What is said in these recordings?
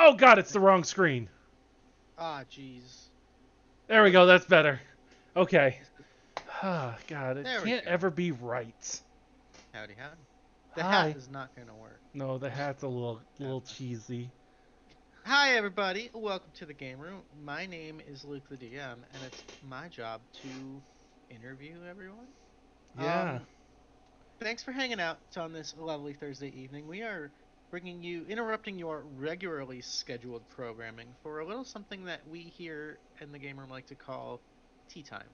Oh god, it's the wrong screen. Ah, jeez. There we What a go. game. That's better. Okay. Is it- Ah, god, it There we can't go. ever be right. Howdy, howdy. The hat Hi. is not going to work. No, the hat's a little Uh, cheesy. Hi, everybody. Welcome to the game room. My name is Luke the DM, and it's my job to interview everyone. Yeah. Um, Thanks for hanging out on this lovely Thursday evening. We are interrupting your regularly scheduled programming for a little something that we here in the game room like to call tea time.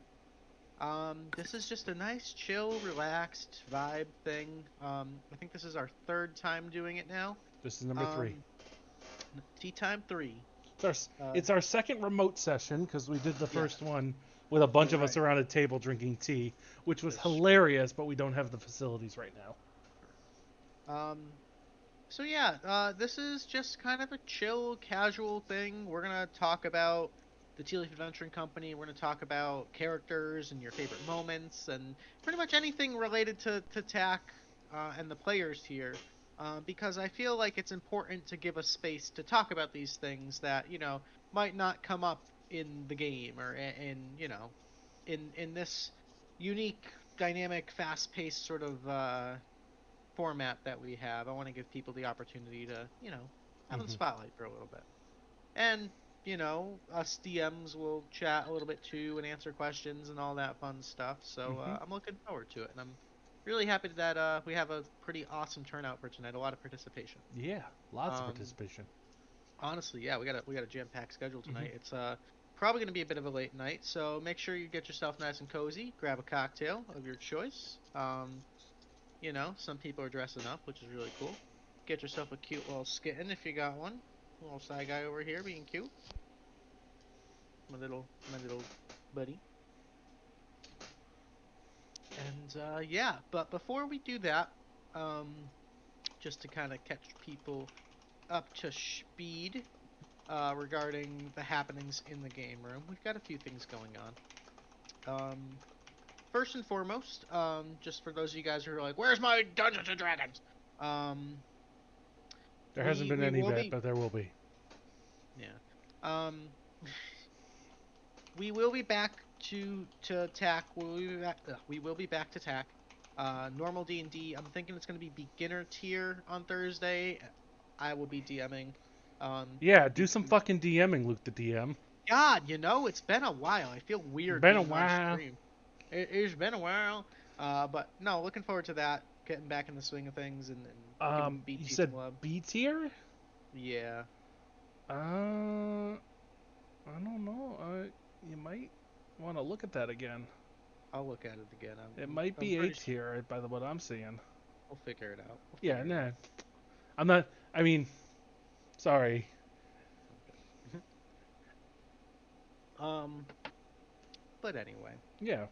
This is just a nice, chill, relaxed vibe thing. I think this is our third time doing it now. This is number 3. Um, Tea time three. It's our, Uh, it's our second remote session because we did the yeah, first one with a bunch of us right. around a table drinking tea, which was That's true. hilarious, but we don't have the facilities right now. So yeah, this is just kind of a chill, casual thing. We're gonna talk about the Tealeaf Adventuring Company. We're gonna talk about characters and your favorite moments, and pretty much anything related to TAC and the players here. Because I feel like it's important to give a space to talk about these things that might not come up in the game or in this unique, dynamic, fast-paced sort of format that we have. I want to give people the opportunity to, have the Hmm. spotlight for a little bit. And, us DMs will chat a little bit too and answer questions and all that fun stuff. So Hmm. I'm looking forward to it. And I'm really happy that we have a pretty awesome turnout for tonight. A lot of participation. Yeah, lots of Um, participation. Honestly, yeah, we got a jam-packed schedule Hmm. tonight. It's probably going to be a bit of a late night, so make sure you get yourself nice and cozy. Grab a cocktail of your choice. Some people are dressing up, which is really cool. Get yourself a cute little skitten if you got one. A little side guy over here being cute. My little buddy. And yeah, but before we do that, um, just to kind of catch people up to speed regarding the happenings in the game room, we've got a few things going on. First and foremost, just for those of you guys who are like, "Where's my Dungeons and Dragons?" Um, There hasn't we been we any will bet, be but there will be. Yeah. Um, we will be back to attack. We will be back to attack. Normal D&D. I'm thinking it's going to be beginner tier on Thursday. I will be DMing. Yeah, It'll do be some fucking DMing, Luke the DM. God. It's been a while. I feel weird Been a being on while. stream. It's been a while. But no, looking forward to that. Getting back in the swing of things and giving You BT said some love. B tier? Yeah, I don't know. You might want to look at that again. I'll look at it again. It might I'm be A pretty sure tier by what I'm seeing. we'll figure it out. We'll Yeah, figure it nah. out. I'm not. I mean, sorry. Okay. Um, but anyway, Yeah,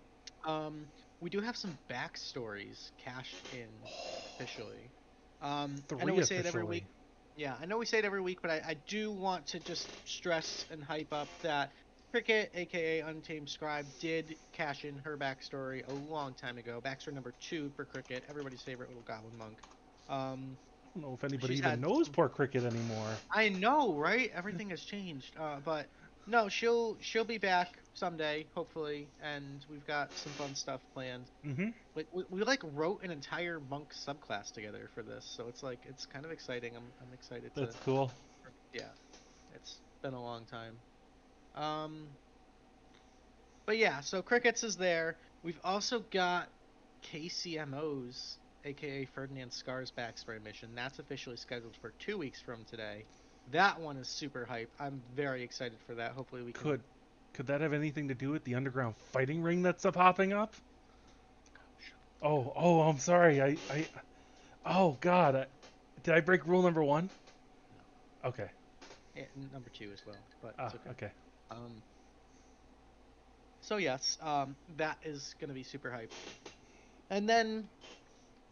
um, we do have some backstories cashed in officially. I know three we say it every week. officially. Yeah, I know we say it every week, but I do want to just stress and hype up that Cricket, aka Untamed Scribe, did cash in her backstory a long time ago. Backstory number 2 for Cricket, everybody's favorite little goblin monk. Um, I don't know if anybody she's even had knows some poor Cricket anymore. I know, right? Everything has changed. But no, she'll be back someday, hopefully, and we've got some fun stuff planned. Mm-hmm. Like we like wrote an entire monk subclass together for this, so it's kind of exciting. I'm excited to That's cool. yeah. It's been a long time. Um, but yeah, so Crickets is there. We've also got KCMO's, aka Ferdinand Scar's backstory mission. That's officially scheduled for 2 weeks from today. That one is super hype. I'm very excited for that. Hopefully we can. Could could that have anything to do with the underground fighting ring that's popping up? Oh, I'm sorry. Oh God, did I break rule number one? No, Okay. number two as well, but Ah, it's okay. okay. Um, so yes, that is gonna be super hype. And then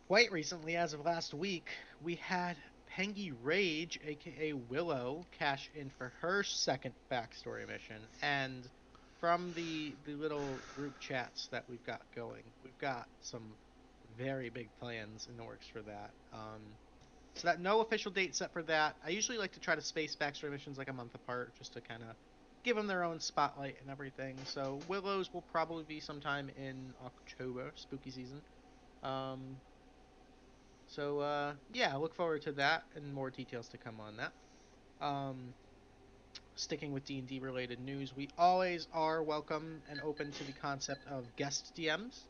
quite recently, as of last week, we had Pengy Rage, aka Willow, cash in for her second backstory mission. And from the little group chats that we've got going, we've got some very big plans in the works for that. So that no official date set for that. I usually like to try to space backstory missions like a month apart, just to kind of give them their own spotlight and everything. So Willows will probably be sometime in October, spooky season. Um, yeah, look forward to that and more details to come on that. Um, Sticking with D&D related news, we always are welcome and open to the concept of guest DMs.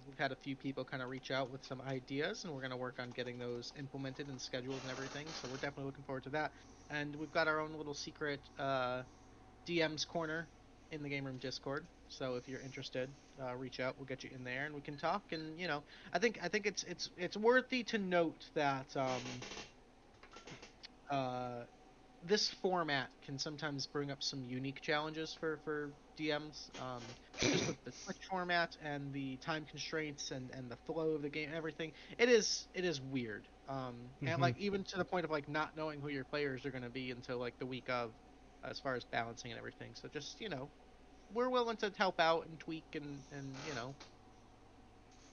We've had a few people kind of reach out with some ideas, and we're going to work on getting those implemented and scheduled and everything. So we're definitely looking forward to that. And we've got our own little secret DM's corner in the game room Discord. So if you're interested, reach out. We'll get you in there, and we can talk. And I think it's worthy to note that uh, this format can sometimes bring up some unique challenges for DMs. Just with the Twitch format and the time constraints and the flow of the game, and everything. It is weird. And Hmm. like even to the point of like not knowing who your players are going to be until like the week of, as far as balancing and everything. So just we're willing to help out and tweak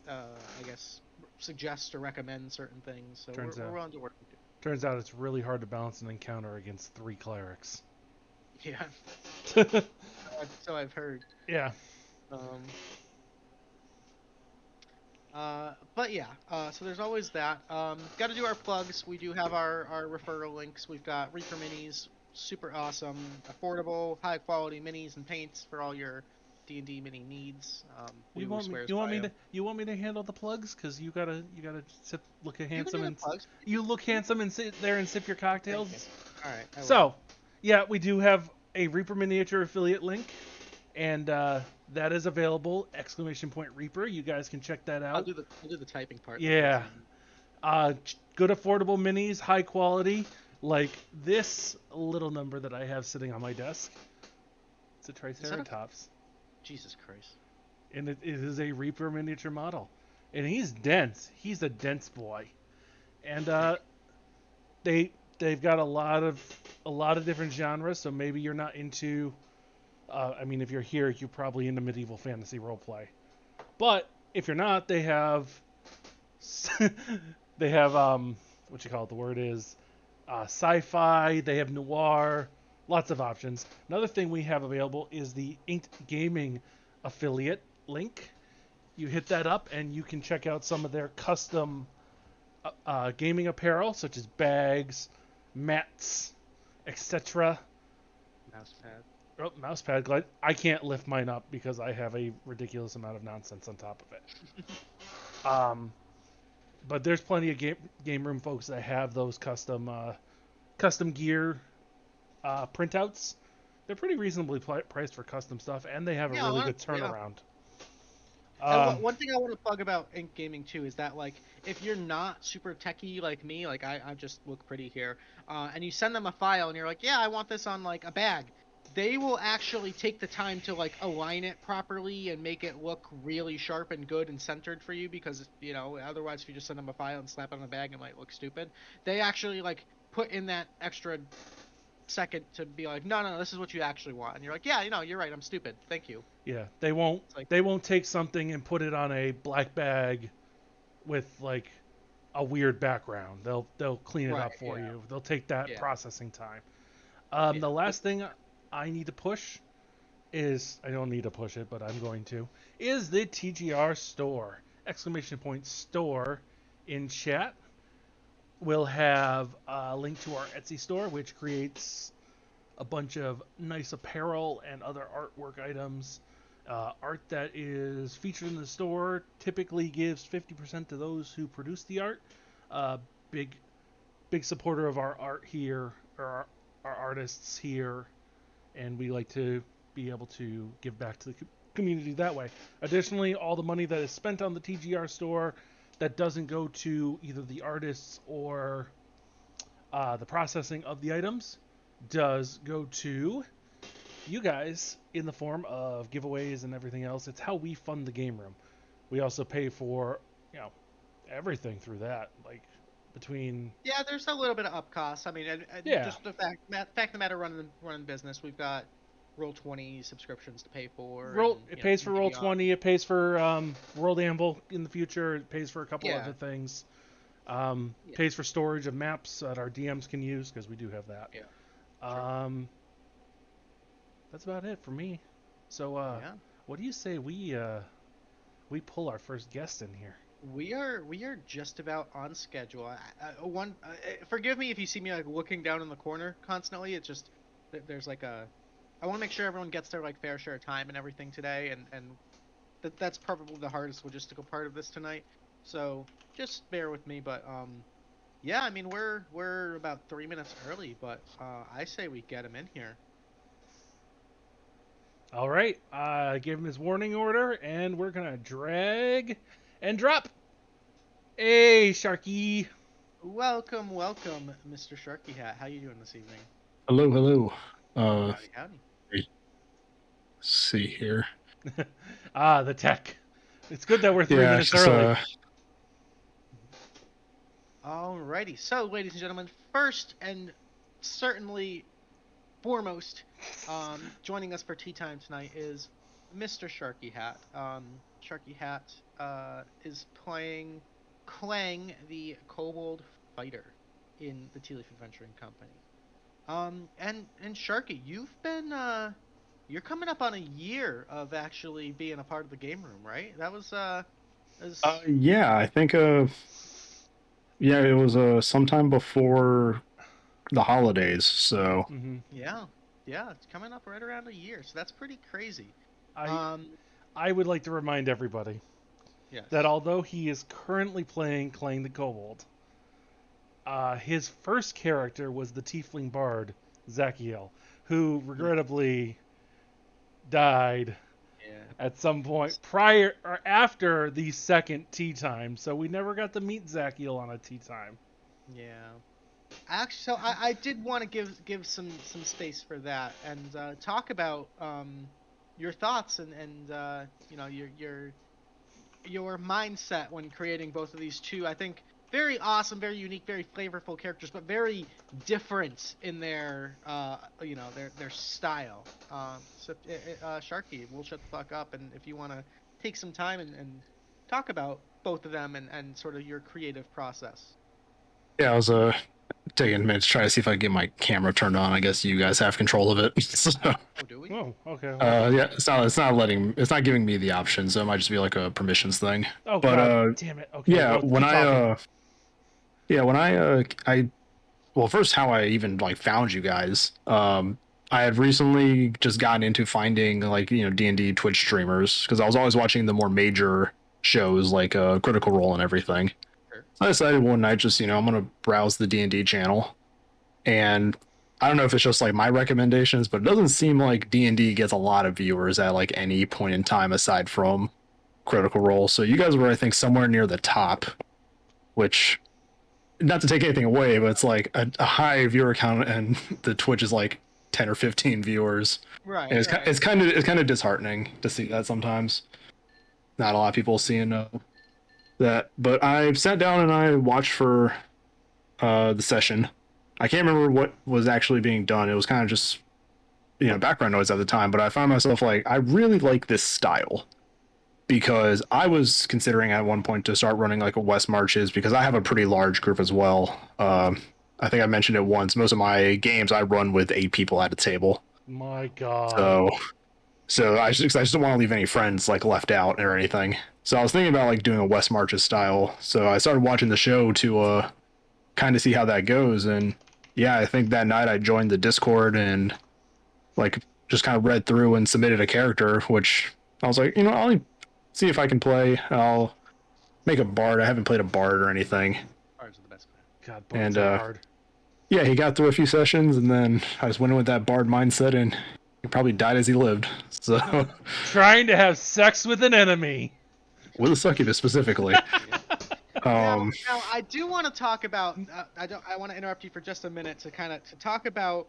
I guess suggest or recommend certain things. So we're Turns we're out, willing to work with turns out it's really hard to balance an encounter against 3 clerics. you. Yeah, so I've heard. Yeah, Um, but yeah, so there's always that. Got to do our plugs. We do have our referral links. We've got Reaper Minis, super awesome, affordable, high quality minis and paints for all your D&D mini needs. you Blue want me? swears You want by me to? them. You want me to handle the plugs? Cause you gotta sit, look at You can handsome, do the and plugs. you look You can- handsome and sit there and sip your Thank you. cocktails. All right, I will. So, yeah, we do have a Reaper miniature affiliate link, and that is available! Exclamation point Reaper. You guys can check that I'll out. do the I'll do the typing part towards Yeah, the end. good affordable minis, high quality, like this little number that I have sitting on my desk. It's a Is that a Triceratops, Jesus Christ? and it is a Reaper miniature model, and he's dense. He's a dense boy, and they they've got a lot of different genres. So maybe you're not into. I mean, if you're here, you're probably into medieval fantasy roleplay. But if you're not, they have they have what you call it. The word is sci-fi. They have noir. Lots of options. Another thing we have available is the Inked Gaming affiliate link. You hit that up, and you can check out some of their custom gaming apparel, such as bags, mats, etc. Mouse pad. Oh, mousepad glide. I can't lift mine up because I have a ridiculous amount of nonsense on top of it. But there's plenty of game room folks that have those custom gear printouts. They're pretty reasonably priced for custom stuff, and they have a Yeah, really good yeah. turnaround. And Um, one thing I want to plug about Ink Gaming too is that like if you're not super techie like me, like I just look pretty here, and you send them a file and you're like, yeah, I want this on like a bag, they will actually take the time to like align it properly and make it look really sharp and good and centered for you because otherwise if you just send them a file and slap it on a bag it might look stupid. They actually like put in that extra second to be like, no, no, no, this is what you actually want, and you're like, yeah, you're right, I'm stupid, thank you. yeah, they won't It's like, they won't take something and put it on a black bag with like a weird background. They'll clean it right, up for yeah, you. They'll take that yeah, processing time. yeah. The last thing I need to push is I don't need to push it, but I'm going to is the TGR store exclamation point store in chat. We'll have a link to our Etsy store, which creates a bunch of nice apparel and other artwork items. Art that is featured in the store typically gives 50% to those who produce the art. Uh, big big supporter of our art here, or our artists here, and we like to be able to give back to the community that way. Additionally, all the money that is spent on the TGR store that doesn't go to either the artists or the processing of the items does go to you guys in the form of giveaways and everything else. It's how we fund the game room. We also pay for, you know, everything through that. Like between Yeah, there's a little bit of up costs. I mean, yeah, just the fact of the matter, running business, we've got Roll20 subscriptions to pay for, and roll it pays for D&D roll Beyond. 20, it pays for World Amble in the future, it pays for a couple Yeah, other things. Yeah. Pays for storage of maps that our DMs can use because we do have that. Yeah. Sure. Um, that's about it for me. So, Yeah. what do you say we pull our first guest in here? We are just about on schedule. Forgive me if you see me like looking down in the corner constantly. It's just there's like a I want to make sure everyone gets their like fair share of time and everything today, and that's probably the hardest logistical part of this tonight. So just bear with me. But yeah, I mean we're about 3 minutes early, but I say we get him in here. All right, give him his warning order, and we're gonna drag and drop. Hey, Sharky. Welcome, welcome, Mr. Sharky Hat. How you doing this evening? Hello, hello. Howdy, howdy. Let's see here. The tech. It's good that we're three Yeah, it's minutes just early. Alrighty, so ladies and gentlemen, first and certainly foremost, joining us for tea time tonight is Mr. Sharky Hat. Sharky Hat is playing Clang, the Kobold Fighter, in the Tealeaf Adventuring Company. And Sharky, you're coming up on a year of actually being a part of the game room, right? That was is yeah, I think yeah, it was sometime before the holidays. So Mm-hmm. Yeah, yeah, it's coming up right around a year, so that's pretty crazy. I Um, I would like to remind everybody that yes. although he is currently playing Clang the Kobold, his first character was the Tiefling Bard Zachiel, who Yeah, regrettably died yeah, at some point prior or after the second tea time. So we never got to meet Zachiel on a tea time. yeah. Actually, so I did want to give some space for that and talk about your thoughts and you know your mindset when creating both of these two. I think very awesome, very unique, very flavorful characters, but very different in their their style. Sharky, we'll shut the fuck up, and if you want to take some time and talk about both of them and sort of your creative process. yeah, I was taking a minute to try to see if I could get my camera turned on. I guess you guys have control of it. So, Oh, do we? Oh, okay. Well, yeah, it's not giving me the option, so it might just be like a permissions thing. oh But God damn it. Okay, yeah, well keep talking. when I well, first how I even like found you guys. I had recently just gotten into finding like D&D Twitch streamers because I was always watching the more major shows like Critical Role and everything. Sure. I decided one night just I'm gonna browse the D&D channel, and I don't know if it's just like my recommendations, but it doesn't seem like D&D gets a lot of viewers at like any point in time aside from Critical Role. So you guys were, I think, somewhere near the top, which, not to take anything away, but it's like a high viewer count, and the Twitch is like 10 or 15 viewers, and Right, right. it's kind of disheartening to see that sometimes. Not a lot of people seeing that, but I sat down and I watched for the session. I can't remember what was actually being done. It was kind of just background noise at the time, but I found myself like I really like this style because I was considering at one point to start running like a West Marches because I have a pretty large group as well. I think I mentioned it once. Most of my games I run with 8 people at a table. My God. So I just don't want to leave any friends like left out or anything. So I was thinking about like doing a West Marches style. So I started watching the show to kind of see how that goes. And yeah, I think that night I joined the Discord and like just kind of read through and submitted a character, which I was like, I'll see if I can play. I'll make a bard. I haven't played a bard or anything. Cards are the best. God, bards And are hard. yeah, he got through a few sessions, and then I just went in with that bard mindset, and he probably died as he lived. So Trying to have sex with an enemy. with a succubus specifically. Yeah. Um, Now I do want to talk about. I want to interrupt you for just a minute to to talk about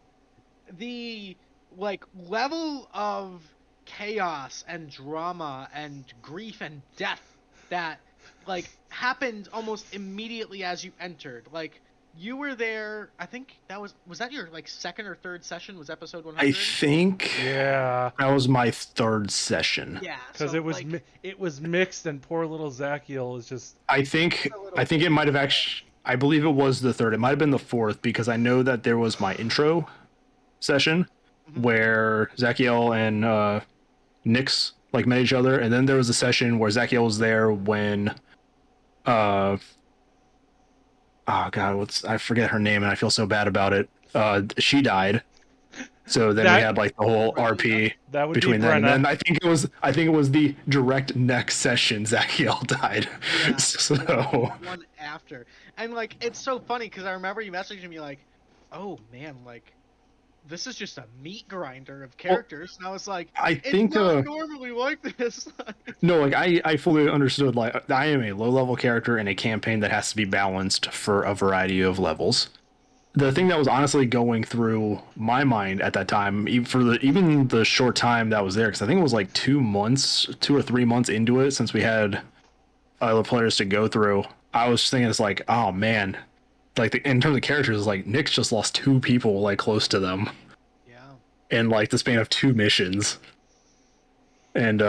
the like level of chaos and drama and grief and death that like happened almost immediately as you entered. Like you were there. I think was that your like second or third session? Was episode 100? I think Yeah, that was my third session. Yeah. because So it was mixed, and poor little Zachiel is just I think it might have actually. I believe it was the third. It might have been the fourth because I know that there was my intro session where Zachiel and Nyx like met each other, and then there was a session where Zachiel was there when uh oh god, I forget her name and I feel so bad about it. She died. So then we That had like the whole RP that would be between them, and then Brenna. I think it was the direct next session Zachiel died. Yeah, So one after. And like it's so funny because I remember you messaging me like, "Oh man, like this is just a meat grinder of characters." And I was like, I "It's think not normally like this." no, like I fully understood. Like I am a low level character in a campaign that has to be balanced for a variety of levels. The thing that was honestly going through my mind at that time, even the short time that was there, because I think it was like 2 months, 2 or 3 months into it since we had other players to go through. I was thinking it's like, oh man, like in terms of characters, like Nick's just lost two people like close to them Yeah. in like the span of two missions, and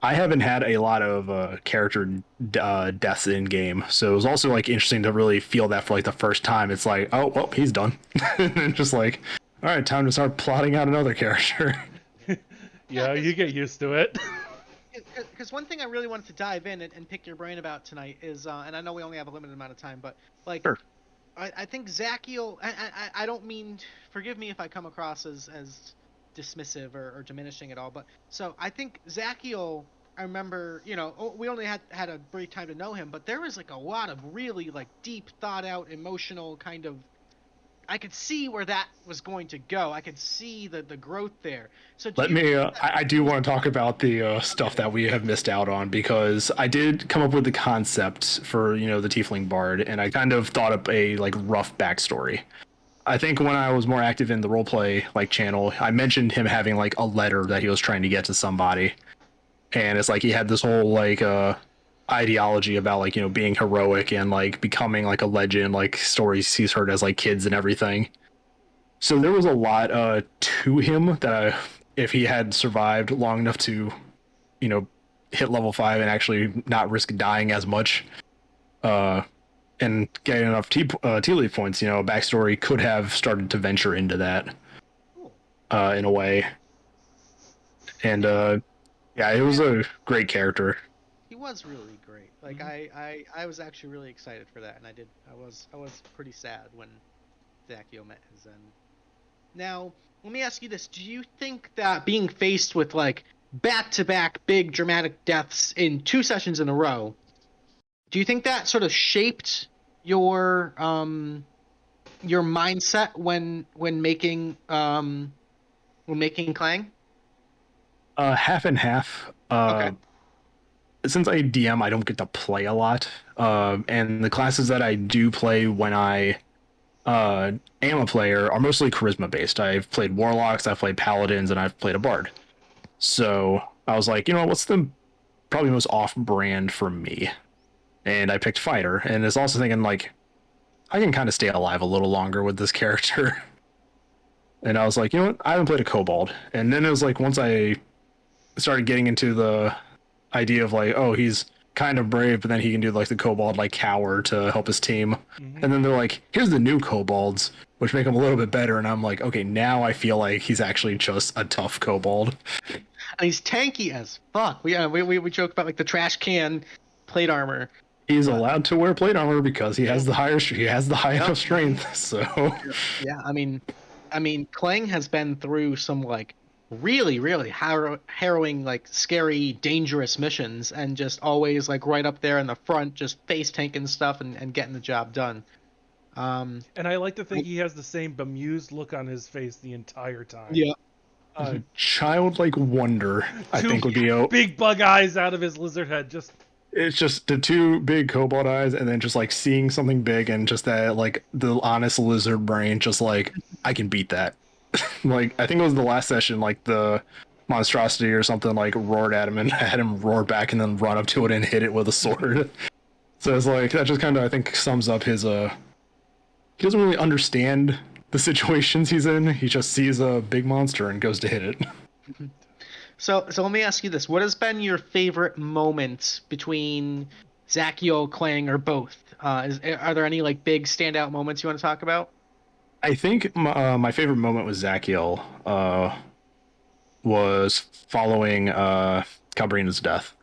I haven't had a lot of character deaths in game, so it was also like interesting to really feel that for like the first time. It's like, oh well, he's done, and just like, all right, time to start plotting out another character. Yeah, you get used to it. Because one thing I really wanted to dive in and pick your brain about tonight is, and I know we only have a limited amount of time, but like, Sure. I think Zachiel, I don't mean, forgive me if I come across as dismissive or diminishing at all, but so I think Zachiel, I remember, we only had a brief time to know him, but there was like a lot of really like deep thought out, emotional kind of, I could see where that was going to go. I could see the growth there. So do Let you me. think I do want to talk about the stuff that we have missed out on because I did come up with the concept for the Tiefling Bard, and I kind of thought up a like rough backstory. I think when I was more active in the roleplay like channel, I mentioned him having like a letter that he was trying to get to somebody, and it's like he had this whole like ideology about like being heroic and like becoming like a legend, like stories he's heard as like kids and everything. So there was a lot to him that if he had survived long enough to, you know, hit level 5 and actually not risk dying as much, uh, and getting enough Tealeaf points, backstory could have started to venture into that, cool. in a way. And yeah, it was a great character. He was really great. Like I was actually really excited for that, and I was pretty sad when Zachiel met his end. Now, let me ask you this: do you think that being faced with like back-to-back big dramatic deaths in 2 sessions in a row, do you think that sort of shaped your mindset when making Clang? Half and half. Okay. Since I DM, I don't get to play a lot. And the classes that I do play when I am a player are mostly charisma based. I've played warlocks, I've played paladins, and I've played a bard. So I was like, what's the probably most off brand for me? And I picked fighter, and it's also thinking like I can kind of stay alive a little longer with this character. And I was like, you know what? I haven't played a kobold. And then it was like once I started getting into the idea of like, oh, he's kind of brave, but then he can do like the kobold like cower to help his team. Mhm. And then they're like, here's the new kobolds, which make him a little bit better. And I'm like, okay, now I feel like he's actually just a tough kobold. And he's tanky as fuck. We joke about like the trash can plate armor. He's But- allowed to wear plate armor because he has the high enough strength. So Yeah, I mean, Clang has been through some like really harrowing, like scary, dangerous missions, and just always like right up there in the front, just face tanking stuff and getting the job done. And I like to think he has the same bemused look on his face the entire time. Yeah. childlike wonder, I Two think would be big bug eyes out of his lizard head. Just it's just the two big kobold eyes and then just like seeing something big and just that like the honest lizard brain just like I can beat that. Like I think it was the last session like the monstrosity or something like roared at him and had him roar back and then run up to it and hit it with a sword. So it's like that just kind of I think sums up his he doesn't really understand the situations he's in. He just sees a big monster and goes to hit it. So let me ask you this: what has been your favorite moment between Zachiel, Clang, or both? Are there any like big standout moments you want to talk about? I think my favorite moment with Zachiel was following Calbrina's death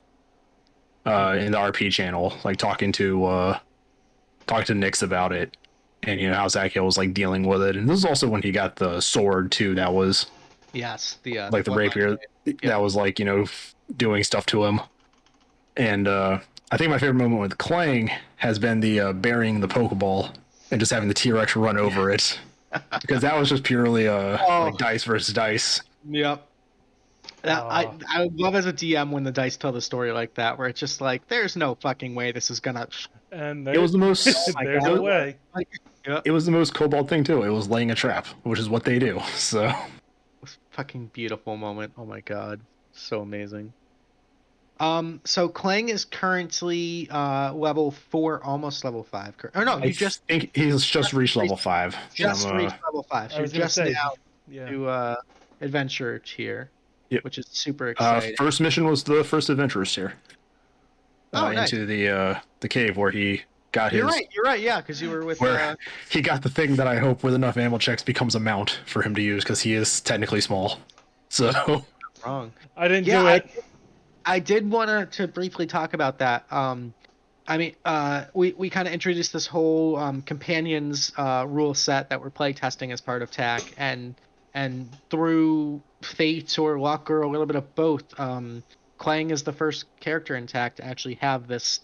in the RP channel, like talking to Nyx about it, and how Zachiel was like dealing with it. And this is also when he got the sword too. That was Yes, the like the bloodline rapier blade. that was like doing stuff to him. And I think my favorite moment with Clang has been the burying the Pokeball and just having the T-Rex run over it, because that was just purely Oh, like dice versus dice. yep. I would love as a DM when the dice tell the story like that, where it's just like, there's no fucking way this is gonna. And It was the most. Oh my there's god! a way. Like, yep. It was the most Cobalt thing too. It was laying a trap, which is what they do. So Fucking beautiful moment. Oh my god, so amazing. So Clang is currently level 4, almost level 5. Or no, I you just think he's just reached reached level 5. reached level 5. So I you're was gonna just say, now yeah. to adventure tier, Yep. which is super exciting. First mission was the first adventurous here. Oh, nice. Into the cave where he got You're his. right. You're right. Yeah, because you were with. Where he got the thing that I hope with enough ammo checks becomes a mount for him to use, because he is technically small. So Wrong. I didn't Yeah, do it. I did want to briefly talk about that. I mean, we kind of introduced this whole companions rule set that we're play testing as part of TAC, and through fate or luck or a little bit of both, Clang is the first character in TAC to actually have this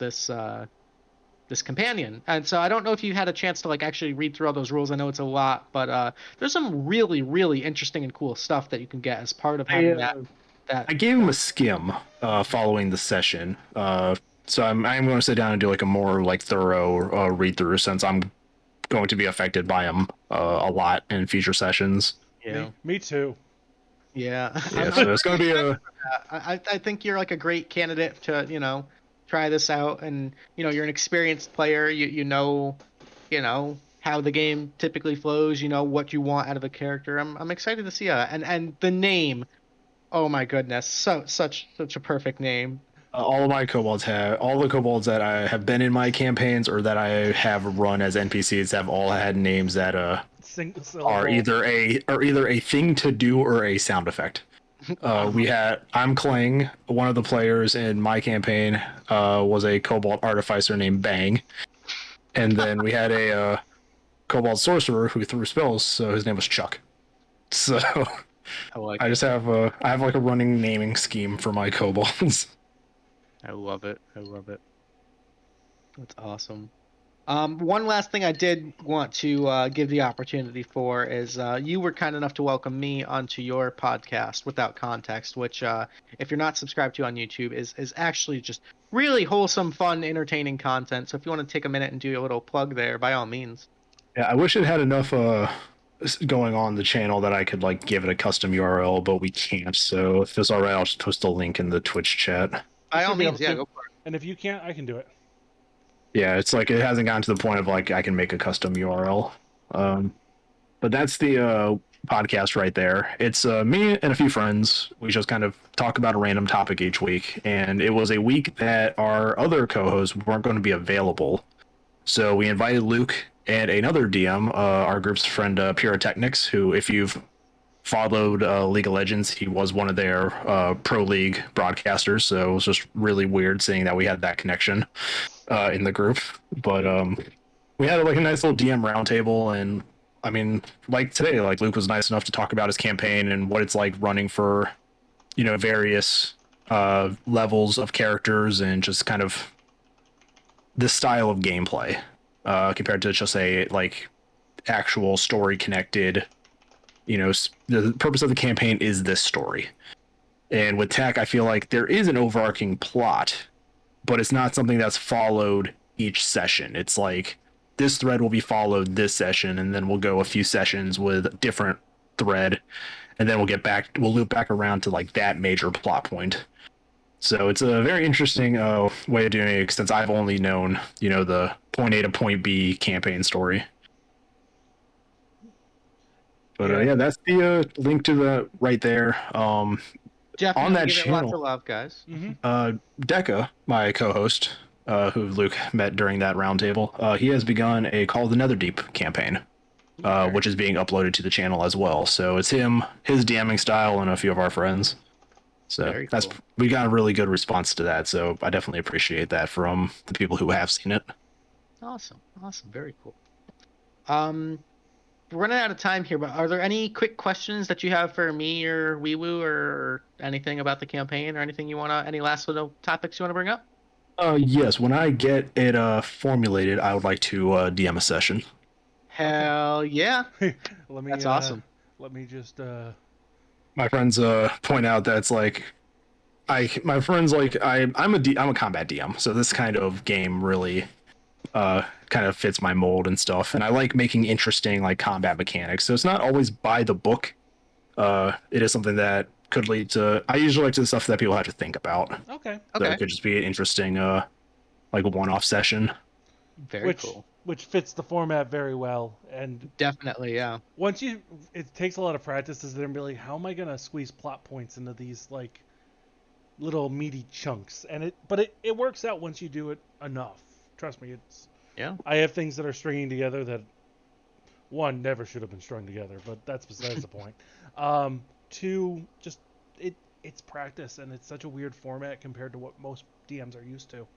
companion. And so I don't know if you had a chance to like actually read through all those rules. I know it's a lot, but there's some really really interesting and cool stuff that you can get as part of having that. I gave him a skim following the session. So I'm going to sit down and do like a more like thorough read through, since I'm going to be affected by him a lot in future sessions. Yeah. Me too. Yeah. Yeah, so it's going to be a. I think you're like a great candidate to try this out, and you're an experienced player. You know how the game typically flows. You know what you want out of a character. I'm excited to see that. And the name. Oh my goodness, such a perfect name. All of my kobolds have all the kobolds that I have been in my campaigns or that I have run as NPCs have all had names that Single are either a thing to do or a sound effect. I'm Clang. One of the players in my campaign was a kobold artificer named Bang, and then we had a kobold sorcerer who threw spells, so his name was Chuck. So I just have I have like a running naming scheme for my kobolds. I love it. I love it. That's awesome. One last thing I did want to give the opportunity for is you were kind enough to welcome me onto your podcast, Without Context, which, if you're not subscribed to on YouTube, is actually just really wholesome, fun, entertaining content. So if you want to take a minute and do a little plug there, by all means. Yeah, I wish it had enough going on the channel that I could like give it a custom URL, but we can't. So if it's all right, I'll just post a link in the Twitch chat. By all should be means, able yeah, to. go for it. And if you can't, I can do it. Yeah, it's like it hasn't gotten to the point of like I can make a custom URL. But that's the podcast right there. It's me and a few friends. We just kind of talk about a random topic each week, and it was a week that our other co-hosts weren't going to be available, so we invited Luke and another DM, our group's friend Pyrotechnics, who, if you've followed League of Legends, he was one of their pro league broadcasters. So it was just really weird seeing that we had that connection in the group. But we had like a nice little DM roundtable, and I mean, like today, like Luke was nice enough to talk about his campaign and what it's like running for, various levels of characters and just kind of this style of gameplay compared to just a like actual story connected. The purpose of the campaign is this story, and with tech, I feel like there is an overarching plot, but it's not something that's followed each session. It's like this thread will be followed this session, and then we'll go a few sessions with a different thread, and then we'll loop back around to like that major plot point. So it's a very interesting way of doing it, since I've only known, the point A to point B campaign story. But yeah, that's the link to the right there. Definitely on that give it lots channel, of love, guys. Mm-hmm. Deca, my co-host, who Luke met during that roundtable, he has begun a Call of the Netherdeep campaign, which is being uploaded to the channel as well. So it's him, his DMing style, and a few of our friends. So Very cool. we got a really good response to that. So I definitely appreciate that from the people who have seen it. Awesome. Very cool. We're running out of time here, but are there any quick questions that you have for me or Weewoo or anything about the campaign or anything any last little topics you want to bring up? Yes, when I get it formulated, I would like to DM a session. Hell yeah. Let me. That's awesome. Let me just. My friends point out that it's like my friends like I'm a combat DM, so this kind of game really kind of fits my mold and stuff, and I like making interesting like combat mechanics. So it's not always by the book. It is something that could lead to. I usually like to the stuff that people have to think about. Okay. So it could just be an interesting like a one-off session. Very cool. Which fits the format very well, and Definitely, yeah. it takes a lot of practice to then be like, how am I gonna squeeze plot points into these like little meaty chunks? And it works out once you do it enough. Trust me, Yeah. I have things that are stringing together that one never should have been strung together, but that's besides the point. Two, just it's practice, and it's such a weird format compared to what most DMs are used to.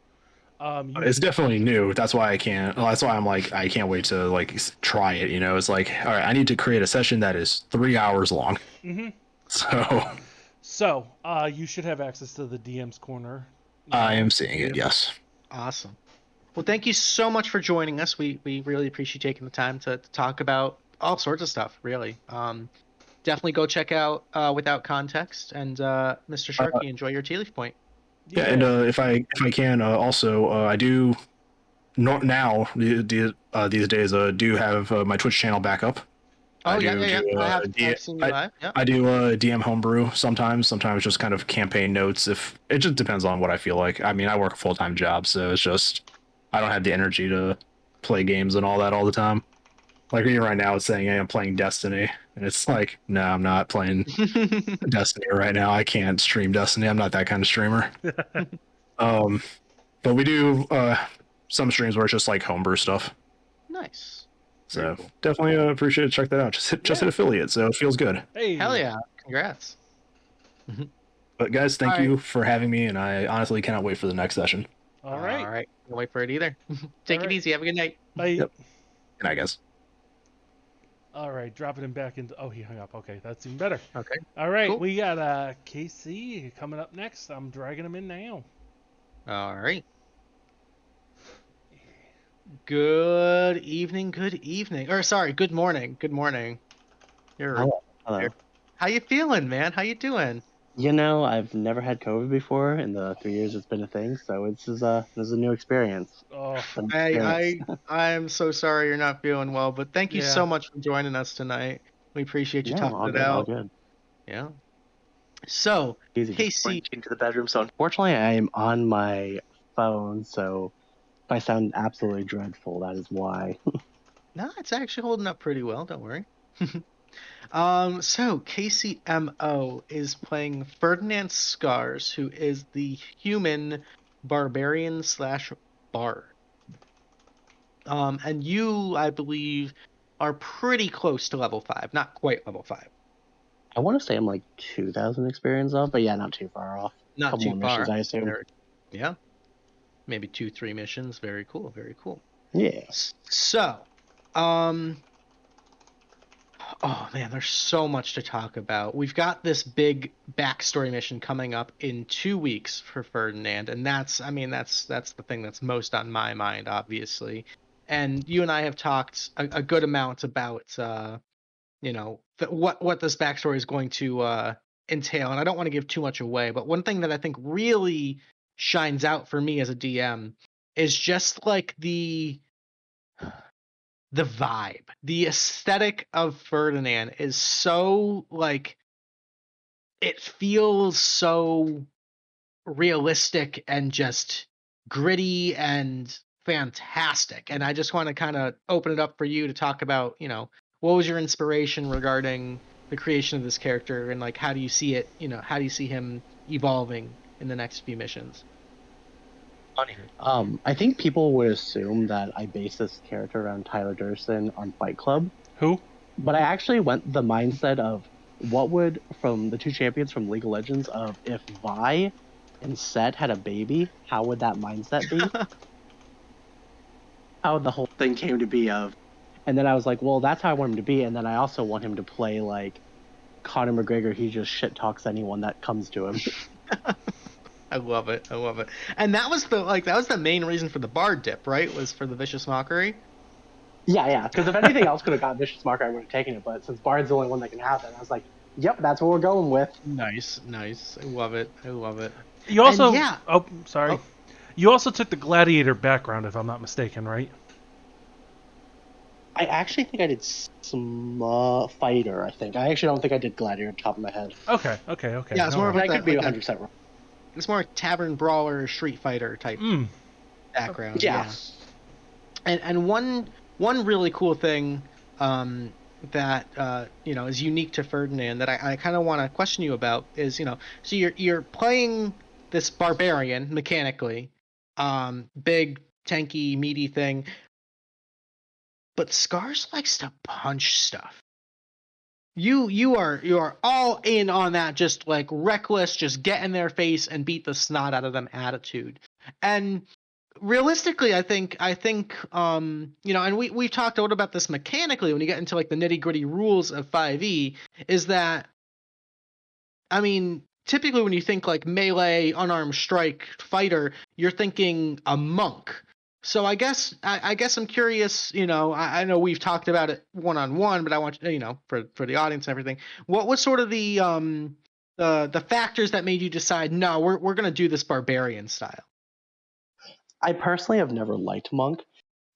It's definitely new. That's why I can't. That's why I'm like I can't wait to like try it. You know, it's like all right, I need to create a session that is 3 hours long. Mm-hmm. So you should have access to the DM's corner. I am seeing it. Yes. Awesome. Well, thank you so much for joining us. We really appreciate taking the time to talk about all sorts of stuff. Really. Definitely go check out Without Context, and Mr. Sharky, enjoy your Tealeaf point. Yeah, and if I can also I do now these days do have my Twitch channel back up. Oh, I yeah. I've seen you live. Yeah. I do DM homebrew sometimes just kind of campaign notes. If it just depends on what I feel like. I mean, I work a full-time job, so it's just I don't have the energy to play games and all that all the time. Like me right now, it's saying hey, I'm playing Destiny, and it's like, no, I'm not playing Destiny right now. I can't stream Destiny. I'm not that kind of streamer. But we do some streams where it's just like homebrew stuff. Nice. So cool. Definitely appreciate it. Check that out. Just hit affiliate, so it feels good. Hey. Hell yeah! Congrats. But guys, thank you for having me, and I honestly cannot wait for the next session. All right. Can't wait for it either. Take it easy. Have a good night. Bye. Yep. Good night, guys. All right, dropping him back into. Oh, he hung up. Okay, that's even better. Okay. All right, cool. We got KC coming up next. I'm dragging him in now. All right. Good evening. Or sorry, good morning. Hello. How you feeling, man? How you doing? You know, I've never had COVID before in the 3 years it's been a thing, so this is a new experience. Oh, I'm so sorry you're not feeling well, but thank you so much for joining us tonight. We appreciate you talking it out. All good. Yeah. So, Casey, into the bedroom. So unfortunately, I am on my phone, so if I sound absolutely dreadful, that is why. No, it's actually holding up pretty well. Don't worry. So Casey M.O. is playing Ferdinand Scars, who is the human barbarian / bard. And you, I believe, are pretty close to level 5. Not quite level 5. I want to say I'm like 2,000 experience off, but yeah, not too far off. Not too far. Missions, I assume. Yeah. Maybe 2-3 missions. Very cool. Yeah. So, oh man, there's so much to talk about. We've got this big backstory mission coming up in 2 weeks for Ferdinand, and that's the thing that's most on my mind, obviously. And you and I have talked a good amount about, what this backstory is going to entail, and I don't want to give too much away. But one thing that I think really shines out for me as a DM is just like the vibe, the aesthetic of Ferdinand is so like, it feels so realistic and just gritty and fantastic. And I just want to kind of open it up for you to talk about, what was your inspiration regarding the creation of this character, and like, how do you see it, how do you see him evolving in the next few missions? Funny. I think people would assume that I base this character around Tyler Durson on Fight Club, Who? but I actually went the mindset of what would from the two champions from League of Legends of if Vi and Set had a baby, how would that mindset be? How the whole thing came to be of, and then I was like, well, that's how I want him to be, and then I also want him to play like Conor McGregor. He just shit talks anyone that comes to him. I love it. I love it. And that was the main reason for the Bard dip, right? Was for the vicious mockery. Yeah. Because if anything else could have got Vicious Marker, I would have taken it. But since Bard's the only one that can have it, I was like, yep, that's what we're going with. Nice, nice. I love it. I love it. You And also. yeah. Oh, sorry. Oh. You also took the gladiator background, if I'm not mistaken, right? I actually think I did some fighter. I think I actually don't think I did gladiator on top of my head. Okay. Yeah, it's more of But like I could be that. 100% wrong. It's more tavern brawler, Street Fighter type background. Yeah. And one really cool thing that is unique to Ferdinand that I kind of want to question you about is so you're playing this barbarian mechanically, big tanky meaty thing, but Scars likes to punch stuff. You are all in on that, just like reckless, just get in their face and beat the snot out of them attitude. And realistically, I think and we've talked a little about this mechanically when you get into like the nitty-gritty rules of 5e, is that I mean, typically when you think like melee, unarmed strike fighter, you're thinking a monk. So I guess I'm curious. I know we've talked about it one-on-one, but I want for the audience and everything. What was sort of the factors that made you decide no, we're gonna do this barbarian style? I personally have never liked Monk,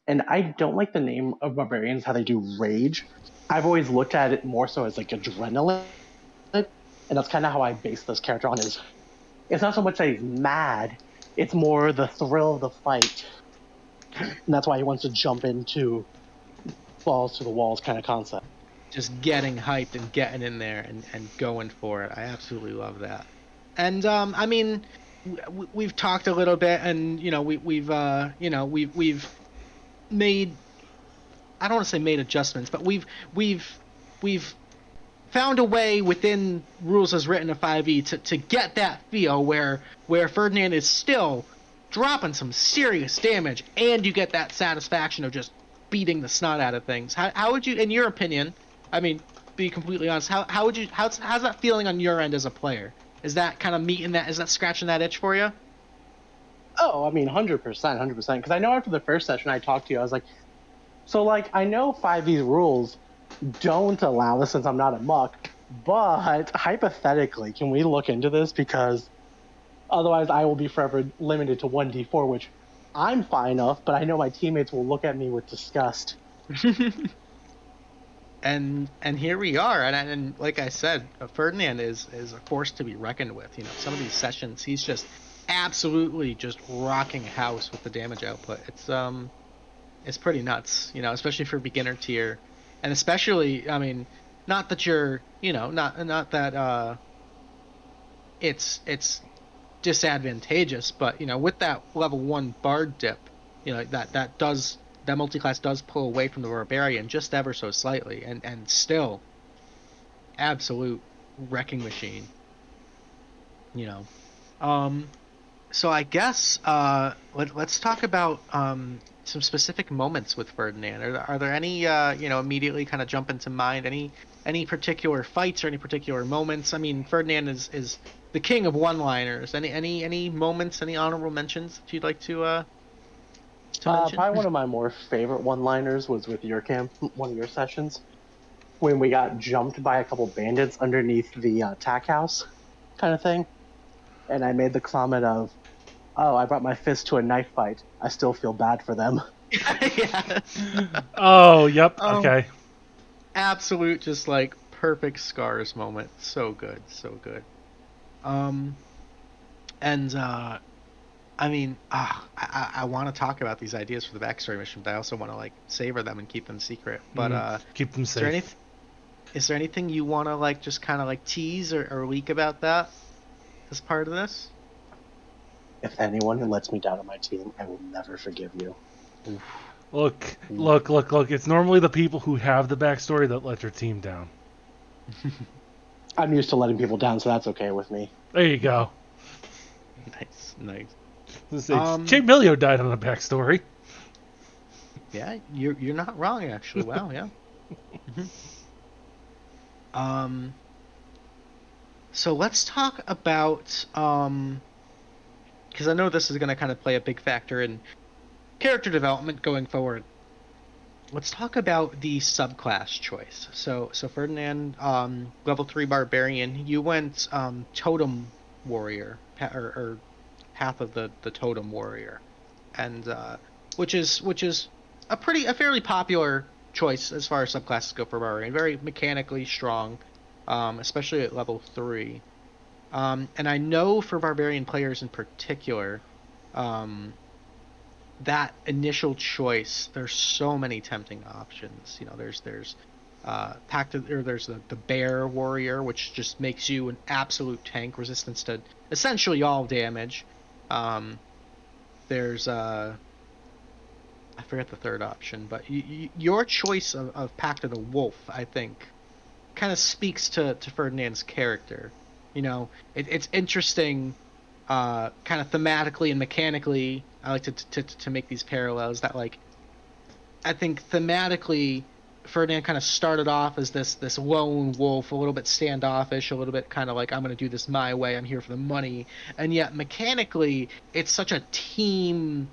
and I don't like the name of barbarians, how they do rage. I've always looked at it more so as like adrenaline, and that's kind of how I base this character on. Is it's not so much that he's mad, it's more the thrill of the fight, and that's why he wants to jump into balls to the walls kind of concept. Just getting hyped and getting in there and going for it. I absolutely love that. And I mean, we've talked a little bit, and we've made, I don't want to say made adjustments, but we've found a way within rules as written of 5e to get that feel where Ferdinand is still dropping some serious damage, and you get that satisfaction of just beating the snot out of things. How would you, in your opinion, I mean, be completely honest, how would you, how's that feeling on your end as a player? Is that kind of meeting that, is that scratching that itch for you? Oh, I mean, 100%. Because I know after the first session I talked to you, I was like, so like I know 5e's rules don't allow this since I'm not a muck, but hypothetically, can we look into this? Because otherwise I will be forever limited to 1d4, which I'm fine of, but I know my teammates will look at me with disgust. And here we are, and like I said, Ferdinand is a force to be reckoned with. Some of these sessions, he's just absolutely just rocking house with the damage output. It's pretty nuts, especially for beginner tier, and especially, I mean, not that you're, not that it's disadvantageous, but with that level 1 bard dip, that multi-class does pull away from the barbarian just ever so slightly, and still absolute wrecking machine. So I guess let's talk about some specific moments with Ferdinand. Are there any immediately kind of jump into mind, any particular fights or any particular moments? I mean, Ferdinand is the king of one-liners. Any moments, any honorable mentions that you'd like to mention? Probably one of my more favorite one-liners was with your camp, one of your sessions, when we got jumped by a couple bandits underneath the tack house kind of thing. And I made the comment of, oh, I brought my fist to a knife fight. I still feel bad for them. Yes. Oh, yep. Okay. Absolute, just like perfect Scars moment. So good, so good. And I mean, I want to talk about these ideas for the backstory mission, but I also want to like savor them and keep them secret. But keep them safe. Is there anything you want to like just kind of like tease or leak about that as part of this? if anyone lets me down on my team, I will never forgive you. Look. It's normally the people who have the backstory that let your team down. I'm used to letting people down, so that's okay with me. There you go. Nice. Jay Milio died on a backstory. Yeah, you're not wrong actually. Wow, yeah. So let's talk about because I know this is going to kind of play a big factor in character development going forward. Let's talk about the subclass choice. So Ferdinand, level 3 barbarian, you went totem warrior or path of the totem warrior, and which is a fairly popular choice as far as subclasses go for barbarian. Very mechanically strong, especially at level 3. And I know for barbarian players in particular, that initial choice, there's so many tempting options. You know, there's there's the bear warrior, which just makes you an absolute tank, resistance to essentially all damage. There's I forget the third option, but your choice of Pact of the Wolf, I think, kind of speaks to Ferdinand's character. You know, it's interesting, kind of thematically and mechanically. I like to make these parallels that, like, I think thematically, Ferdinand kind of started off as this lone wolf, a little bit standoffish, a little bit kind of like, I'm going to do this my way, I'm here for the money. And yet mechanically, it's such a team,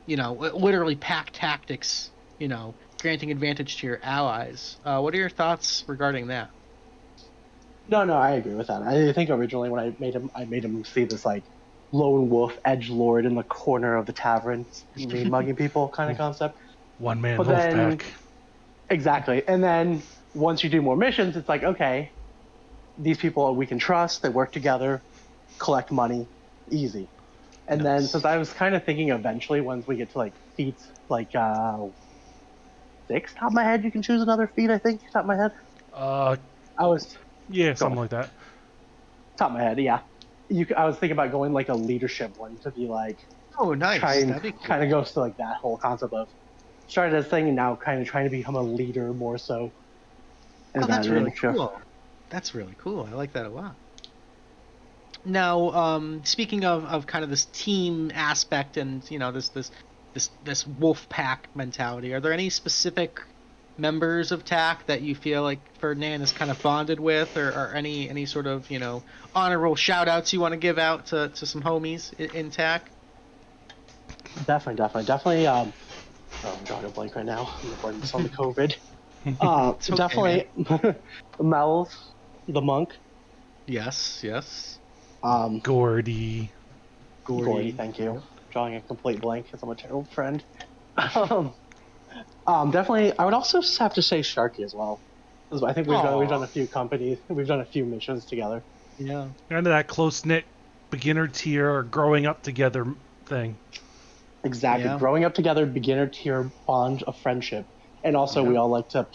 you know, literally pack tactics, you know, granting advantage to your allies. What are your thoughts regarding that? No, I agree with that. I think originally when I made him see this like lone wolf edge lord in the corner of the tavern, mean mugging people kind of concept. One man But wolf then pack. exactly, and then once you do more missions, it's like, okay, these people we can trust. They work together, collect money, easy. And then Nice. since I was kind of thinking eventually once we get to like feats like 6 top of my head, you can choose another feat. I think top of my head. I was Yeah, go something on. like that. Top of my head, yeah. I was thinking about going like a leadership one to be like Oh, nice. try and That'd be cool. kind of goes to like that whole concept of started as thing and now kind of trying to become a leader more so. Oh, that's really Sure. cool. That's really cool. I like that a lot. Now, speaking of kind of this team aspect and, you know, this wolf pack mentality, are there any specific members of TAC that you feel like Ferdinand is kind of bonded with, or any sort of, you know, honorable shout outs you want to give out to some homies in TAC? Definitely. Oh, I'm drawing a blank right now. I'm recording this on the COVID. It's okay, man. Definitely Mel's the monk. Yes. Um, Gordy. Gordy, Gordy. thank you. Yep. Drawing a complete blank because I'm a terrible friend. um, Definitely. I would also have to say Sharky as well. 'Cause I think we've done Aw. a few companies, we've done a few missions together. Yeah. Kind of that close knit beginner tier or growing up together thing. Exactly. Yeah. Growing up together, beginner tier bond of friendship. And also, Yeah. we all like to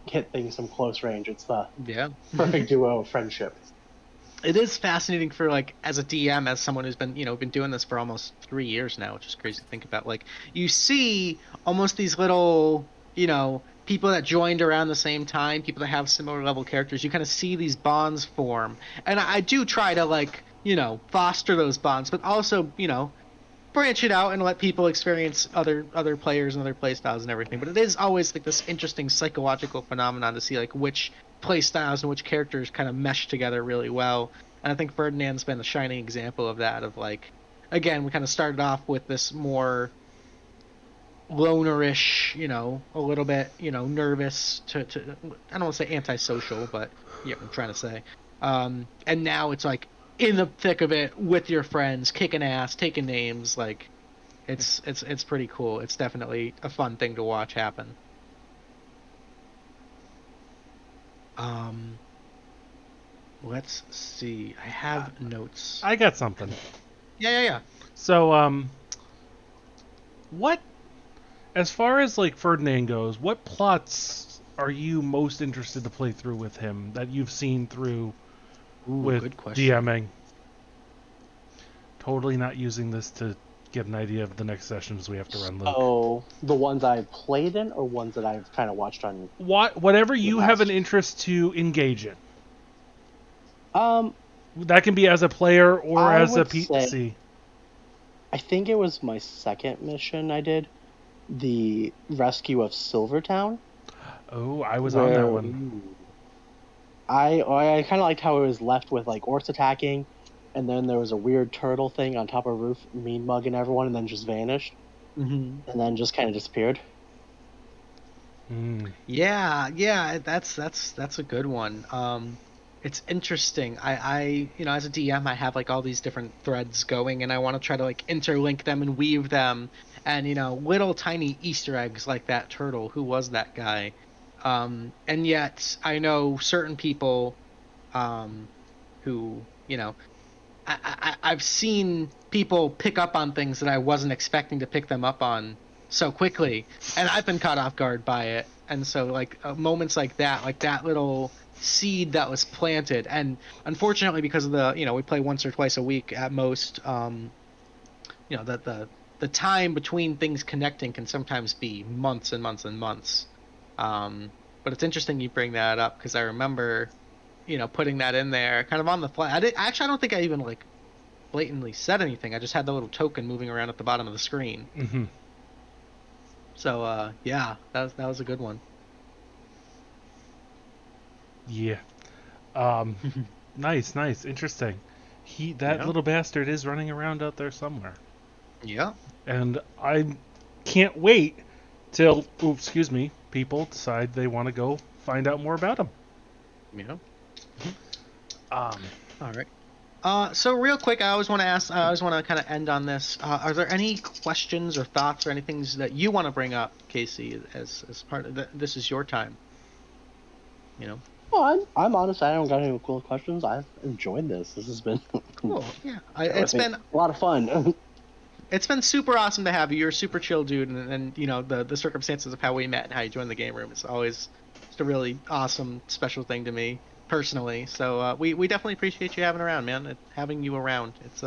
hit things from close range. It's the Yeah. perfect duo of friendship. It is fascinating for, like, as a DM, as someone who's been, you know, been doing this for almost 3 years now, which is crazy to think about. Like, you see almost these little, you know, people that joined around the same time, people that have similar level characters. You kind of see these bonds form, and I do try to, like, you know, foster those bonds, but also, you know, branch it out and let people experience other players and other play styles and everything. But it is always like this interesting psychological phenomenon to see like which play styles and which characters kind of mesh together really well. And I think Ferdinand's been a shining example of that. Of like, again, we kind of started off with this more lonerish, you know, a little bit, you know, nervous to I don't want to say antisocial, but yeah, I'm trying to say. And now it's like in the thick of it with your friends, kicking ass, taking names, like it's pretty cool. It's definitely a fun thing to watch happen. Um, let's see. I have notes. I got something. Yeah. So, what, as far as like Ferdinand goes, what plots are you most interested to play through with him that you've seen through Ooh, with good question. DMing? totally not using this to get an idea of the next sessions we have to run, Luke. Oh, the ones I've played in, or ones that I've kind of watched on. Whatever you have an past. interest to engage in. Um, That can be as a player or I as a would say PC. I think it was my second mission I did, the rescue of Silvertown, Oh, I was on that where one. I kind of liked how it was left with like orcs attacking, and then there was a weird turtle thing on top of a roof, mean mugging everyone, and then just vanished, Mm-hmm. and then just kind of disappeared. Yeah, that's a good one. It's interesting. As a DM, I have like all these different threads going, and I want to try to like interlink them and weave them, and little tiny Easter eggs like that turtle. Who was that guy? And yet I know certain people, who I've seen people pick up on things that I wasn't expecting to pick them up on so quickly, and I've been caught off guard by it. And so, like moments like that little seed that was planted, and unfortunately, because of the we play once or twice a week at most, the time between things connecting can sometimes be months and months and months. But it's interesting you bring that up because I remember, putting that in there kind of on the fly. I don't think I even like blatantly said anything. I just had the little token moving around at the bottom of the screen. Mm-hmm. So yeah, that was a good one. Yeah. Nice, interesting. That Yeah. little bastard is running around out there somewhere, Yeah. and I can't wait till people decide they want to go find out more about him. Yeah. Um, All right. So real quick, I always want to ask. I always want to kind of end on this. Are there any questions or thoughts or anything that you want to bring up, Casey, as part of this is your time. Well, I'm honest. I don't got any cool questions. I've enjoyed this. This has been Cool. Yeah. it's been a lot of fun. It's been super awesome to have you. You're a super chill dude, and the circumstances of how we met and how you joined the game room is always just a really awesome, special thing to me personally. So we definitely appreciate you having around, man. Having you around, it's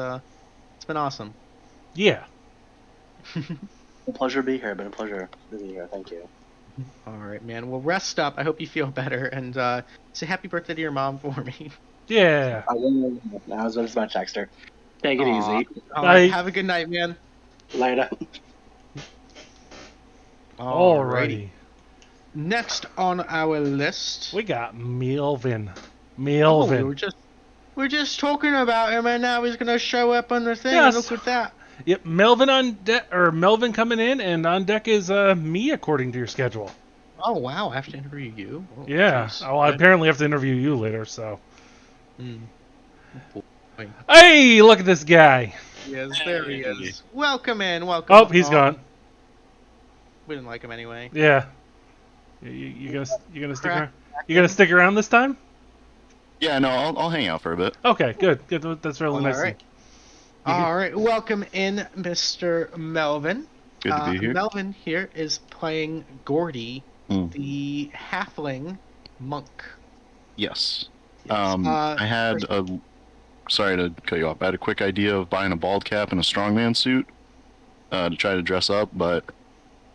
been awesome. yeah. A pleasure to be here. Been a pleasure to be here. Thank you. All right, man. Well, rest up. I hope you feel better, and say happy birthday to your mom for me. Yeah. I was just about to text her. Take it Aw. easy. All Bye. right. Have a good night, man. Later. Alrighty. Next on our list, We got Melvin. oh, we're just talking about him, and now he's gonna show up on the thing. Yes. And look at that. Yep, Melvin on deck, or Melvin coming in, and on deck is me according to your schedule. Oh wow! I have to interview you. Oh, Yeah. geez. Oh, I apparently have to interview you later. So. Mm. Hey, look at this guy. Yes, there he is. Welcome in. Welcome. Oh, he's gone. We didn't like him anyway. Yeah. You gonna stick Crap. around? You gonna stick around this time? Yeah, no, I'll hang out for a bit. Okay, good. That's really All nice. right. All right. Welcome in, Mr. Melvin. Good to be here. Melvin here is playing Gordy, Mm. the halfling monk. Yes. Yes. I had sorry to cut you off. I had a quick idea of buying a bald cap and a strongman suit to try to dress up, but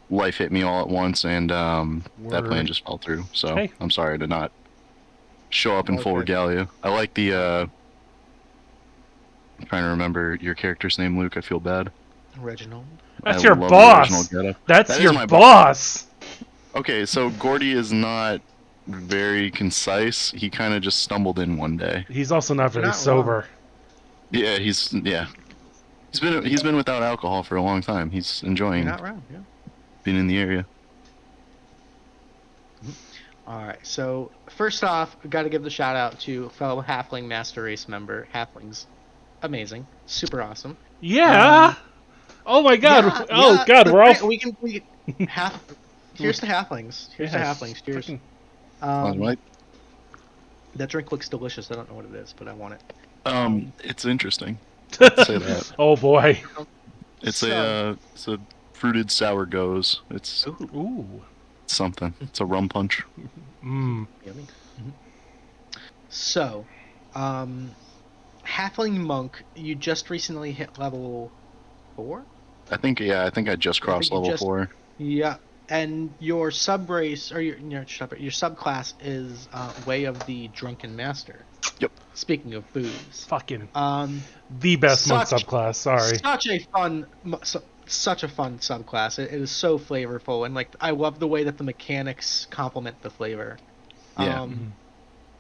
life hit me all at once, and that plan just fell through. So Hey. I'm sorry to not show up in full Okay. regalia. I like the. I'm trying to remember your character's name, Luke. I feel bad. Reginald. That's I your love the boss. original getup. That's That is your my boss. Okay, so Gordy is not very concise. He kind of just stumbled in one day. He's also not very Not sober. Yeah, he's been without alcohol for a long time. He's You're enjoying not wrong. Yeah. being in the area. All right. So first off, we got to give the shout out to fellow halfling master race member. Halflings, amazing, super awesome. Yeah. Oh my God. Yeah, oh yeah, God. We're all. we can half. Here's to halflings. Here's to Yes. halflings. Cheers. Right? That drink looks delicious. I don't know what it is, but I want it. It's interesting. Say that. Oh boy. It's So- it's a fruited sour goes. It's Ooh, Ooh. something. It's a rum punch. Mmm. yummy. So, halfling monk. You just recently hit level 4. I think I just I think crossed you level just- 4. Yeah, and your sub race or your subclass is Way of the Drunken Master. Yep. Speaking of booze, Fucking um, the best monk such- subclass. Sorry. such a fun subclass. It is so flavorful, and like I love the way that the mechanics complement the flavor. Yeah. Um,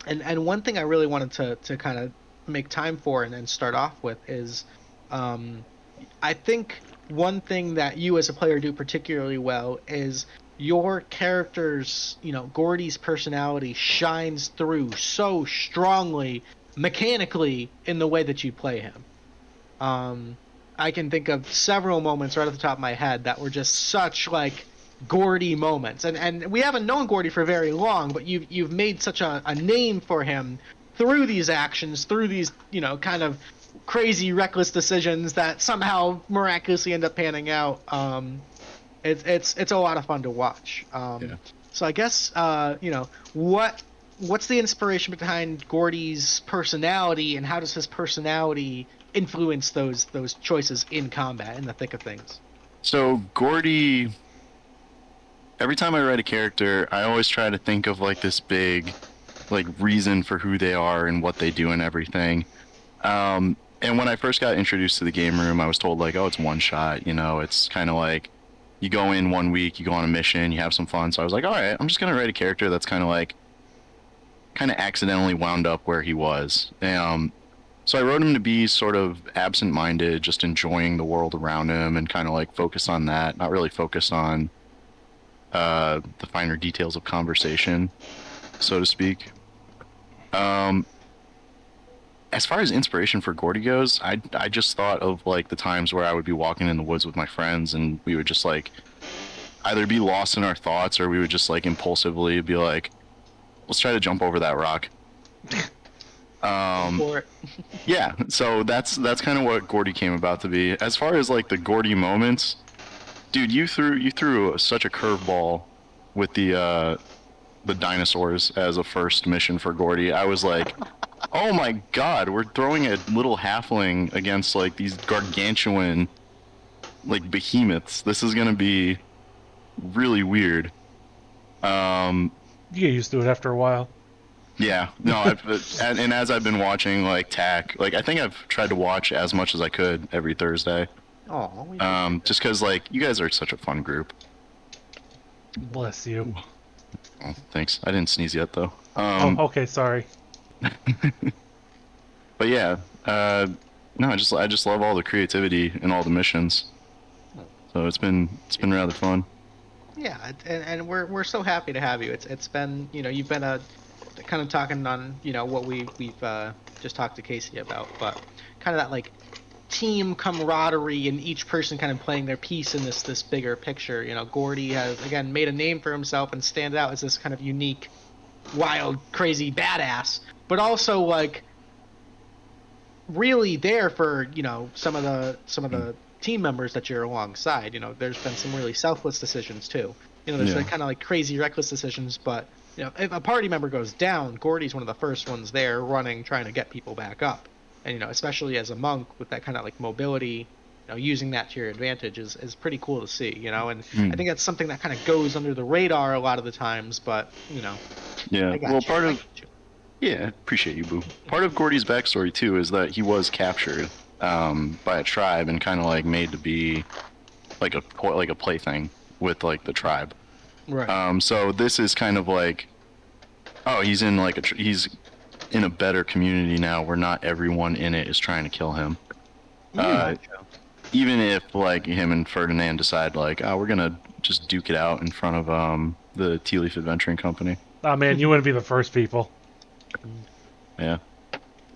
and one thing I really wanted to kind of make time for and then start off with is, I think one thing that you as a player do particularly well is your character's, Gordy's personality shines through so strongly mechanically in the way that you play him. I can think of several moments right off the top of my head that were just such like Gordy moments, and we haven't known Gordy for very long, but you've made such a name for him through these actions, through these kind of crazy reckless decisions that somehow miraculously end up panning out. It's a lot of fun to watch. Yeah. So I guess what's the inspiration behind Gordy's personality, and how does his personality influence those choices in combat, in the thick of things? So Gordy, every time I write a character, I always try to think of like this big, like reason for who they are and what they do and everything. And when I first got introduced to the game room, I was told like, oh, it's one shot. It's kind of like you go in 1 week, you go on a mission, you have some fun. So I was like, all right, I'm just gonna write a character that's kind of accidentally wound up where he was. So I wrote him to be sort of absent-minded, just enjoying the world around him and kind of like focus on that, not really focus on the finer details of conversation, so to speak. As far as inspiration for Gordy goes, I just thought of like the times where I would be walking in the woods with my friends and we would just like either be lost in our thoughts or we would just like impulsively be like, let's try to jump over that rock. For it. Yeah, so that's kind of what Gordy came about to be. As far as like the Gordy moments, dude, you threw such a curveball with the dinosaurs as a first mission for Gordy. I was like, oh my god, we're throwing a little halfling against like these gargantuan like behemoths. This is gonna be really weird. You get used to it after a while. Yeah, no, and as I've been watching like TAC, like I think I've tried to watch as much as I could every Thursday. Oh, Just because like you guys are such a fun group. Bless you. Oh, thanks. I didn't sneeze yet though. Oh, okay, sorry. But yeah, no, I just love all the creativity in all the missions. So it's been rather fun. Yeah, and we're so happy to have you. It's been you've been a kind of talking on what we've just talked to Casey about, but kind of that like team camaraderie and each person kind of playing their piece in this bigger picture. Gordy has again made a name for himself and stands out as this kind of unique, wild, crazy badass, but also like really there for some of the team members that you're alongside. There's been some really selfless decisions too. There's like kind of like crazy reckless decisions, but if a party member goes down, Gordy's one of the first ones there running, trying to get people back up. And especially as a monk with that kind of like mobility, using that to your advantage is pretty cool to see. And I think that's something that kind of goes under the radar a lot of the times, but Yeah, well, yeah, appreciate you, Boo. Part of Gordy's backstory too is that he was captured by a tribe and kind of like made to be like a plaything with like the tribe. Right. So this is kind of like, oh, he's in like he's in a better community now where not everyone in it is trying to kill him. Even if like him and Ferdinand decide like, oh, we're gonna just duke it out in front of the Tealeaf Adventuring Company. Oh man, you wouldn't be the first people. Yeah.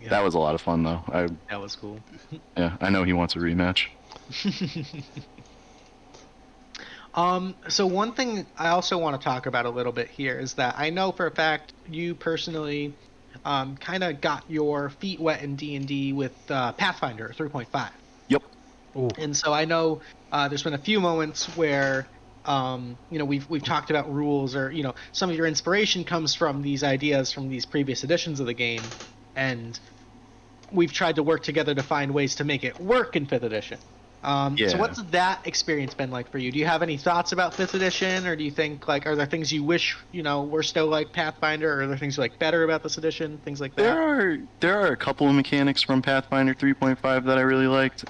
That was a lot of fun though. That was cool. Yeah, I know he wants a rematch. So one thing I also want to talk about a little bit here is that I know for a fact you personally kind of got your feet wet in D&D with Pathfinder 3.5. Yep. Ooh. And so I know there's been a few moments where we've talked about rules, or some of your inspiration comes from these ideas from these previous editions of the game, and we've tried to work together to find ways to make it work in 5th edition. Yeah. So what's that experience been like for you? Do you have any thoughts about 5th edition, or do you think, like, are there things you wish, were still like Pathfinder, or are there things you like better about this edition, things like that? There are a couple of mechanics from Pathfinder 3.5 that I really liked.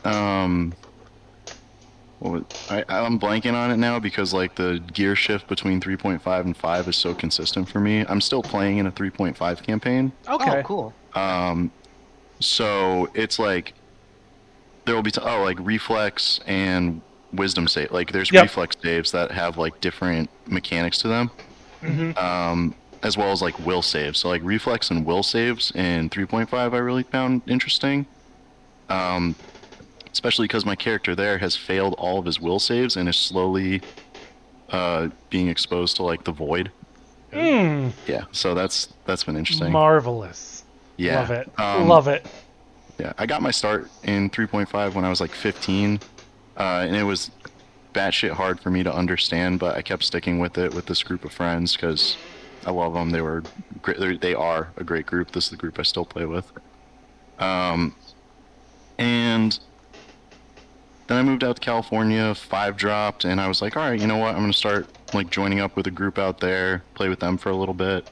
I'm blanking on it now because like the gear shift between 3.5 and 5 is so consistent for me. I'm still playing in a 3.5 campaign. Okay. Oh, cool. So it's like there will be like reflex and wisdom save. Like there's reflex saves that have like different mechanics to them. Mm-hmm. As well as like will saves. So like reflex and will saves in 3.5 I really found interesting. Especially because my character there has failed all of his will saves and is slowly being exposed to like the void. Yeah, so that's been interesting. Marvelous. Yeah. Love it. Love it. Yeah, I got my start in 3.5 when I was like 15, and it was batshit hard for me to understand, but I kept sticking with it with this group of friends because I love them. They were great. They are a great group. This is the group I still play with. And then I moved out to California, 5 dropped, and I was like, all right, you know what? I'm going to start like joining up with a group out there, play with them for a little bit.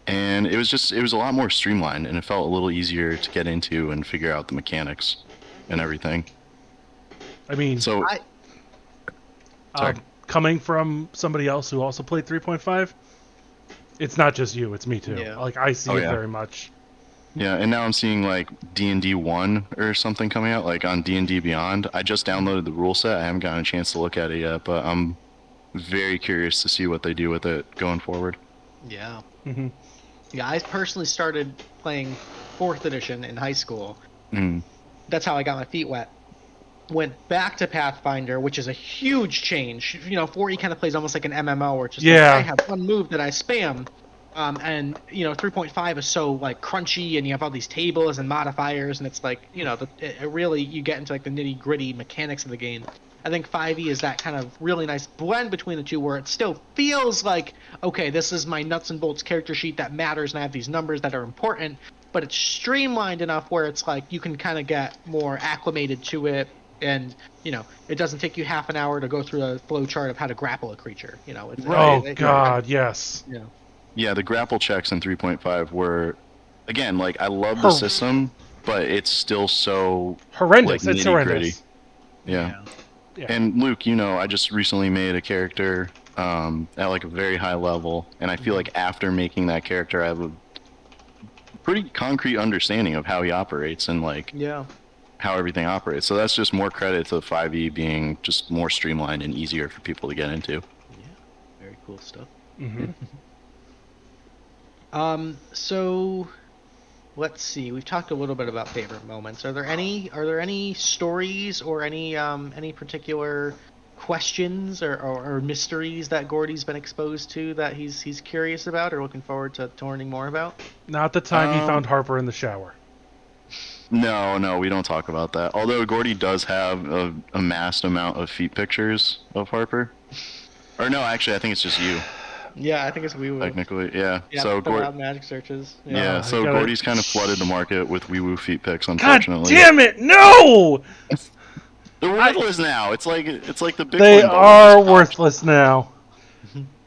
And it was a lot more streamlined, and it felt a little easier to get into and figure out the mechanics and everything. I mean, So, coming from somebody else who also played 3.5, it's not just you, it's me too. Yeah. Like, I see it very much. Yeah, and now I'm seeing like D&D 1 or something coming out, like on D&D Beyond. I just downloaded the rule set. I haven't gotten a chance to look at it yet, but I'm very curious to see what they do with it going forward. Yeah. Mm-hmm. Yeah, I personally started playing 4th edition in high school. Mm. That's how I got my feet wet. Went back to Pathfinder, which is a huge change. 4E kind of plays almost like an MMO, where it's just like, I have one move that I spam. And 3.5 is so like crunchy, and you have all these tables and modifiers, and it's like it really, you get into like the nitty gritty mechanics of the game. I think 5e is that kind of really nice blend between the two, where it still feels like, okay, this is my nuts and bolts character sheet that matters, and I have these numbers that are important, but it's streamlined enough where it's like you can kind of get more acclimated to it, and it doesn't take you half an hour to go through a flow chart of how to grapple a creature. Yes. Yeah. Yeah, the grapple checks in 3.5 were, again, like I love the system, but it's still so horrendous. Like, it's horrendous. Yeah. Yeah. And Luke, I just recently made a character at like a very high level, and I feel like after making that character, I have a pretty concrete understanding of how he operates and like how everything operates. So that's just more credit to 5e being just more streamlined and easier for people to get into. Yeah, very cool stuff. Mm-hmm. So let's see. We've talked a little bit about favorite moments. Are there any stories or any particular questions or mysteries that Gordy's been exposed to that he's curious about or looking forward to learning more about? Not the time he found Harper in the shower. No, we don't talk about that. Although Gordy does have a amassed amount of feet pictures of Harper. Or no, actually, I think it's just you. Yeah, I think it's WeeWoo. Technically, yeah. Yeah, So magic searches. Yeah, so Gordy's kind of flooded the market with WeeWoo feet pics, God unfortunately. damn it! No! They're worthless now. It's like the Bitcoin. They are worthless now.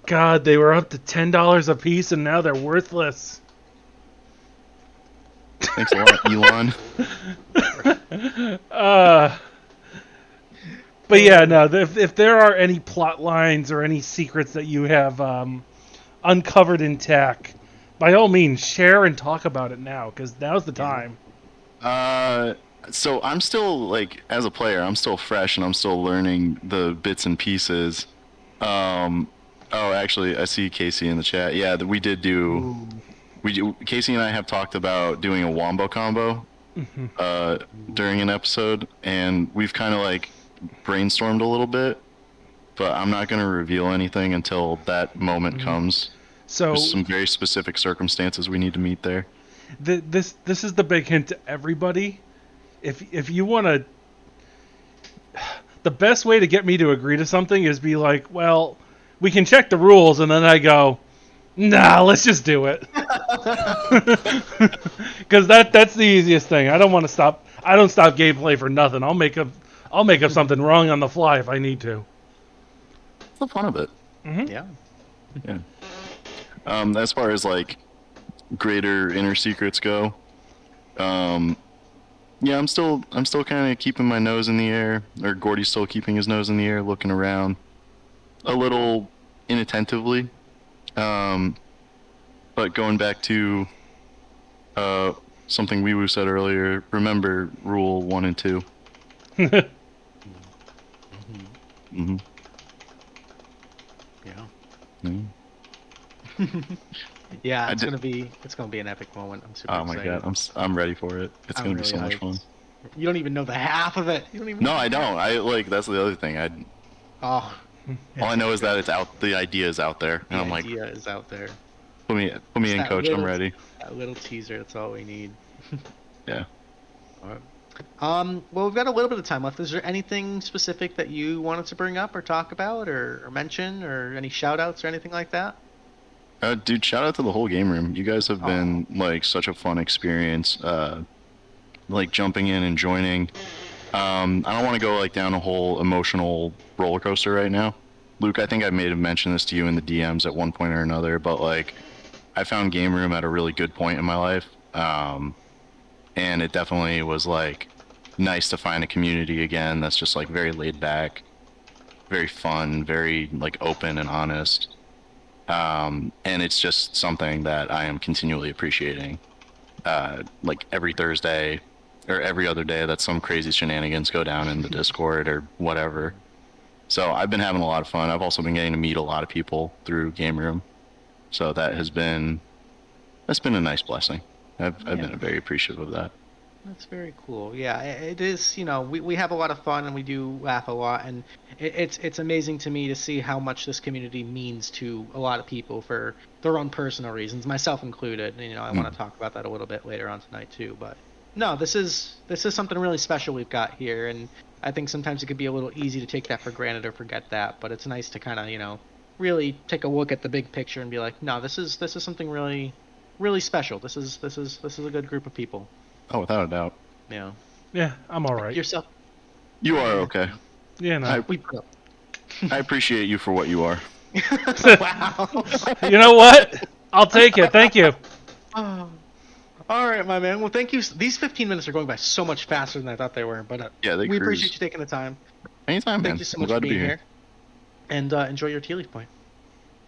God, they were up to $10 a piece, and now they're worthless. Thanks a lot, Elon. But yeah, no. If there are any plot lines or any secrets that you have uncovered in tech, by all means, share and talk about it now, because now's the time. So I'm still like, as a player, I'm still fresh and I'm still learning the bits and pieces. Oh, actually, I see Casey in the chat. Yeah, we did do. Casey and I have talked about doing a wombo combo during an episode, and we've kind of like brainstormed a little bit, but I'm not going to reveal anything until that moment comes. So there's some very specific circumstances we need to meet there. This is the big hint to everybody. If you want to, the best way to get me to agree to something is be like, well, we can check the rules, and then I go, Nah, let's just do it. Because that's the easiest thing. I don't want to stop. I don't stop gameplay for nothing. I'll make up something wrong on the fly if I need to. It's the fun of it. Yeah. Yeah. As far as like greater inner secrets go, yeah, I'm still kind of keeping my nose in the air, or Gordy's still keeping his nose in the air, looking around a little inattentively. But going back to something Wee Woo said earlier, remember rule 1 and 2. Mm-hmm. Yeah. Mm-hmm. Yeah, it's gonna be an epic moment. I'm super Oh my excited. god, I'm ready for it. It's I'm gonna be really so much hyped. fun. You don't even know the half of it. You don't even. No, I don't. I like that's the other thing. Oh. All I know is that it's out. The idea is out there, and The I'm like, idea is out there. put me Just in, that coach. I'm little- ready. That little teaser. That's all we need. Yeah. All right. Well, we've got a little bit of time left. Is there anything specific that you wanted to bring up or talk about or mention or any shout outs or anything like that? Dude, shout out to the whole game room. You guys have Aw. been like such a fun experience. Like jumping in and joining. I don't want to go like down a whole emotional roller coaster right now. Luke, I think I may have mentioned this to you in the DMs at one point or another, but like I found Game Room at a really good point in my life. And it definitely was like nice to find a community again that's just like very laid back, very fun, very like open and honest. And it's just something that I am continually appreciating. Like every Thursday or every other day that some crazy shenanigans go down in the Discord or whatever. So I've been having a lot of fun. I've also been getting to meet a lot of people through Game Room. So that's been a nice blessing. I've been very appreciative of that. That's very cool. Yeah, it is. You know, we have a lot of fun and we do laugh a lot, and it's amazing to me to see how much this community means to a lot of people for their own personal reasons, myself included. And, you know, I want to talk about that a little bit later on tonight too. But no, this is something really special we've got here, and I think sometimes it could be a little easy to take that for granted or forget that. But it's nice to kind of really take a look at the big picture and be like, no, this is something really special. This is a good group of people. Oh, without a doubt. Yeah. Yeah, I'm all right. Yourself. You are okay. Yeah, no. We put up. I appreciate you for what you are. Wow. You know what? I'll take it. Thank you. Oh. All right, my man. Well, thank you. These 15 minutes are going by so much faster than I thought they were, but Yeah, they we cruise. appreciate you taking the time. Anytime, man. Thank you so I'm much glad for to be being here. here. And enjoy your Tealeaf point.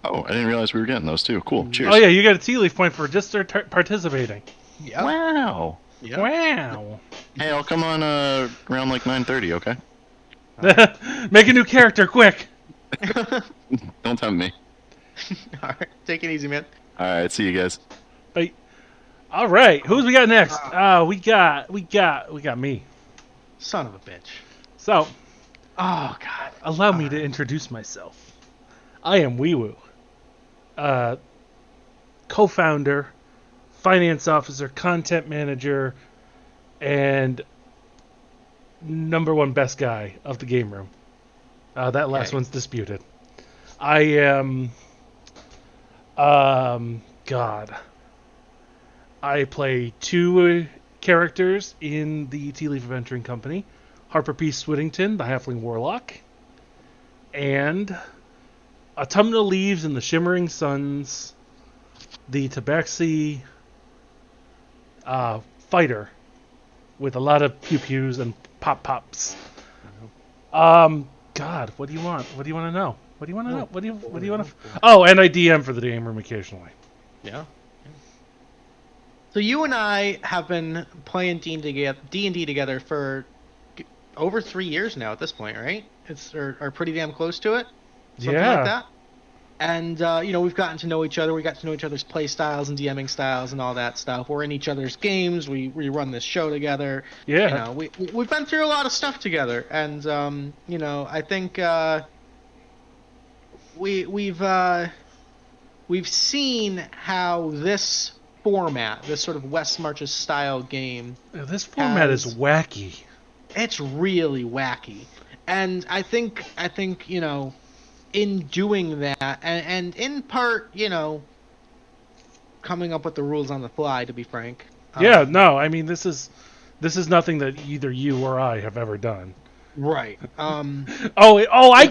Oh, I didn't realize we were getting those too. Cool. Cheers. Oh yeah, you got a tea leaf point for just participating. Yeah. Wow. Yeah. Wow. Hey, I'll come on around like 9:30, okay? Make a new character quick. Don't tempt me. All right. Take it easy, man. All right, see you guys. Bye. All right, who's we got next? We got me. Son of a bitch. So, Oh God. allow me to introduce myself. I am Wee Woo, co-founder, finance officer, content manager, and #1 best guy of the game room. That last Okay. one's disputed. I am, God. I play 2 characters in the Tealeaf Adventuring Company. Harper P. Swittington, the Halfling Warlock, and Autumnal Leaves and the Shimmering Suns, the Tabaxi fighter with a lot of pew-pews and pop-pops. God, what do you want? What do you want to know? What do you want to know? What do you want to... Oh, and I DM for the game room occasionally. Yeah. So you and I have been playing D&D together for over 3 years now at this point, right? It's or pretty damn close to it. Something Yeah. like that. And we've gotten to know each other. We got to know each other's play styles and DMing styles and all that stuff. We're in each other's games. We run this show together. Yeah. We've been through a lot of stuff together, and I think we've seen how this format, this sort of West Marches style game, This format is wacky. it's really wacky. And I think in doing that, and in part, coming up with the rules on the fly, to be frank. Yeah, no, I mean this is nothing that either you or I have ever done. Right. I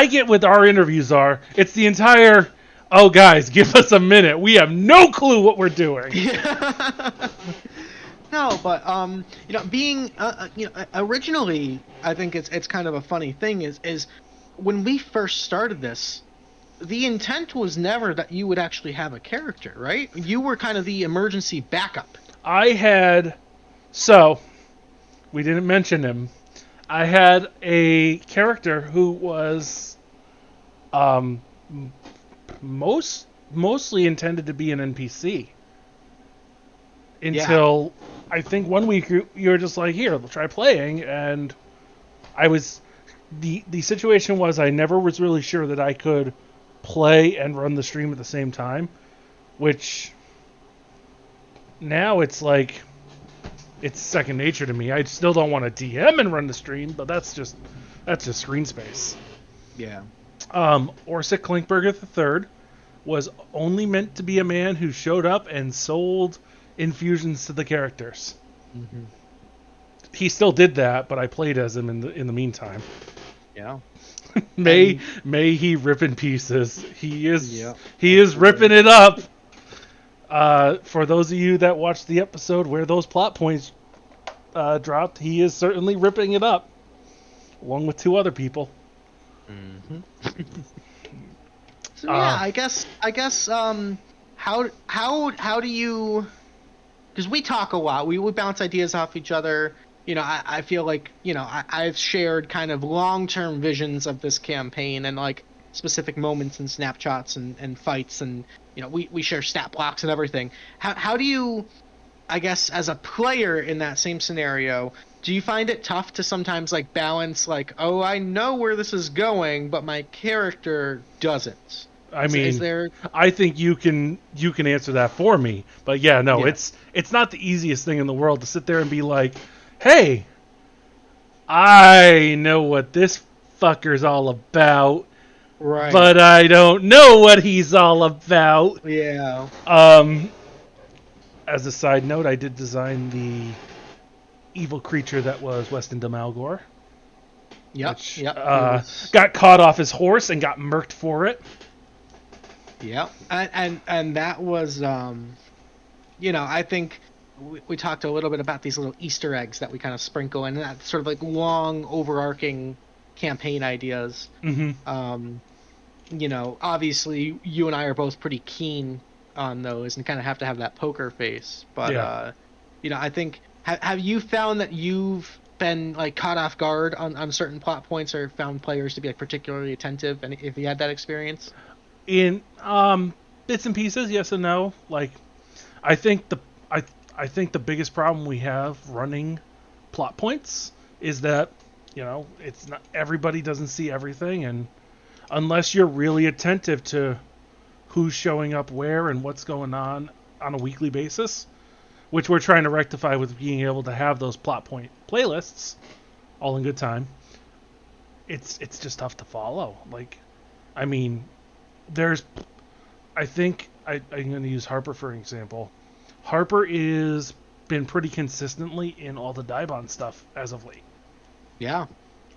get what our interviews are. It's the entire. Oh, guys, give us a minute. We have no clue what we're doing. No, but being originally, I think it's kind of a funny thing is when we first started this, the intent was never that you would actually have a character, right? You were kind of the emergency backup. I had. So, we didn't mention him. I had a character who was mostly intended to be an NPC until I think one week you were just like, here, try playing, and I was the situation was I never was really sure that I could play and run the stream at the same time, which now it's like it's second nature to me. I still don't want to DM and run the stream, but that's just screen space. Yeah. Orsic Klinkberger III was only meant to be a man who showed up and sold infusions to the characters. Mm-hmm. He still did that, but I played as him in the meantime. Yeah. May he rip in pieces. He is Absolutely. ripping it up. For those of you that watched the episode where those plot points dropped, he is certainly ripping it up, along with two other people. Mm-hmm. So yeah, I guess how do you? Because we talk a lot, we bounce ideas off each other. I feel like I've shared kind of long-term visions of this campaign and like specific moments and snapshots and fights, and we share stat blocks and everything. How do you, I guess, as a player in that same scenario, do you find it tough to sometimes like balance like, oh, I know where this is going, but my character doesn't? I mean, I think you can answer that for me. But yeah, no, it's not the easiest thing in the world to sit there and be like, hey, I know what this fucker's all about. Right. But I don't know what he's all about. Yeah. As a side note, I did design the evil creature that was Weston Demalgor. Yep. Which, got caught off his horse and got murked for it. Yep. And that was, I think we talked a little bit about these little Easter eggs that we kind of sprinkle in, that sort of like long overarching campaign ideas. Mm-hmm. Obviously you and I are both pretty keen on those and kind of have to have that poker face. But, I think, have you found that you've been like caught off guard on certain plot points, or found players to be like particularly attentive, and if you had that experience? In bits and pieces, yes and no. Like, I think the biggest problem we have running plot points is that it's not everybody doesn't see everything, and unless you're really attentive to who's showing up where and what's going on a weekly basis, which we're trying to rectify with being able to have those plot point playlists, all in good time. It's just tough to follow. Like, I mean, I think I'm going to use Harper for an example. Harper is been pretty consistently in all the Daibon stuff as of late. Yeah.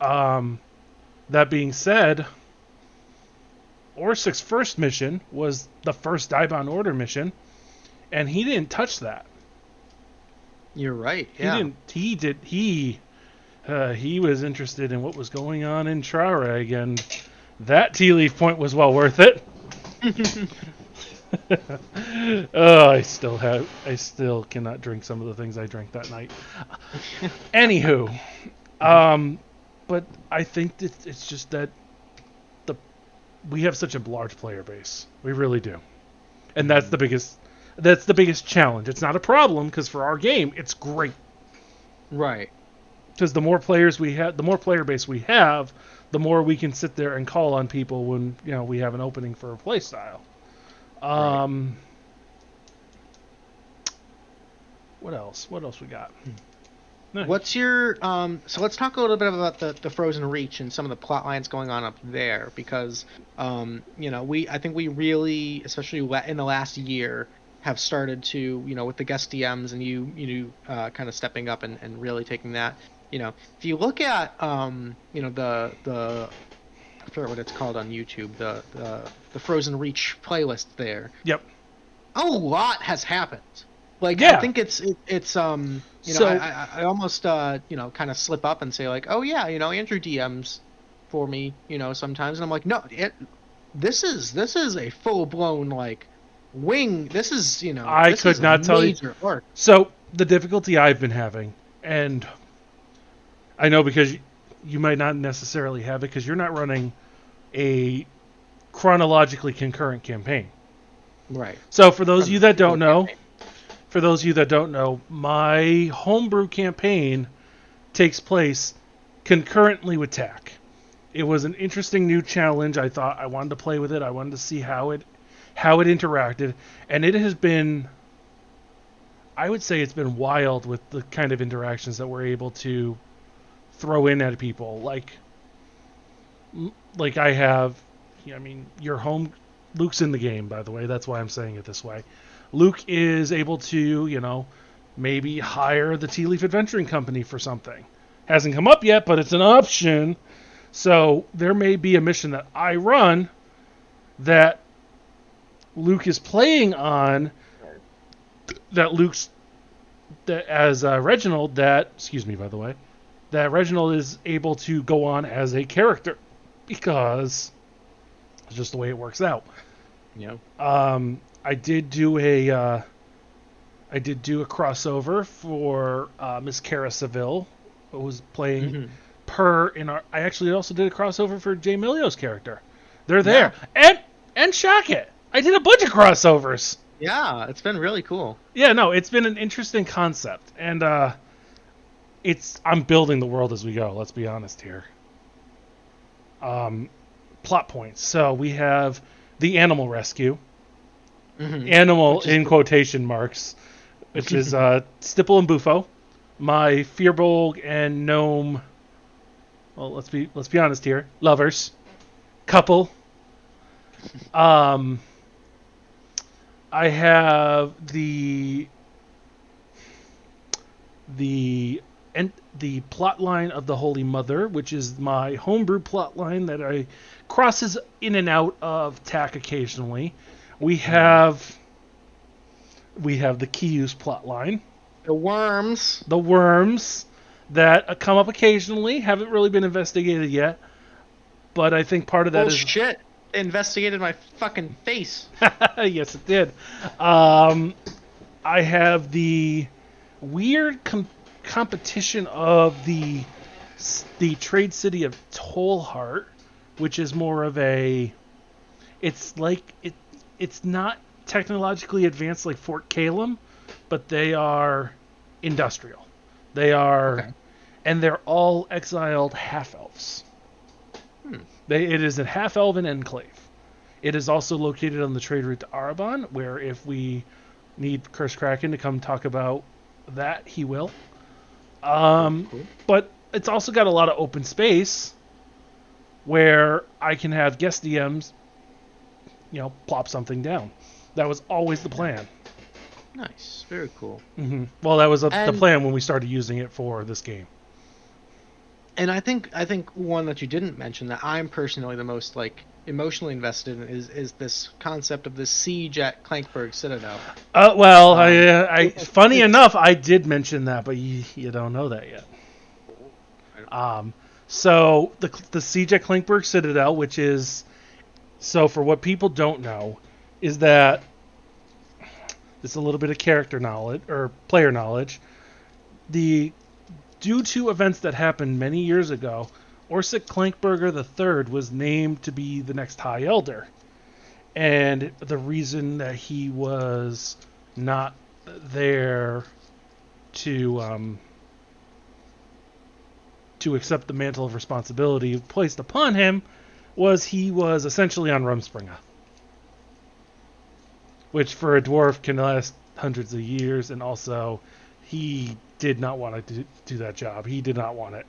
That being said, Orsic's first mission was the first Daibon Order mission, and he didn't touch that. You're right. Yeah. He was interested in what was going on in Trareg, and that Tealeaf point was well worth it. I still cannot drink some of the things I drank that night. Anywho, but I think it's just that we have such a large player base. We really do, and that's the biggest challenge. It's not a problem because for our game, it's great. Right. Because the more players we have, the more player base we have, the more we can sit there and call on people when we have an opening for a play style. Right. What else? What else we got? What's your so let's talk a little bit about the Frozen Reach and some of the plot lines going on up there, because I think we really, especially in the last year, have started to, with the guest DMs and you kind of stepping up and really taking that. If you look at the I forget what it's called on YouTube, the Frozen Reach playlist there. Yep. A lot has happened. Like, I Yeah. think it's So- I almost kind of slip up and say like, oh yeah, Andrew DMs for me, sometimes, and I'm like, no, this is a full blown like wing. This is I this could is a not tell you. major arc. So the difficulty I've been having, and I know because you might not necessarily have it because you're not running a chronologically concurrent campaign. Right. So for those of you that don't know, my homebrew campaign takes place concurrently with TAC. It was an interesting new challenge. I thought I wanted to play with it. I wanted to see how it interacted, and it has been, I would say it's been wild with the kind of interactions that we're able to throw in at people. Like I have, your home, Luke's in the game, by the way. That's why I'm saying it this way. Luke is able to, maybe hire the Tealeaf Adventuring Company for something. Hasn't come up yet, but it's an option. So there may be a mission that I run that Luke is playing on, Reginald, excuse me, by the way, that Reginald is able to go on as a character because it's just the way it works out. Yeah. I did do a crossover for Miss Cara Seville, who was playing Per in our. I actually also did a crossover for Jay Milio's character. They're there, and Shockit. I did a bunch of crossovers. Yeah, it's been really cool. Yeah, no, it's been an interesting concept, and I'm building the world as we go. Let's be honest here. Plot points. So we have the animal rescue. Animal in quotation marks, which is Stipple and Bufo, my Fearbolg and Gnome. Well, let's be honest here. Lovers, couple. I have the plot line of the Holy Mother, which is my homebrew plot line that I crosses in and out of TAC occasionally. We have the Kiyus plot line. The worms that come up occasionally, haven't really been investigated yet. But I think part of that is shit. They investigated my fucking face. Yes, it did. I have the weird competition of the trade city of Tollheart, which is more of a. It's like it's not technologically advanced like Fort Calum, but they are industrial. They are, and they're all exiled half-elves. It is a half-elven enclave. It is also located on the trade route to Arabon, where if we need Curse Kraken to come talk about that, he will. Cool. But it's also got a lot of open space where I can have guest DMs, plop something down. That was always the plan. Nice. Very cool. Mm-hmm. Well, that was the plan when we started using it for this game. And I think one that you didn't mention that I'm personally the most emotionally invested in is this concept of the siege at Clankburg Citadel. Funny enough, I did mention that, but you don't know that yet. So the siege at Clankburg Citadel, which is, so for what people don't know, is that it's a little bit of character knowledge or player knowledge. Due to events that happened many years ago, Orsic Clankburger III was named to be the next High Elder. And the reason that he was not there to accept the mantle of responsibility placed upon him was he was essentially on Rumspringa. Which for a dwarf can last hundreds of years, and also he did not want to do that job. He did not want it.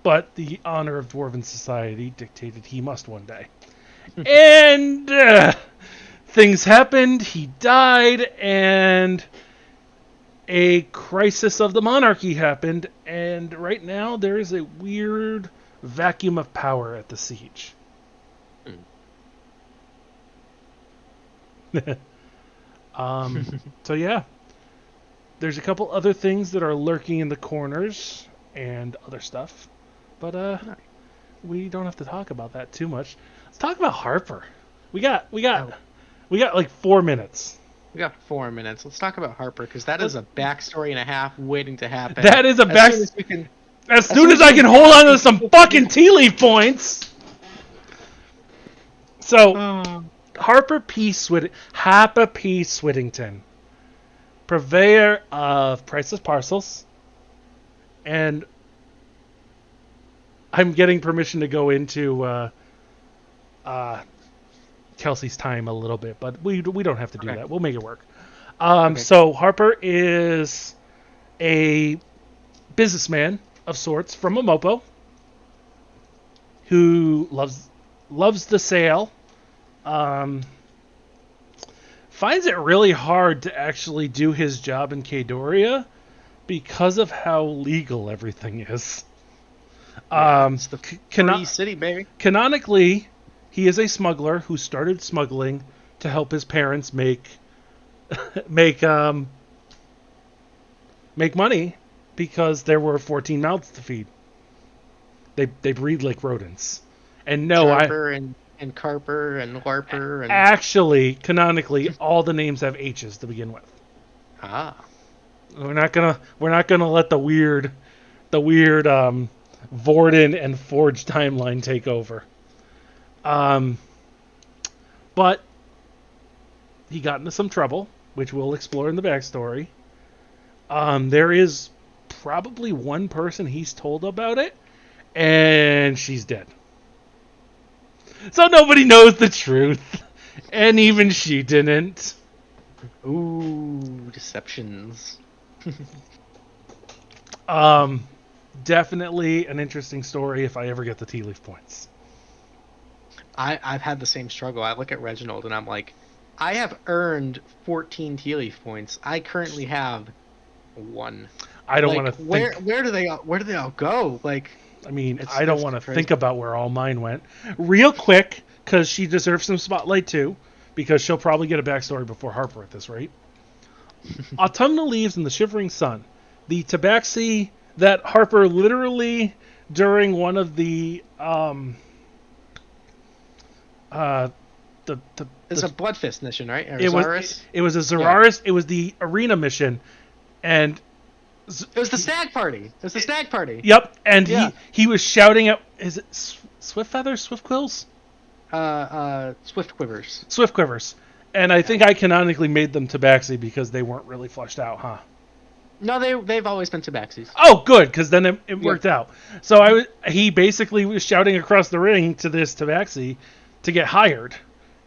But the honor of Dwarven society dictated he must one day. And things happened, he died, and a crisis of the monarchy happened, and right now there is a weird vacuum of power at the siege. So yeah, there's a couple other things that are lurking in the corners and other stuff, but we don't have to talk about that too much. Let's talk about Harper. We got like 4 minutes. We got 4 minutes. Let's talk about Harper, because that is a backstory and a half waiting to happen. That is a back. As soon as I can hold on to some fucking Tealeaf points. So, Harper P. Swittington, purveyor of priceless parcels, and I'm getting permission to go into Kelsey's time a little bit, but we don't have to do that. We'll make it work. So Harper is a businessman of sorts from Momopo who loves the sail. Finds it really hard to actually do his job in Kadoria because of how legal everything is. It's the free city, baby. Canonically, he is a smuggler who started smuggling to help his parents make money because there were 14 mouths to feed. They breed like rodents. And Sharper and Carper and Larper and actually, canonically, all the names have H's to begin with. We're not gonna let the weird Vorden and Forge timeline take over. But he got into some trouble, which we'll explore in the backstory. There is probably one person he's told about it, and she's dead. So nobody knows the truth, and even she didn't. Ooh, deceptions. Definitely an interesting story if I ever get the Tealeaf points. I've had the same struggle. I look at Reginald and I'm like, I have earned 14 Tealeaf points. I currently have 1. I don't want to think. Where do they all go? Like, I mean, I don't want to think about where all mine went. Real quick, because she deserves some spotlight too, because she'll probably get a backstory before Harper at this rate. Autumnal Leaves and the Shivering Sun. The tabaxi that Harper literally, during one of the... it's a Bloodfist mission, right? Or it was a Zeraris. Yeah. It was the arena mission, and it was the stag party. It was the stag party. Yep, and he was shouting at, is it Swift Feathers, Swift Quills? Swift Quivers. Swift Quivers. And I think I canonically made them tabaxi because they weren't really fleshed out, huh? No, they've always been tabaxis. Oh, good, because then it worked out. So he basically was shouting across the ring to this tabaxi to get hired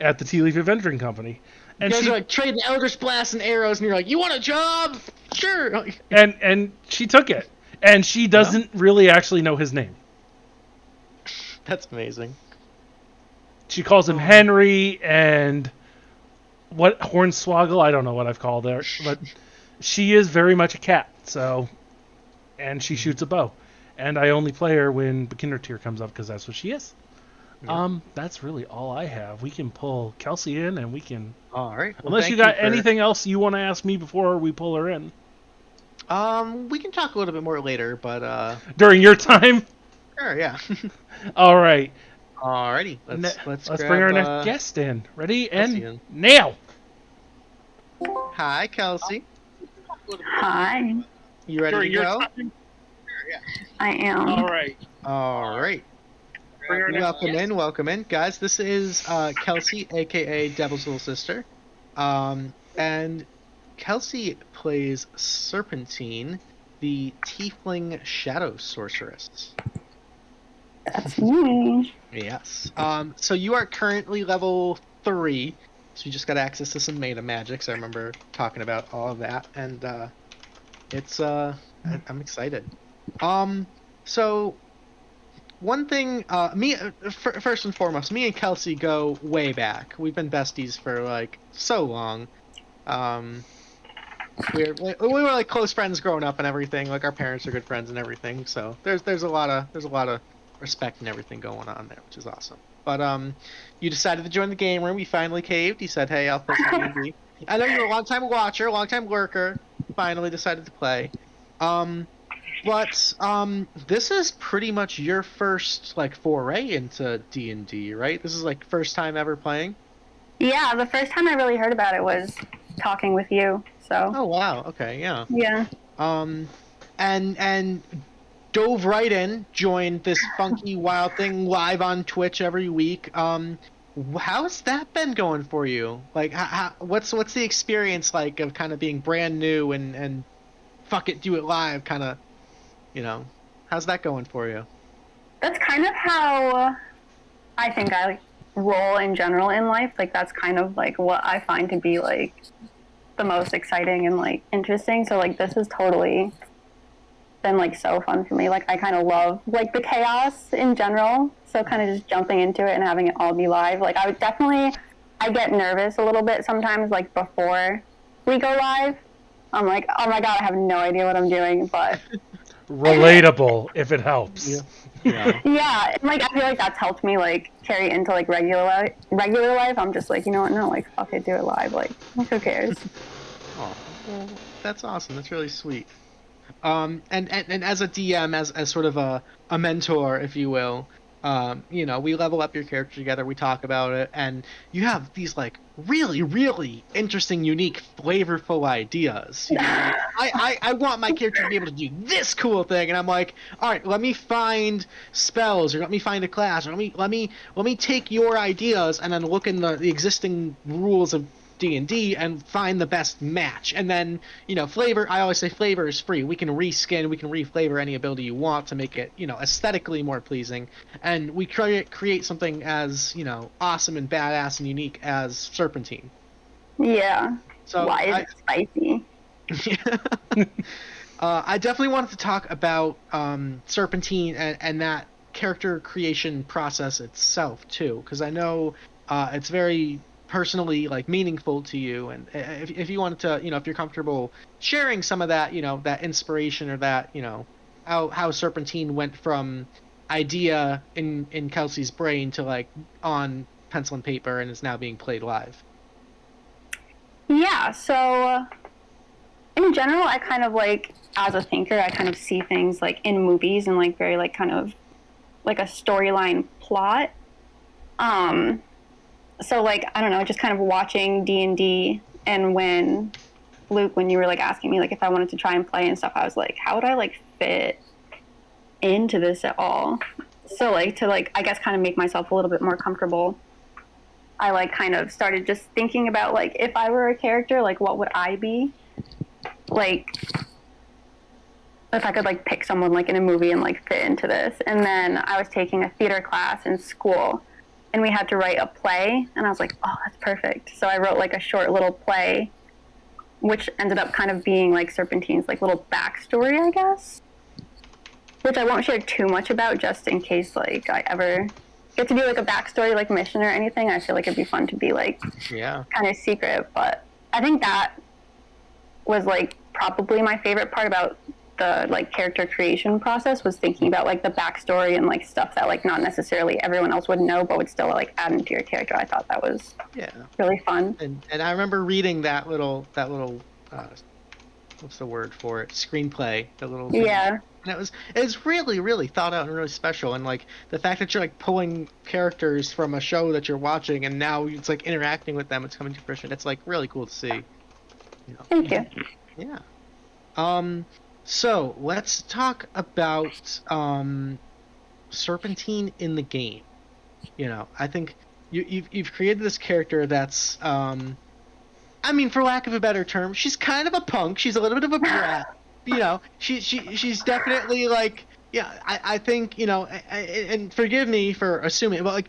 at the Tealeaf Adventuring Company. And you guys are like trading Eldritch Blasts and arrows, and you're like, you want a job? Sure. And she took it. And she doesn't really actually know his name. That's amazing. She calls him Henry and Hornswoggle. I don't know what I've called her, but she is very much a cat. So, and she shoots a bow. And I only play her when Beginner Tier comes up because that's what she is. Yeah. That's really all I have. We can pull Kelsey in, and we can. All right. Well, unless you got anything else you want to ask me before we pull her in. We can talk a little bit more later, but during your time. Sure. Yeah. All right. Alrighty. Let's bring our next guest in. Ready and now. Hi, Kelsey. Hi. You ready to go? Sure, yeah. I am. All right. Welcome in, guys. This is Kelsey, aka Devil's Little Sister, and Kelsey plays Serpentine, the Tiefling Shadow Sorceress. That's me. Yes. So you are currently level 3, so you just got access to some meta magics. I remember talking about all of that, and I'm excited. So one thing, first and foremost, me and Kelsey go way back. We've been besties for like so long. We were like close friends growing up and everything. Like our parents are good friends and everything. So there's a lot of respect and everything going on there, which is awesome. But you decided to join the game room. You finally caved. You said, "Hey, I'll play some D&D." I know you're a long time watcher, long time lurker. Finally decided to play. But this is pretty much your first like foray into D&D, right? This is like first time ever playing. Yeah, the first time I really heard about it was talking with you. So. Oh wow. Okay. Yeah. Yeah. And dove right in, joined this funky wild thing live on Twitch every week. How's that been going for you? Like, what's the experience like of kind of being brand new and fuck it, do it live, kind of, how's that going for you? That's kind of how I think I roll in general in life. Like that's kind of like what I find to be like the most exciting and like interesting. So like this is totally been like so fun for me. Like I kind of love like the chaos in general. So kind of just jumping into it and having it all be live. Like I get nervous a little bit sometimes like before we go live. I'm like, oh my god, I have no idea what I'm doing, but relatable if it helps. Yeah, and like I feel like that's helped me like carry into like regular life. I'm just like, you know what? No, like fuck it, do it live. Like who cares? Oh, well, that's awesome. That's really sweet. And as a DM, as sort of a mentor, if you will, we level up your character together. We talk about it, and you have these like really, really interesting, unique, flavorful ideas. I want my character to be able to do this cool thing, and I'm like, all right, let me find spells, or let me find a class, or let me take your ideas and then look in the existing rules of D&D and find the best match. And then, flavor, I always say flavor is free. We can reskin, we can reflavor any ability you want to make it, aesthetically more pleasing. And we create something as, awesome and badass and unique as Serpentine. Yeah. So why is it spicy? I definitely wanted to talk about Serpentine and that character creation process itself too, because I know it's very personally like meaningful to you, and if you wanted to, if you're comfortable sharing some of that, that inspiration, or that, how Serpentine went from idea in Kelsey's brain to like on pencil and paper and is now being played live. Yeah, so in general, I kind of like, as a thinker, I kind of see things like in movies and like very like kind of like a storyline plot. So like, I don't know, just kind of watching D&D, and when you were like asking me like if I wanted to try and play and stuff, I was like, how would I like fit into this at all? So like to like, I guess kind of make myself a little bit more comfortable, I like kind of started just thinking about like, if I were a character, like what would I be? Like if I could like pick someone like in a movie and like fit into this. And then I was taking a theater class in school, and we had to write a play, and I was like, oh, that's perfect. So I wrote like a short little play, which ended up kind of being like Serpentine's like little backstory, I guess, which I won't share too much about, just in case like I ever get to do like a backstory like mission or anything. I feel like it'd be fun to be like kind of secret. But I think that was like probably my favorite part about the like character creation process, was thinking about like the backstory and like stuff that like not necessarily everyone else would know but would still like add into your character. I thought that was really fun. And I remember reading that little what's the word for it, screenplay, the little thing. And it's really, really thought out and really special. And like the fact that you're like pulling characters from a show that you're watching and now it's like interacting with them, it's coming to fruition. It's like really cool to see. Thank you. Yeah. So let's talk about Serpentine in the game. I think you've created this character that's I mean, for lack of a better term, she's kind of a punk. She's a little bit of a brat. She's definitely like, I think, and forgive me for assuming, but like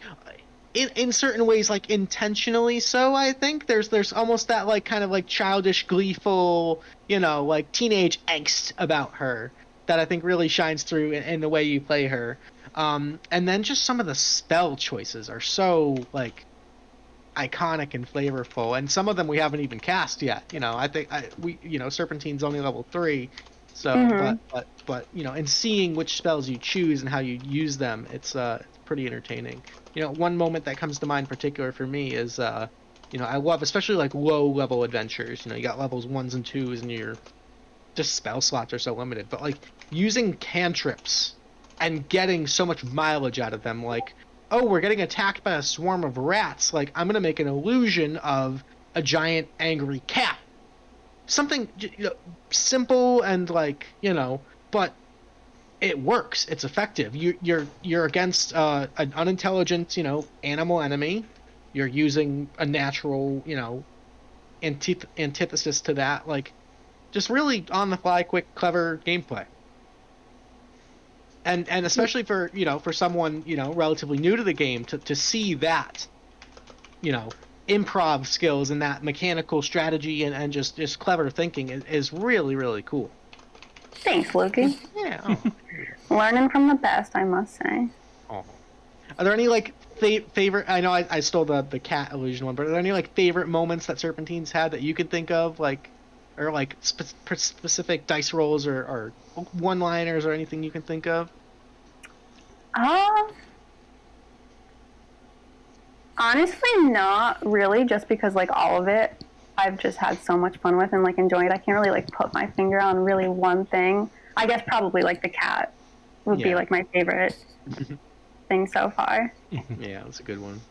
in certain ways, like intentionally so, I think there's almost that like kind of like childish, gleeful, like teenage angst about her that I think really shines through in the way you play her. And then just some of the spell choices are so like iconic and flavorful, and some of them we haven't even cast yet. I think Serpentine's only level 3, so but and seeing which spells you choose and how you use them, it's pretty entertaining. One moment that comes to mind in particular for me is I love especially like low level adventures. You got levels 1s and 2s, and your just spell slots are so limited, but like using cantrips and getting so much mileage out of them, like, oh, we're getting attacked by a swarm of rats, like I'm gonna make an illusion of a giant angry cat. Something simple and like but it works. It's effective. You're against an unintelligent animal enemy. You're using a natural antithesis to that, like just really on the fly, quick, clever gameplay. And especially for someone relatively new to the game to see that improv skills and that mechanical strategy and just clever thinking is really, really cool. Thanks, Loki. Yeah. Learning from the best, I must say. Oh. Are there any like favorite? I know I stole the cat illusion one, but are there any like favorite moments that Serpentine's had that you can think of, like, or like specific dice rolls or one-liners or anything you can think of? Honestly, not really. Just because like all of it, I've just had so much fun with and like enjoyed. I can't really like put my finger on really one thing. I guess probably like the cat would be like my favorite thing so far. Yeah, that's a good one.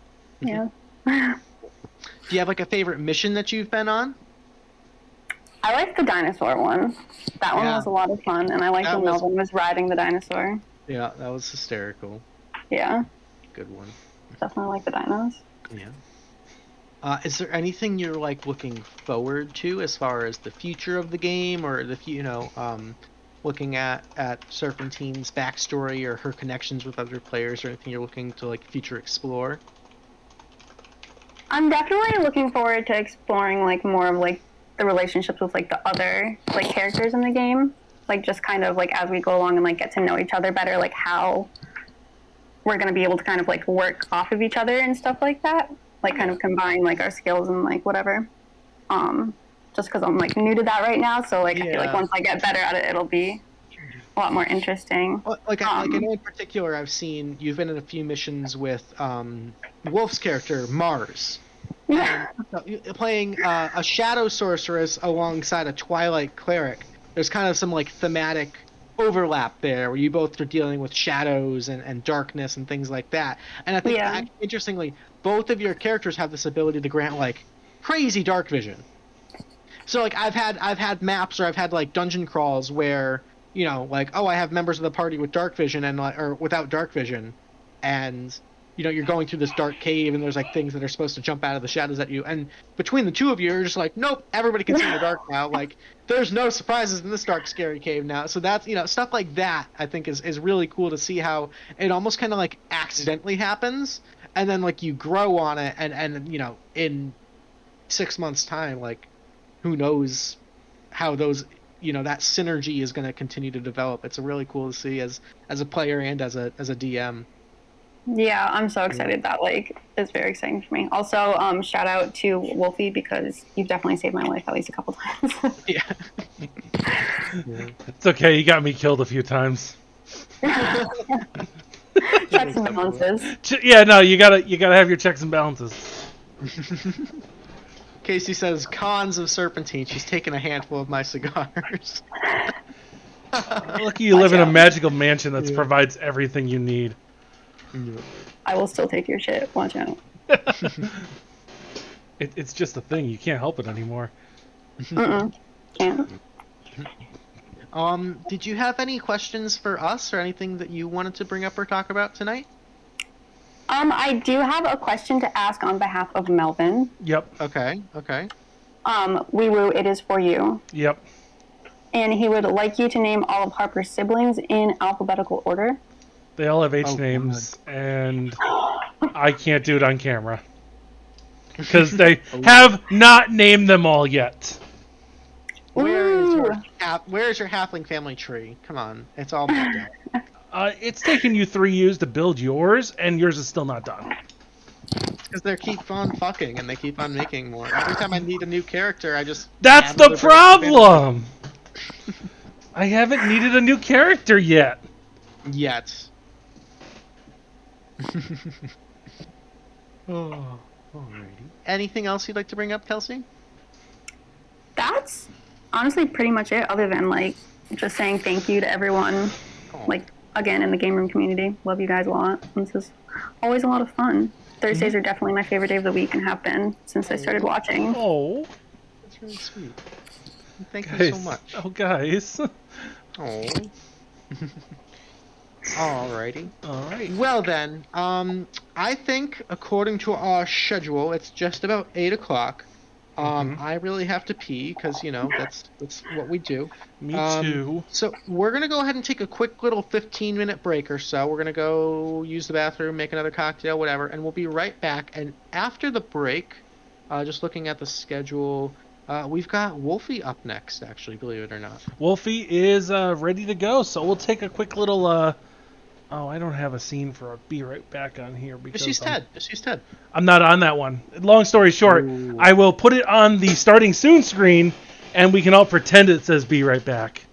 Yeah. Do you have like a favorite mission that you've been on? I like the dinosaur one. That one was a lot of fun, and I liked when Melvin was riding the dinosaur. Yeah, that was hysterical. Yeah. Good one. Definitely like the dinos. Yeah. Is there anything you're like looking forward to as far as the future of the game, or looking at Serpentine's backstory or her connections with other players, or anything you're looking to like future explore? I'm definitely looking forward to exploring like more of like the relationships with like the other like characters in the game, like just kind of like as we go along and like get to know each other better, like how we're going to be able to kind of like work off of each other and stuff like that, like kind of combine like our skills and like whatever. Just because I'm like new to that right now, so like I feel like once I get better at it, it'll be a lot more interesting. Well, I know in particular I've seen you've been in a few missions with Wolf's character Mars. Yeah. Playing a shadow sorceress alongside a twilight cleric. There's kind of some like thematic overlap there where you both are dealing with shadows and darkness and things like that. And I think interestingly, both of your characters have this ability to grant like crazy dark vision. So like I've had maps or I've had like dungeon crawls where like, oh, I have members of the party with dark vision and or without dark vision, and you're going through this dark cave and there's like things that are supposed to jump out of the shadows at you, and between the two of you, you're just like, nope, everybody can see in the dark now. Like there's no surprises in this dark, scary cave now. So that's stuff like that. I think is really cool to see how it almost kind of like accidentally happens, and then like you grow on it, and in 6 months' time, like who knows how those that synergy is going to continue to develop. It's really cool to see as a player and as a DM. Yeah, I'm so excited. That like is very exciting for me. Also, shout out to Wolfie because you've definitely saved my life at least a couple times. Yeah. It's okay. You got me killed a few times. Checks and balances. Yeah, no, you gotta have your checks and balances. Casey says, cons of Serpentine. She's taken a handful of my cigars. Lucky you live in a magical mansion that provides everything you need. I will still take your shit. Watch out. It's just a thing. You can't help it anymore. Can't. Did you have any questions for us or anything that you wanted to bring up or talk about tonight? I do have a question to ask on behalf of Melvin. Yep. Okay. Wee Woo, it is for you. Yep. And he would like you to name all of Harper's siblings in alphabetical order. They all have H names, and I can't do it on camera. Because they have not named them all yet. Where is your halfling family tree? Come on, it's all mapped out. It's taken you 3 years to build yours, and yours is still not done. Because they keep on fucking and they keep on making more. Every time I need a new character, I just. That's add the another branch of fantasy. problem! I haven't needed a new character yet. Yet. Oh, alrighty. Anything else you'd like to bring up, Kelsey? That's honestly pretty much it, other than like just saying thank you to everyone. Oh. Like, again, in the game room community. Love you guys a lot. This is always a lot of fun. Thursdays are definitely my favorite day of the week and have been since I started watching. Oh. That's really sweet. Thank Guys. you so much. Oh, guys. Oh. Alrighty. Alright. Well then, I think according to our schedule, it's just about 8 o'clock. I really have to pee because that's what we do. Me too. So we're gonna go ahead and take a quick little 15-minute break or so. We're gonna go use the bathroom, make another cocktail, whatever, and we'll be right back. And after the break, just looking at the schedule, we've got Wolfie up next. Actually, believe it or not. Wolfie is ready to go, so we'll take a quick little. Oh, I don't have a scene for a be right back on here because Just use Ted. Just use Ted. I'm not on that one. Long story short, Ooh. I will put it on the starting soon screen, and we can all pretend it says be right back.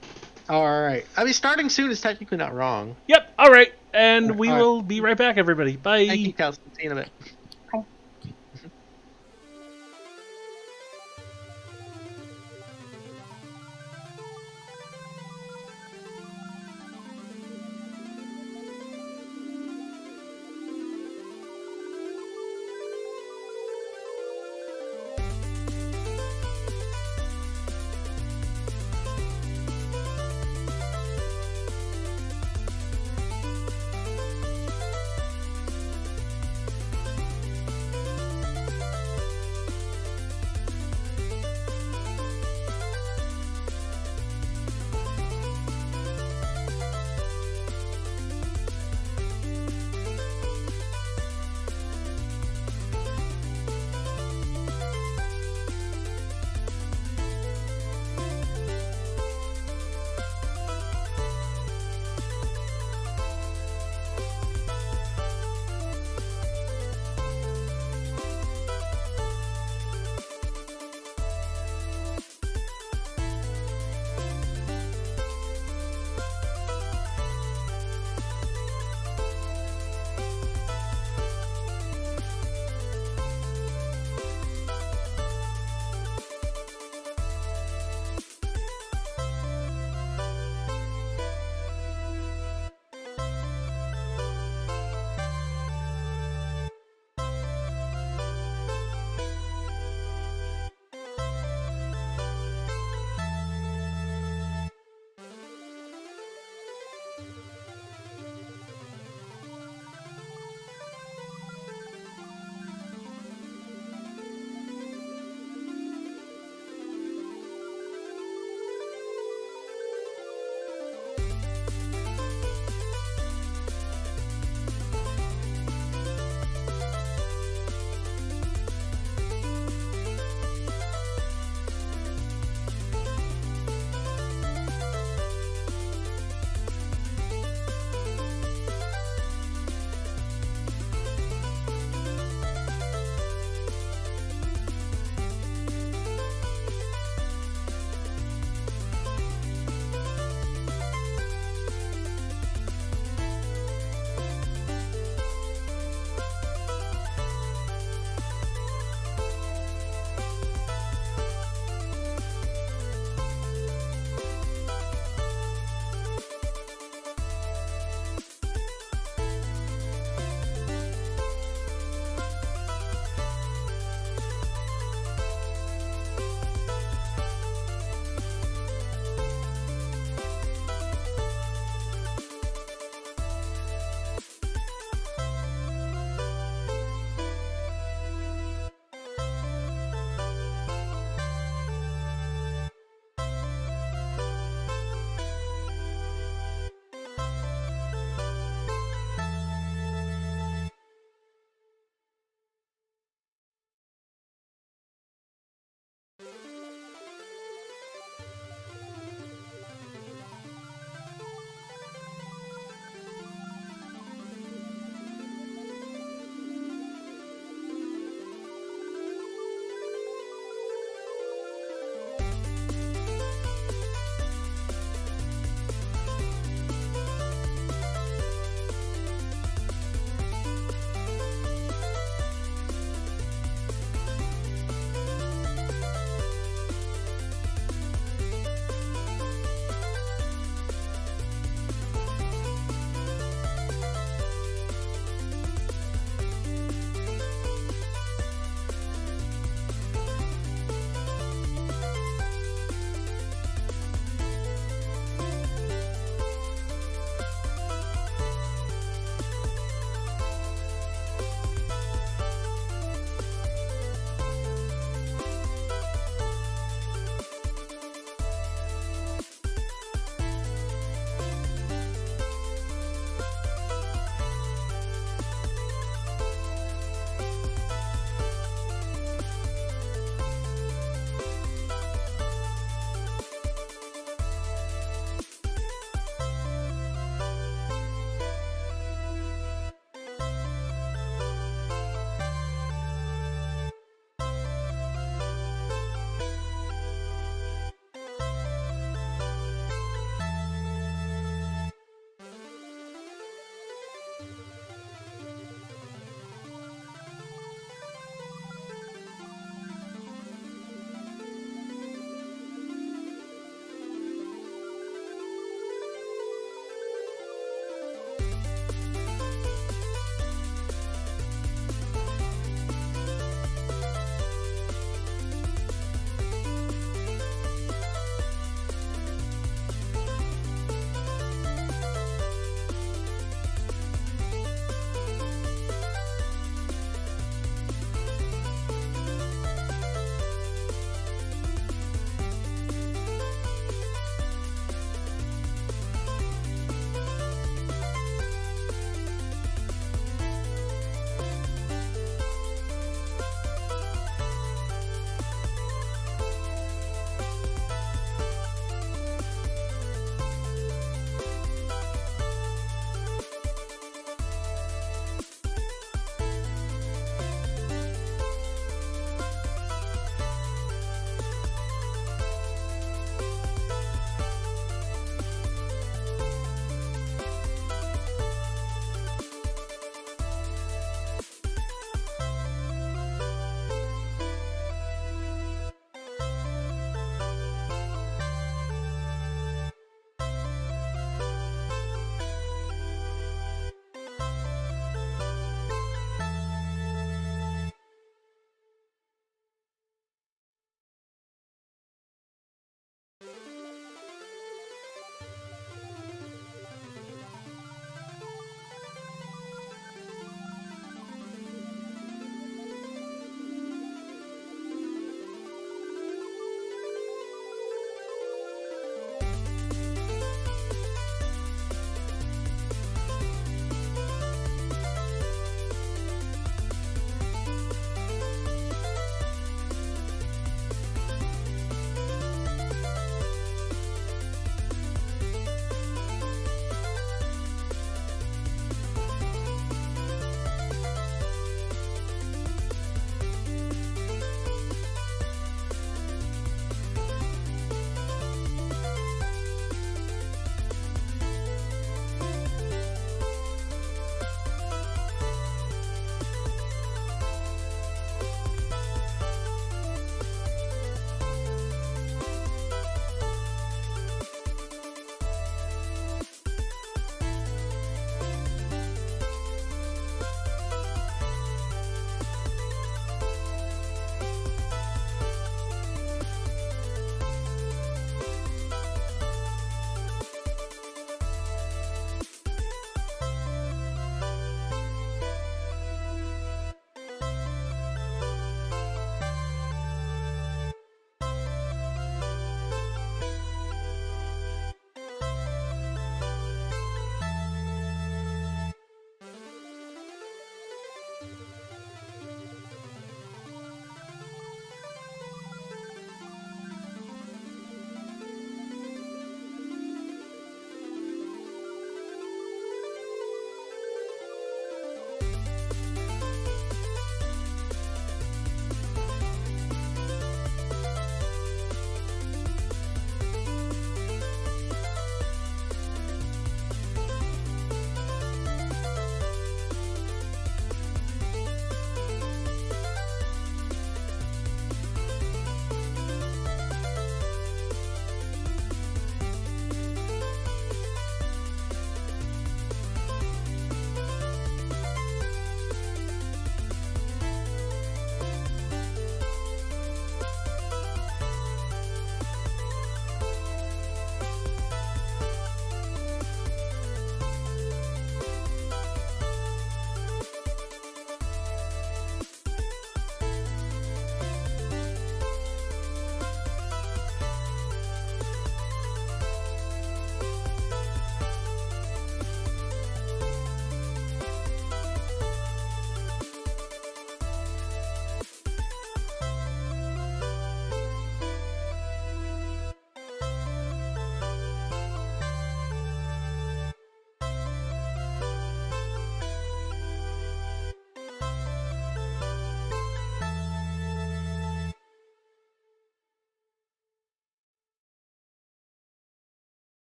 All right. I mean, starting soon is technically not wrong. Yep. All right, and we All right. will be right back, everybody. Bye. Thank you, Kelsey. See you in a bit.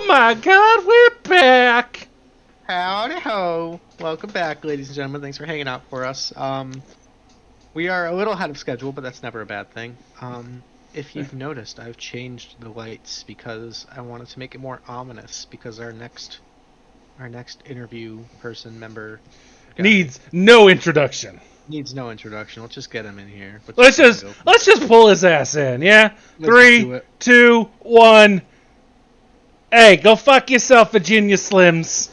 Oh my God, we're back. Howdy ho! Welcome back, ladies and gentlemen. Thanks for hanging out for us. We are a little ahead of schedule, but that's never a bad thing. If you've noticed, I've changed the lights because I wanted to make it more ominous. Because our next interview person member guy Needs no introduction. needs no introduction. Let's just get him in here. Let's just pull his ass in. Yeah. Let's just do 3, it. 2, 1. Hey, go fuck yourself, Virginia Slims.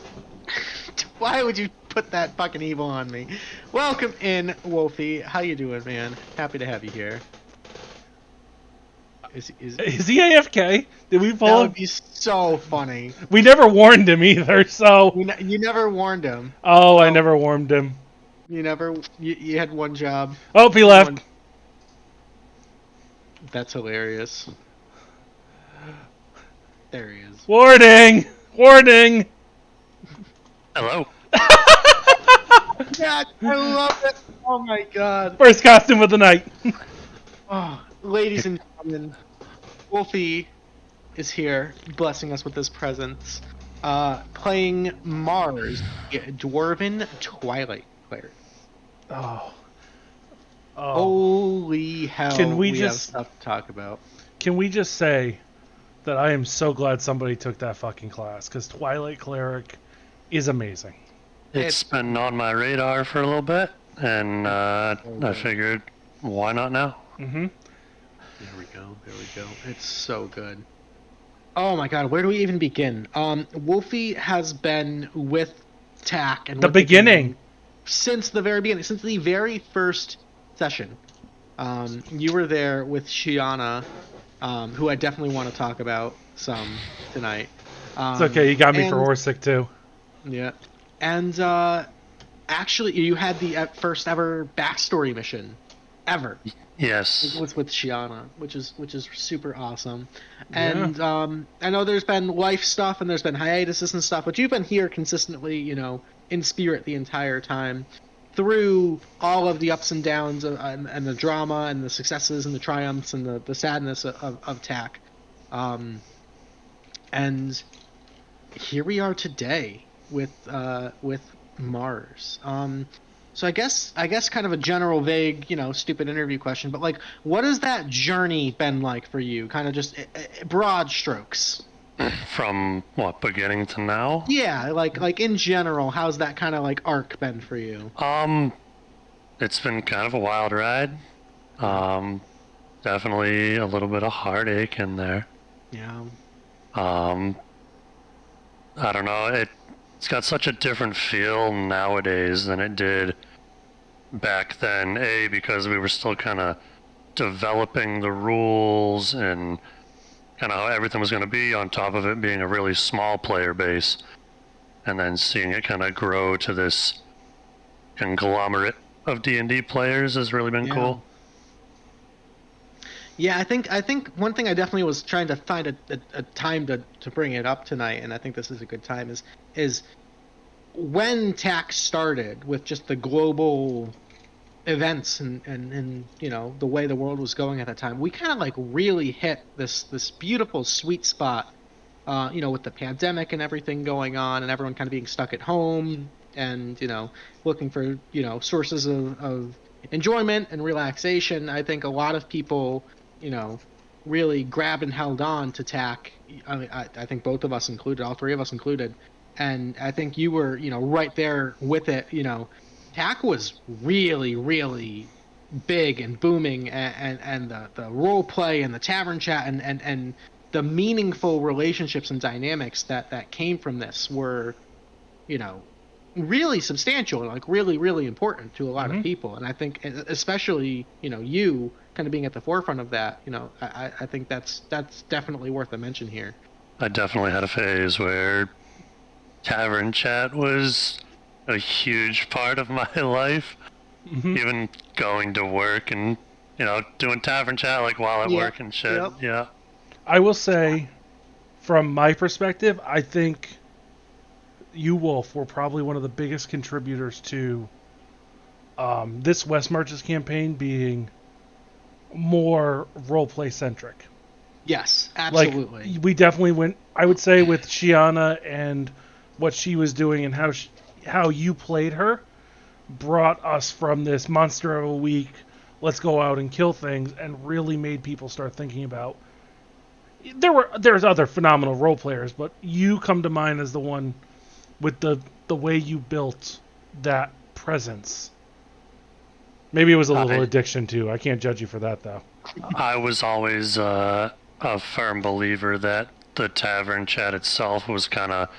Why would you put that fucking evil on me? Welcome in, Wolfie. How you doing, man? Happy to have you here. Is Is he AFK? Did we that pull would him? be so funny. We never warned him either, so. You never warned him. Oh, I Oh. never warned him. You had one job. Oh, he left. That's hilarious. There he is. Warning! Warning! Hello. Yeah, I love it. Oh my god. First costume of the night. Oh, ladies and gentlemen, Wolfie is here, blessing us with his presence. Playing Mars, the Dwarven Twilight player. Oh. Holy hell! Can we have just- stuff to talk about? Can we just say that I am so glad somebody took that fucking class, because Twilight Cleric is amazing. It's been on my radar for a little bit, and I figured, why not now? Mm-hmm. There we go. There we go. It's so good. Oh my god, where do we even begin? Wolfie has been with TAC and The with beginning. game since the very beginning, since the very first session. You were there with Shiana, who I definitely want to talk about some tonight. It's okay, you got me for and- Orsic too. Yeah, and actually, you had the first ever backstory mission ever. Yes. It was with Shiana, which is super awesome. And I know there's been life stuff and there's been hiatuses and stuff, but you've been here consistently, in spirit the entire time, through all of the ups and downs and the drama and the successes and the triumphs and the sadness of TAC. And here we are today with Mars. So I guess kind of a general, vague, stupid interview question, but like, what has that journey been like for you? Kind of just broad strokes. From what, beginning to now? Yeah, like in general, how's that kind of like arc been for you? It's been kind of a wild ride. Definitely a little bit of heartache in there. Yeah. I don't know. It's got such a different feel nowadays than it did back then. Because we were still kind of developing the rules and kind of how everything was going to be, on top of it being a really small player base, and then seeing it kind of grow to this conglomerate of D&D players has really been cool. Yeah, I think one thing I definitely was trying to find a time to bring it up tonight, and I think this is a good time, is when TAC started with just the global events and the way the world was going at that time, we kind of like really hit this beautiful sweet spot, with the pandemic and everything going on and everyone kind of being stuck at home and looking for sources of enjoyment and relaxation. I think a lot of people really grabbed and held on to TAC. I think both of us included, all three of us included, and I think you were right there with it. TAC was really, really big and booming, and the role play and the tavern chat and the meaningful relationships and dynamics that came from this were, really substantial and like really, really important to a lot of people. And I think especially, you kind of being at the forefront of that, I think that's definitely worth a mention here. I definitely had a phase where tavern chat was a huge part of my life. Even going to work and doing tavern chat like while at work and shit. Yep. Yeah. I will say, from my perspective, I think you, Wolf, were probably one of the biggest contributors to this West Marches campaign being more roleplay centric. Yes, Like absolutely. we definitely went. I would say with Shiana and what she was doing and how you played her brought us from this monster of a week. Let's go out and kill things, and really made people start thinking about. There's other phenomenal role players, but you come to mind as the one with the way you built that presence. Maybe it was a little I addiction too. I can't judge you for that though. I was always a firm believer that the tavern chat itself was kind of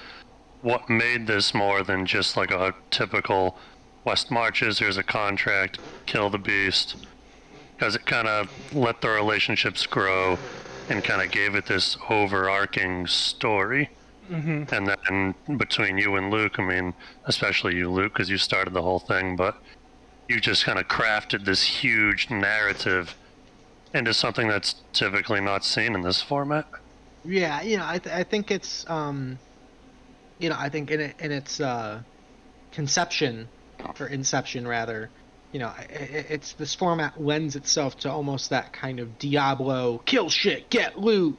what made this more than just like a typical West Marches, here's a contract, kill the beast, because it kind of let the relationships grow and kind of gave it this overarching story. Mm-hmm. And then between you and Luke, I mean, especially you, Luke, because you started the whole thing, but you just kind of crafted this huge narrative into something that's typically not seen in this format. Yeah, I think it's I think in its conception or inception rather, it's this format lends itself to almost that kind of Diablo kill shit, get loot,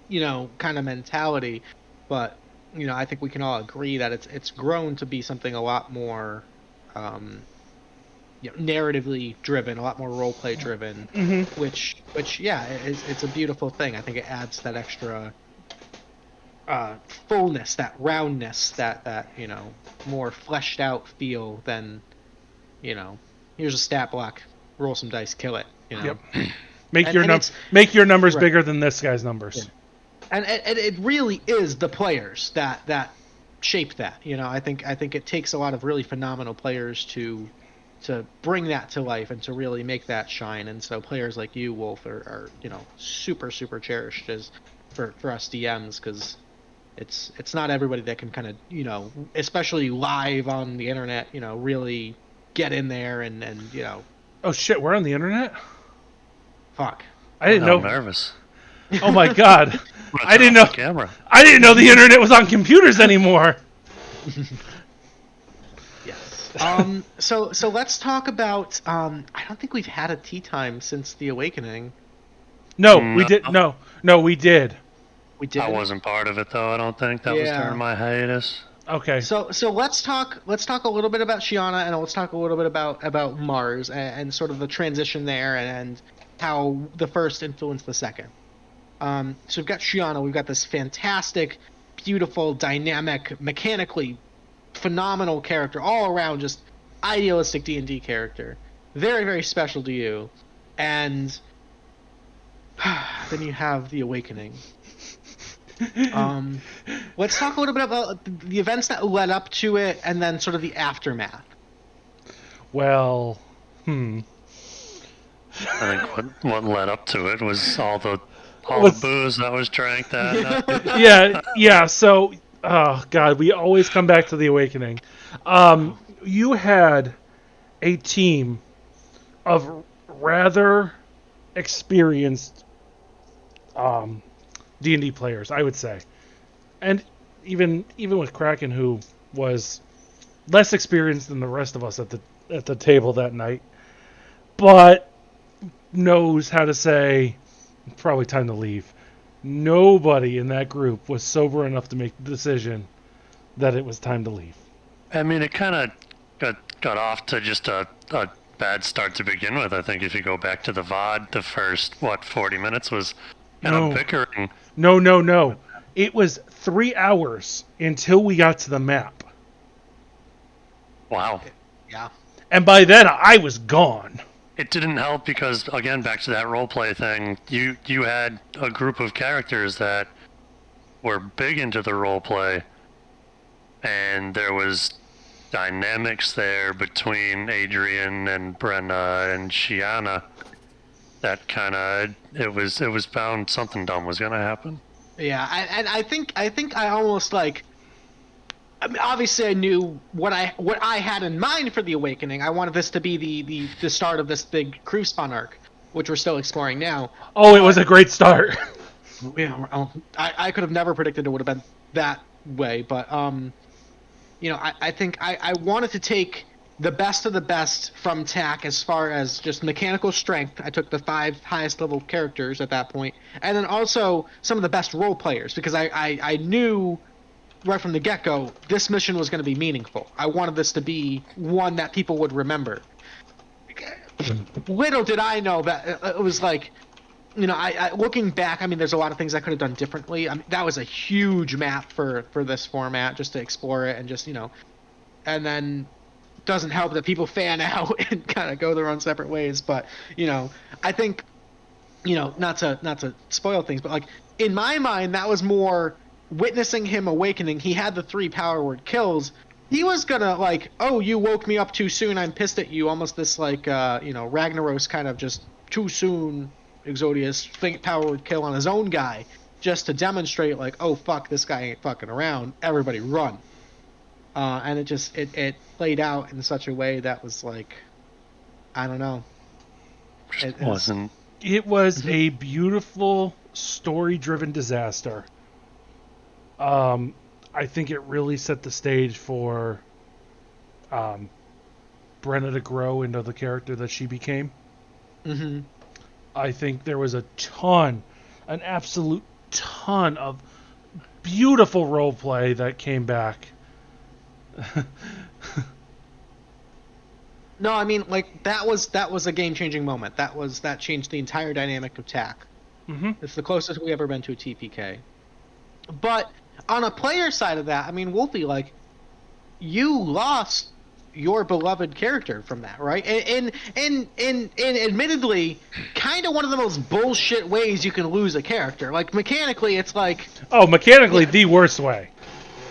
kind of mentality. But I think we can all agree that it's grown to be something a lot more narratively driven, a lot more role play driven, Mm-hmm. which yeah, it's a beautiful thing. I think it adds that extra fullness, that roundness, that more fleshed out feel than here's a stat block, roll some dice, kill it. Yep. And Make your numbers right. bigger than this guy's numbers. Yeah. And it really is the players that shape that. I think it takes a lot of really phenomenal players to bring that to life and to really make that shine. And so players like you, Wolf, are super super cherished as for us DMs, because it's not everybody that can kind of especially live on the internet really get in there and Oh shit, we're on the internet? fuck. I didn't I'm know. nervous. Oh my god. I'm gonna I didn't turn know. off the camera. I didn't know the internet was on computers anymore. Yes. So let's talk about I don't think we've had a tea time since the Awakening. No, we No. did. No, we did. We did. I wasn't part of it though. I don't think that was Yeah. during my hiatus. Okay. So let's talk a little bit about Shiana, and let's talk a little bit about Mars and sort of the transition there and how the first influenced the second. So we've got Shiana, we've got this fantastic, beautiful, dynamic, mechanically phenomenal character, all around just idealistic D&D character. Very, very special to you. And then you have the Awakening. Let's talk a little bit about the events that led up to it and then sort of the aftermath. Well, I think what led up to it was all the What's- booze that was drank that night. yeah. So, oh god, we always come back to the Awakening. You had a team of rather experienced D&D players, I would say, and even with Kraken, who was less experienced than the rest of us at the table that night, but knows how to say, probably time to leave. Nobody in that group was sober enough to make the decision that it was time to leave. I mean, it kind of got off to just a bad start to begin with. I think if you go back to the VOD, the first 40 minutes was kind of bickering. No. It was 3 hours until we got to the map. Wow. Yeah. And by then, I was gone. It didn't help because, again, back to that roleplay thing, you had a group of characters that were big into the roleplay, and there was dynamics there between Adrian and Brenna and Shiana that kind of it was bound something dumb was gonna happen. Yeah, I think I almost like. I mean, obviously, I knew what I had in mind for the Awakening. I wanted this to be the start of this big crew spawn arc, which we're still exploring now. Oh, it was a great start. Yeah, I could have never predicted it would have been that way, but I think I wanted to take the best of the best from TAC as far as just mechanical strength. I took the 5 highest level characters at that point, and then also some of the best role players, because I knew right from the get-go this mission was going to be meaningful. I wanted this to be one that people would remember. Little did I know that it was like, you know, I looking back, I mean, there's a lot of things I could have done differently. I mean, that was a huge map for this format, just to explore it and just, you know, and then doesn't help that people fan out and kind of go their own separate ways. But, you know, I think, you know, not to spoil things, but like in my mind, that was more witnessing him awakening. He had the 3 power word kills. He was gonna like, oh, you woke me up too soon. I'm pissed at you. Almost this like, you know, Ragnaros kind of just too soon. Exodius power word kill on his own guy, just to demonstrate like, oh fuck, this guy ain't fucking around. Everybody run. And it just it played out in such a way that was like, I don't know. It wasn't. It was a beautiful story-driven disaster. I think it really set the stage for Brenna to grow into the character that she became. Mm-hmm. I think there was an absolute ton of beautiful roleplay that came back. No, I mean, like that was a game-changing moment. That changed the entire dynamic of TAC. Mm-hmm. It's the closest we ever been to a TPK. But on a player side of that, I mean, Wolfie, like, you lost your beloved character from that, right? And admittedly, kind of one of the most bullshit ways you can lose a character. Like mechanically, it's like, oh, mechanically, the worst way.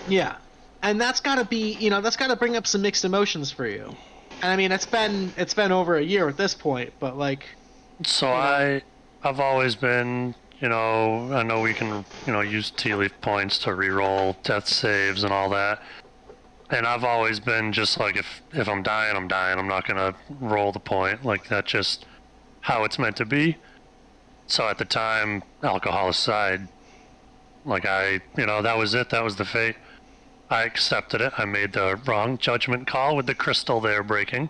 Yeah, and that's got to be, you know, that's got to bring up some mixed emotions for you. And I mean, it's been over a year at this point, but like, so I've always been, you know, I know we can, you know, use Tealeaf points to reroll death saves and all that. And I've always been just like, if I'm dying, I'm dying. I'm not gonna roll the point. Like, that's just how it's meant to be. So at the time, alcohol aside, like you know, that was it. That was the fate. I accepted it. I made the wrong judgment call with the crystal there breaking.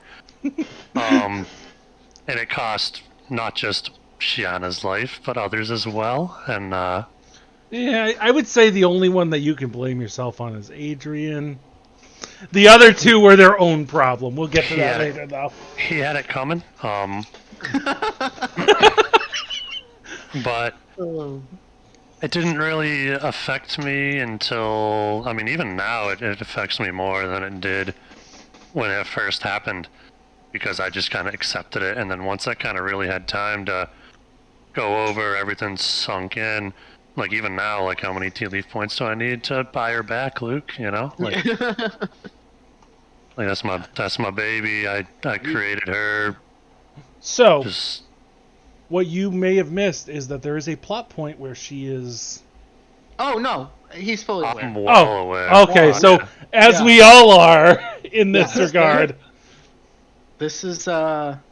And it cost not just Shiana's life, but others as well. And yeah, I would say the only one that you can blame yourself on is Adrian. The other 2 were their own problem. We'll get to that later, though. He had it coming. But it didn't really affect me until, I mean, even now it affects me more than it did when it first happened, because I just kind of accepted it. And then once I kind of really had time to go over, everything sunk in. Like, even now, like, how many Tealeaf points do I need to buy her back, Luke? You know, like, like that's my baby. I created her. So, what you may have missed is that there is a plot point where she is. Oh no, he's fully aware. I'm well aware. Okay, so as we all are in this regard. This is a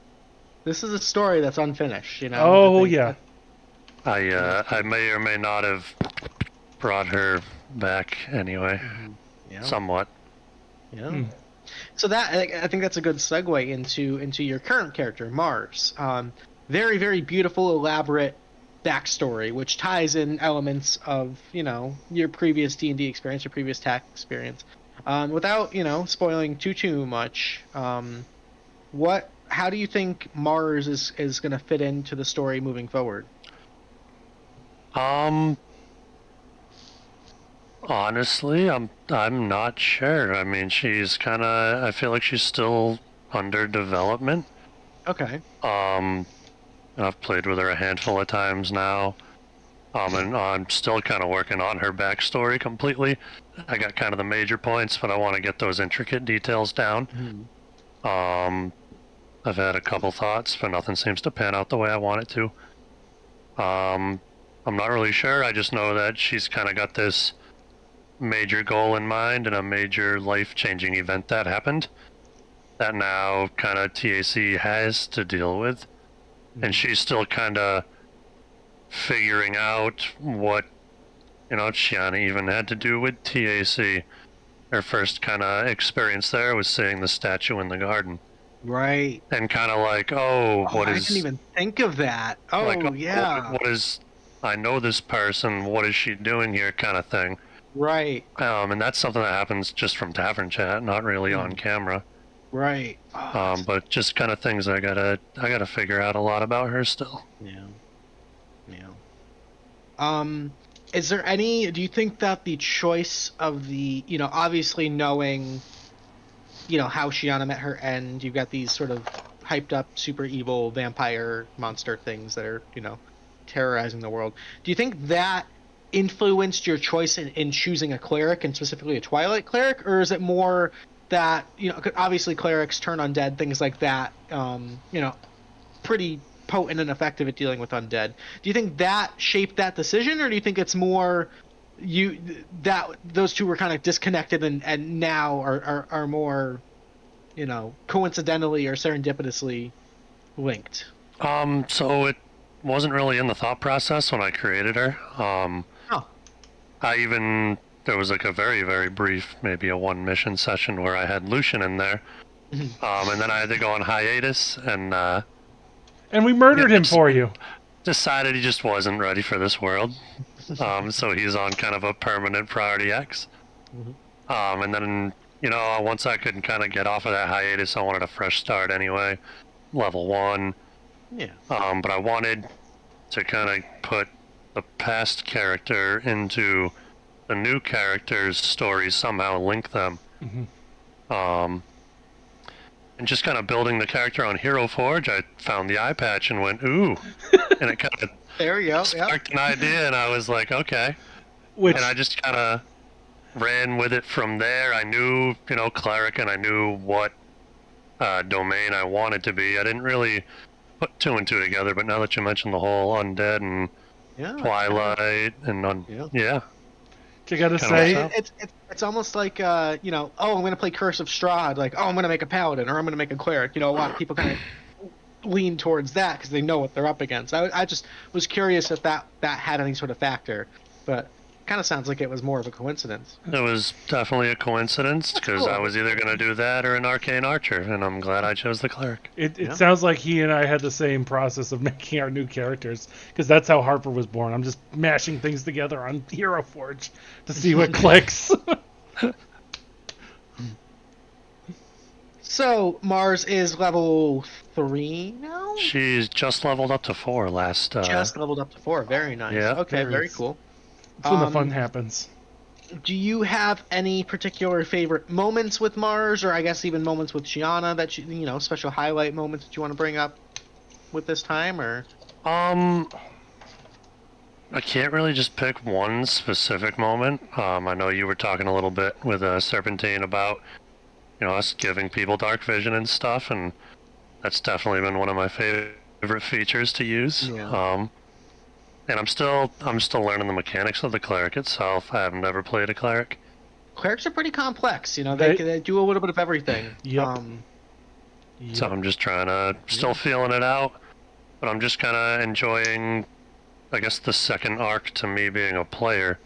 story that's unfinished, you know. Oh yeah. I may or may not have brought her back anyway. Yeah. Somewhat. Yeah. So that, I think that's a good segue into your current character, Mars. Very, very beautiful, elaborate backstory, which ties in elements of, you know, your previous D&D experience, your previous TAC experience. Without, you know, spoiling too much, how do you think Mars is going to fit into the story moving forward? Honestly, I'm not sure. I mean, she's kind of, I feel like she's still under development. Okay. I've played with her a handful of times now. And I'm still kind of working on her backstory completely. I got kind of the major points, but I want to get those intricate details down. I've had a couple thoughts, but nothing seems to pan out the way I want it to. I'm not really sure. I just know that she's kind of got this major goal in mind and a major life-changing event that happened that now kind of TAC has to deal with. And she's still kind of figuring out what, you know, Shiana even had to do with TAC. her first kind of experience there was seeing the statue in the garden, Right. and kind of like, oh, Oh, what I is didn't even think of that. Oh, like, oh, yeah. what is? I know this person. What is she doing here? Kind of thing. Right. And that's something that happens just from tavern chat, not really on camera. Right. Oh, But just kind of things I gotta figure out a lot about her still. yeah. Yeah. Is there any? Do you think that the choice of the, obviously knowing, how Shiana met her end, you've got these sort of hyped up, super evil vampire monster things that are, terrorizing the world. Do you think that influenced your choice in choosing a cleric, and specifically a Twilight cleric, or is it more that, obviously clerics turn undead, things like that, pretty potent and effective at dealing with undead. Do you think that shaped that decision, or do you think it's more that those two were kind of disconnected and now are more, coincidentally or serendipitously linked? So it wasn't really in the thought process when I created her. Oh. There was like a very, very brief, maybe a one mission session where I had Lucian in there. And then I had to go on hiatus And we murdered him for you. decided he just wasn't ready for this world. So he's on kind of a permanent priority X. And then, once I could kind of get off of that hiatus, I wanted a fresh start anyway. Level 1. Yeah. But I wanted to kind of put the past character into the new character's stories, somehow link them. And just kind of building the character on Hero Forge, I found the eye patch and went, ooh. And it kind of There you go. sparked an idea, and I was like, okay. Which, And I just kind of ran with it from there. I knew, cleric, and I knew what domain I wanted to be. I didn't really put two and two together, but now that you mentioned the whole undead and Twilight and yeah. you gotta Kinda say, It's almost like I'm going to play Curse of Strahd, like, I'm going to make a paladin, or I'm going to make a cleric. A lot of people kind of lean towards that because they know what they're up against. I just was curious if that had any sort of factor, but kind of sounds like it was more of a coincidence. It was definitely a coincidence because I was either going to do that or an arcane archer, and I'm glad I chose the cleric. it sounds like he and I had the same process of making our new characters, because that's how Harper was born. I'm just mashing things together on Hero Forge to see what clicks. So Mars is level 3 now. She's just leveled up to 4 last. Just leveled up to 4. Very nice. Yeah. Okay, very cool. That's when the fun happens. Do you have any particular favorite moments with Mars, or I guess even moments with Shiana that special highlight moments that you want to bring up with this time, or? I can't really just pick one specific moment. I know you were talking a little bit with Serpentine about, us giving people dark vision and stuff, and that's definitely been one of my favorite features to use. Yeah. And I'm still learning the mechanics of the cleric itself. I have never played a cleric. Clerics are pretty complex. They do a little bit of everything. Yep. So I'm just trying to still feeling it out, but I'm just kind of enjoying, I guess, the second arc to me being a player.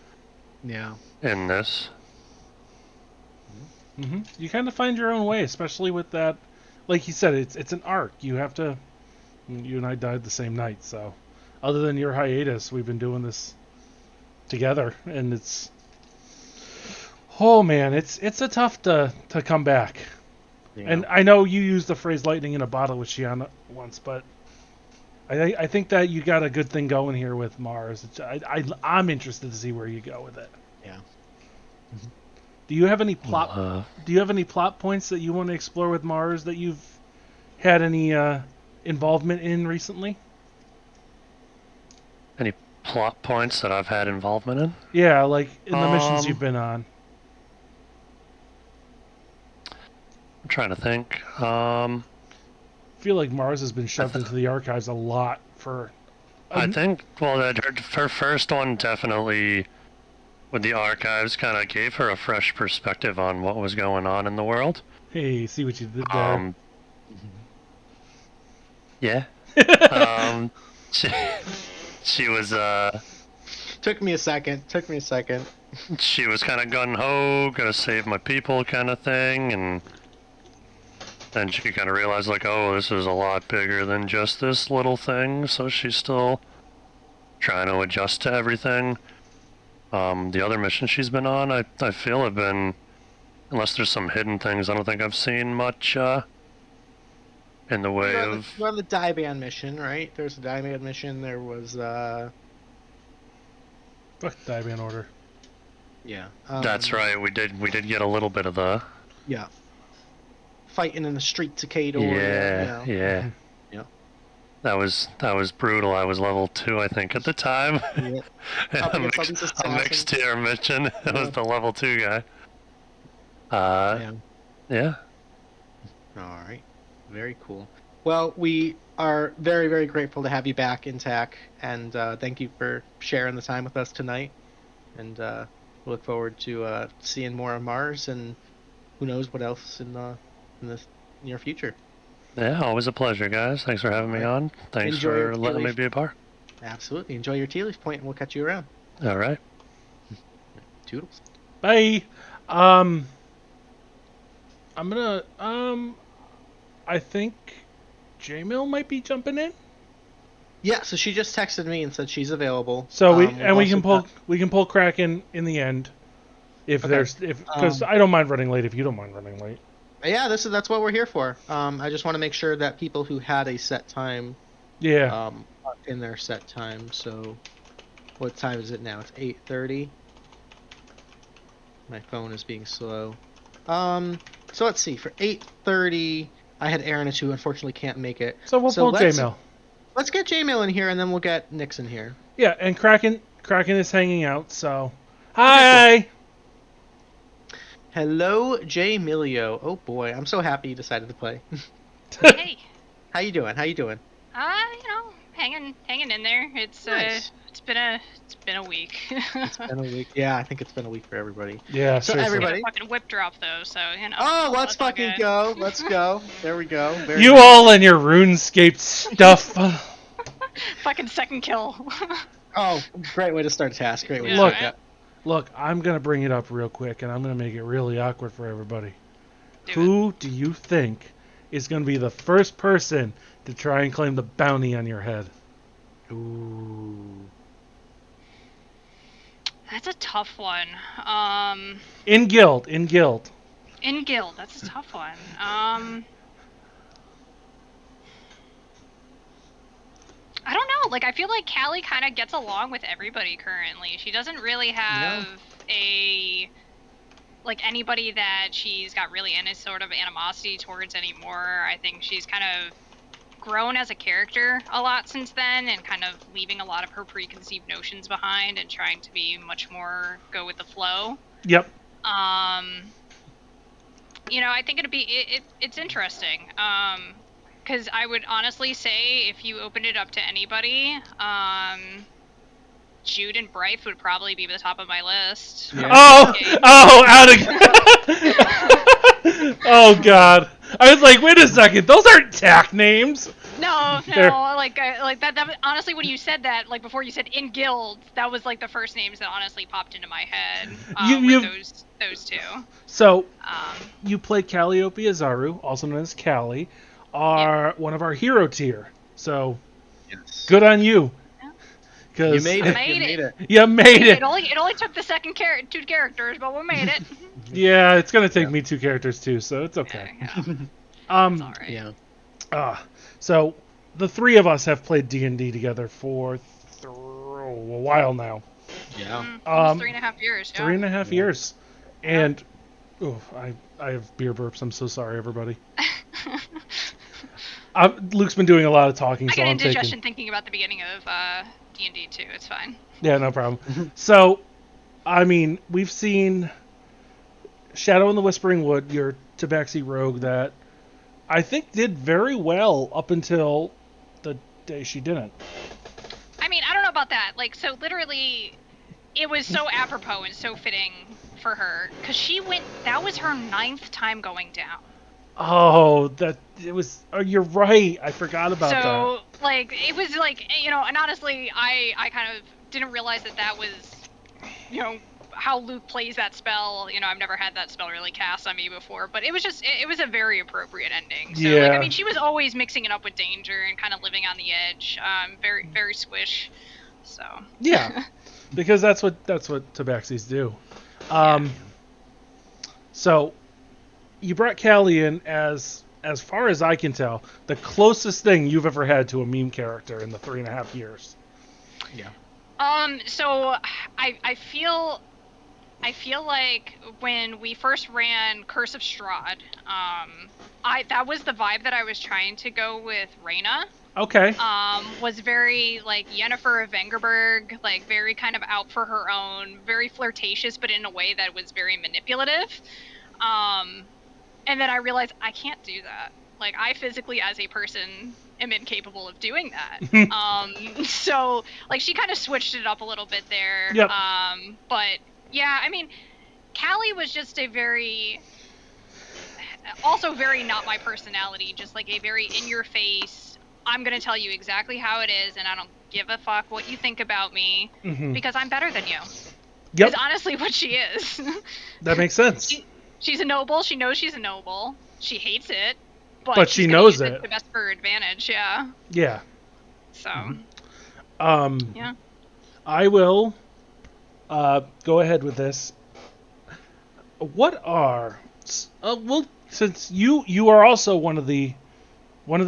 Yeah. In this. You kind of find your own way, especially with that. Like you said, it's an arc. You have to. You and I died the same night, so other than your hiatus, we've been doing this together, and it's. Oh man, it's a tough to come back. Yeah. And I know you used the phrase "lightning in a bottle" with Shiana once, but I think that you got a good thing going here with Mars. I'm interested to see where you go with it. Yeah. Do you have any plot? Do you have any plot points that you want to explore with Mars that you've had any involvement in recently? Any plot points that I've had involvement in? Yeah, like in the missions you've been on. I'm trying to think. I feel like Mars has been shoved into the archives a lot for. I think her first one definitely, with the archives, kind of gave her a fresh perspective on what was going on in the world. Hey, see what you did there. Yeah. She was. Took me a second. she was kind of gung-ho, gonna save my people kind of thing, and then she kind of realized, like, oh, this is a lot bigger than just this little thing, so she's still trying to adjust to everything. The other missions she's been on, I feel have been, unless there's some hidden things, I don't think I've seen much in the way of... You're on the Dieban mission, right? There's a Dieban mission. There was, Fuck Divan Order. yeah. That's right, we did get a little bit of the... Yeah. Fighting in the streets of Kador. Yeah. Yeah. That was brutal. I was level 2, I think, at the time. Yeah. Up a, against all these a mixed assassins. tier mission. It was the level 2 guy. Yeah. All right. Very cool. Well, we are very, very grateful to have you back in TAC, and thank you for sharing the time with us tonight. And we look forward to seeing more of Mars, and who knows what else in the near future. Yeah, always a pleasure, guys. Thanks for having me on. Thanks Enjoy your for letting me Tealeaf. be a part. Absolutely. Enjoy your Tealeaf point, and we'll catch you around. All right. Toodles. Bye. I'm gonna I think J-Mill might be jumping in. Yeah, so she just texted me and said she's available. So we we've can pull Kraken in the end if Okay. because I don't mind running late if you don't mind running late. Yeah, that's what we're here for. I just want to make sure that people who had a set time, Yeah. are in their set time. So, what time is it now? It's 8:30. My phone is being slow. So let's see. For 8:30, I had Aaron who unfortunately can't make it. So we'll pull J-Mill. Let's get J-Mill in here, and then we'll get Nixon here. Yeah, and Kraken is hanging out. So hi. Hello, J-Millio. Oh boy, I'm so happy you decided to play. Hey, How you doing? hanging in there. It's Nice. it's been a week. It's been a week. Yeah, I think it's been a week for everybody. Yeah. So seriously. everybody- Got a fucking whip drop though, so Oh, let's it's all fucking good. go. Let's go. There we go. Very You nice. all and your RuneScape stuff. Fucking second kill. Oh, great way to start a task. Great way to Yeah, Look, start that. Look, I'm gonna bring it up real quick, and I'm gonna make it really awkward for everybody. Do Who do you think is gonna be the first person to try and claim the bounty on your head? Ooh. That's a tough one. In guild. In guild, that's a tough one. I don't know. Like, I feel like Callie kind of gets along with everybody currently. She doesn't really have anybody that she's got really any sort of animosity towards anymore. I think she's kind of grown as a character a lot since then, and kind of leaving a lot of her preconceived notions behind and trying to be much more go with the flow. Yep. I think it's interesting. Because I would honestly say if you opened it up to anybody, Jude and Brythe would probably be the top of my list. Yeah. Out of. Oh God! I was like, wait a second, those aren't TAC names. No, They're- like that. Honestly, when you said that, like before you said in guild, that was like the first names that honestly popped into my head. With those two. So Um, you play Calliope Azaru, also known as Callie, one of our hero tier. So Yes. good on you. Yeah. Because You made it. Made You made it. it. you made it. it only took the second two characters, but we made it. Yeah, it's gonna take me 2 characters too, so it's okay. Yeah, it's all right. Yeah. So the 3 of us have played D&D together for a while now. Yeah. Almost 3.5 years. Yeah. 3.5 years. And I have beer burps. I'm so sorry, everybody. Luke's been doing a lot of talking, I so get I'm indigestion taking. thinking about the beginning of D&D too. It's fine. Yeah, no problem. So, I mean, we've seen Shadow in the Whispering Wood, your Tabaxi rogue, that I think did very well up until the day she didn't. I mean, I don't know about that. Like, so literally, it was so apropos and so fitting for her because that was her 9th time going down. Oh, you're right. I forgot about that. So, like, it was like, and honestly, I kind of didn't realize that was, how Luke plays that spell. I've never had that spell really cast on me before, but it was just it was a very appropriate ending. So Yeah. I mean, she was always mixing it up with danger and kind of living on the edge. Very very squish. So Yeah, because that's what tabaxis do. So you brought Callie in as far as I can tell, the closest thing you've ever had to a meme character in the 3.5 years. Yeah. So I feel like when we first ran Curse of Strahd, that was the vibe that I was trying to go with Reyna. Okay. Was very like Yennefer of Vengerberg, like very kind of out for her own, very flirtatious, but in a way that was very manipulative. And then I realized I can't do that. Like I physically, as a person, am incapable of doing that. So like she kind of switched it up a little bit there. Yep. But yeah, I mean, Callie was just also very not my personality, just like a very in your face, I'm going to tell you exactly how it is and I don't give a fuck what you think about me because I'm better than you. Yep. Is honestly what she is. That makes sense. She's a noble. She knows she's a noble. She hates it, but she's she knows use it to best for her advantage. Yeah. Yeah. So. Yeah. I will go ahead with this. What are well, since you are also one of the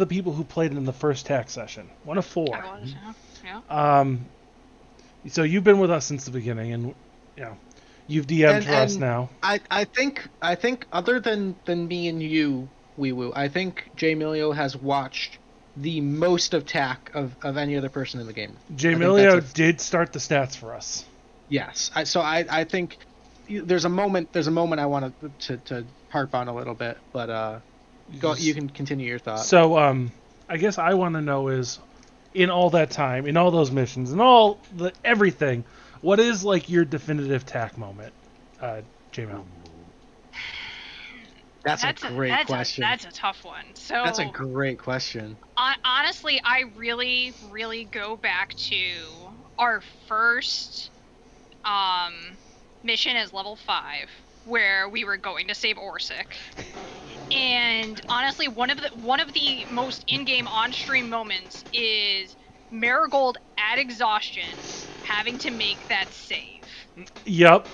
people who played in the first tax session, one of 4. I was, yeah. So you've been with us since the beginning, and you've DM'd for us now. I think other than me and you, Wee Woo, I think Jay Milio has watched the most of TAC of any other person in the game. Jay Milio did start the stats for us. Yes, I think there's a moment I wanted to harp on a little bit, but you can continue your thought. So I guess I want to know is, in all that time, in all those missions, and all the everything, what is like your definitive TAC moment, J-Mel? That's a great question. That's a tough one. So that's a great question. Honestly, I really, really go back to our first mission as level 5, where we were going to save Orsic. And honestly, one of the most in-game on-stream moments is Marigold at exhaustion having to make that save. Yep.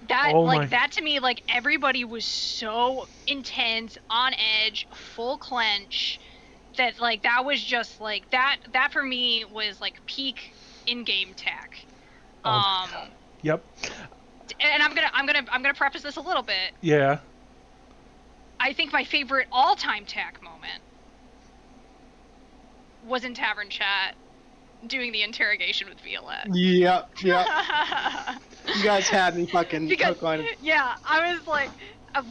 That that to me, like everybody was so intense, on edge, full clench, that like that was just like that for me was like peak in-game TAC. Yep. And I'm gonna preface this a little bit. Yeah. I think my favorite all-time TAC moment was in Tavern Chat doing the interrogation with Violette. Yep. You guys had me fucking hook on. Yeah, I was like,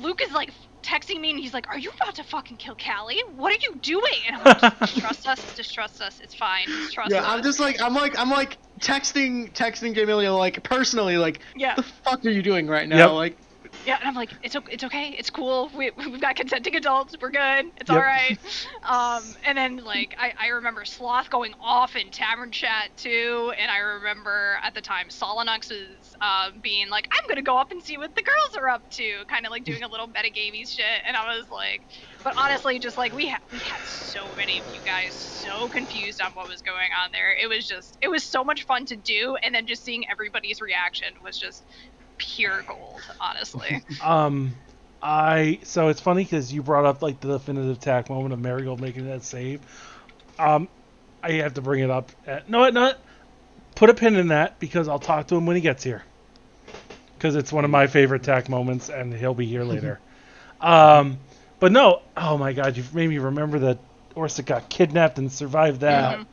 Luke is like texting me and he's like, "Are you about to fucking kill Callie? What are you doing?" And I'm like, "Just trust us. It's fine. Just trust us." Yeah, I'm like texting Jamilio like personally like, yeah. The fuck are you doing right now? Yep. Like. Yeah, and I'm like, it's okay, it's cool. We've got consenting adults. We're good. It's all right. And then like I remember Sloth going off in Tavern Chat too, and I remember at the time Solinux was being like, "I'm gonna go up and see what the girls are up to," kind of like doing a little metagamey shit, and I was like, but honestly, just like we had so many of you guys so confused on what was going on there. It was so much fun to do, and then just seeing everybody's reaction was just pure gold, honestly. So it's funny because you brought up like the definitive TAC moment of Marigold making that save. I have to bring it up. Put a pin in that because I'll talk to him when he gets here. Because it's one of my favorite TAC moments, and he'll be here later. But no, oh my God, you've made me remember that Orsic got kidnapped and survived that. Mm-hmm.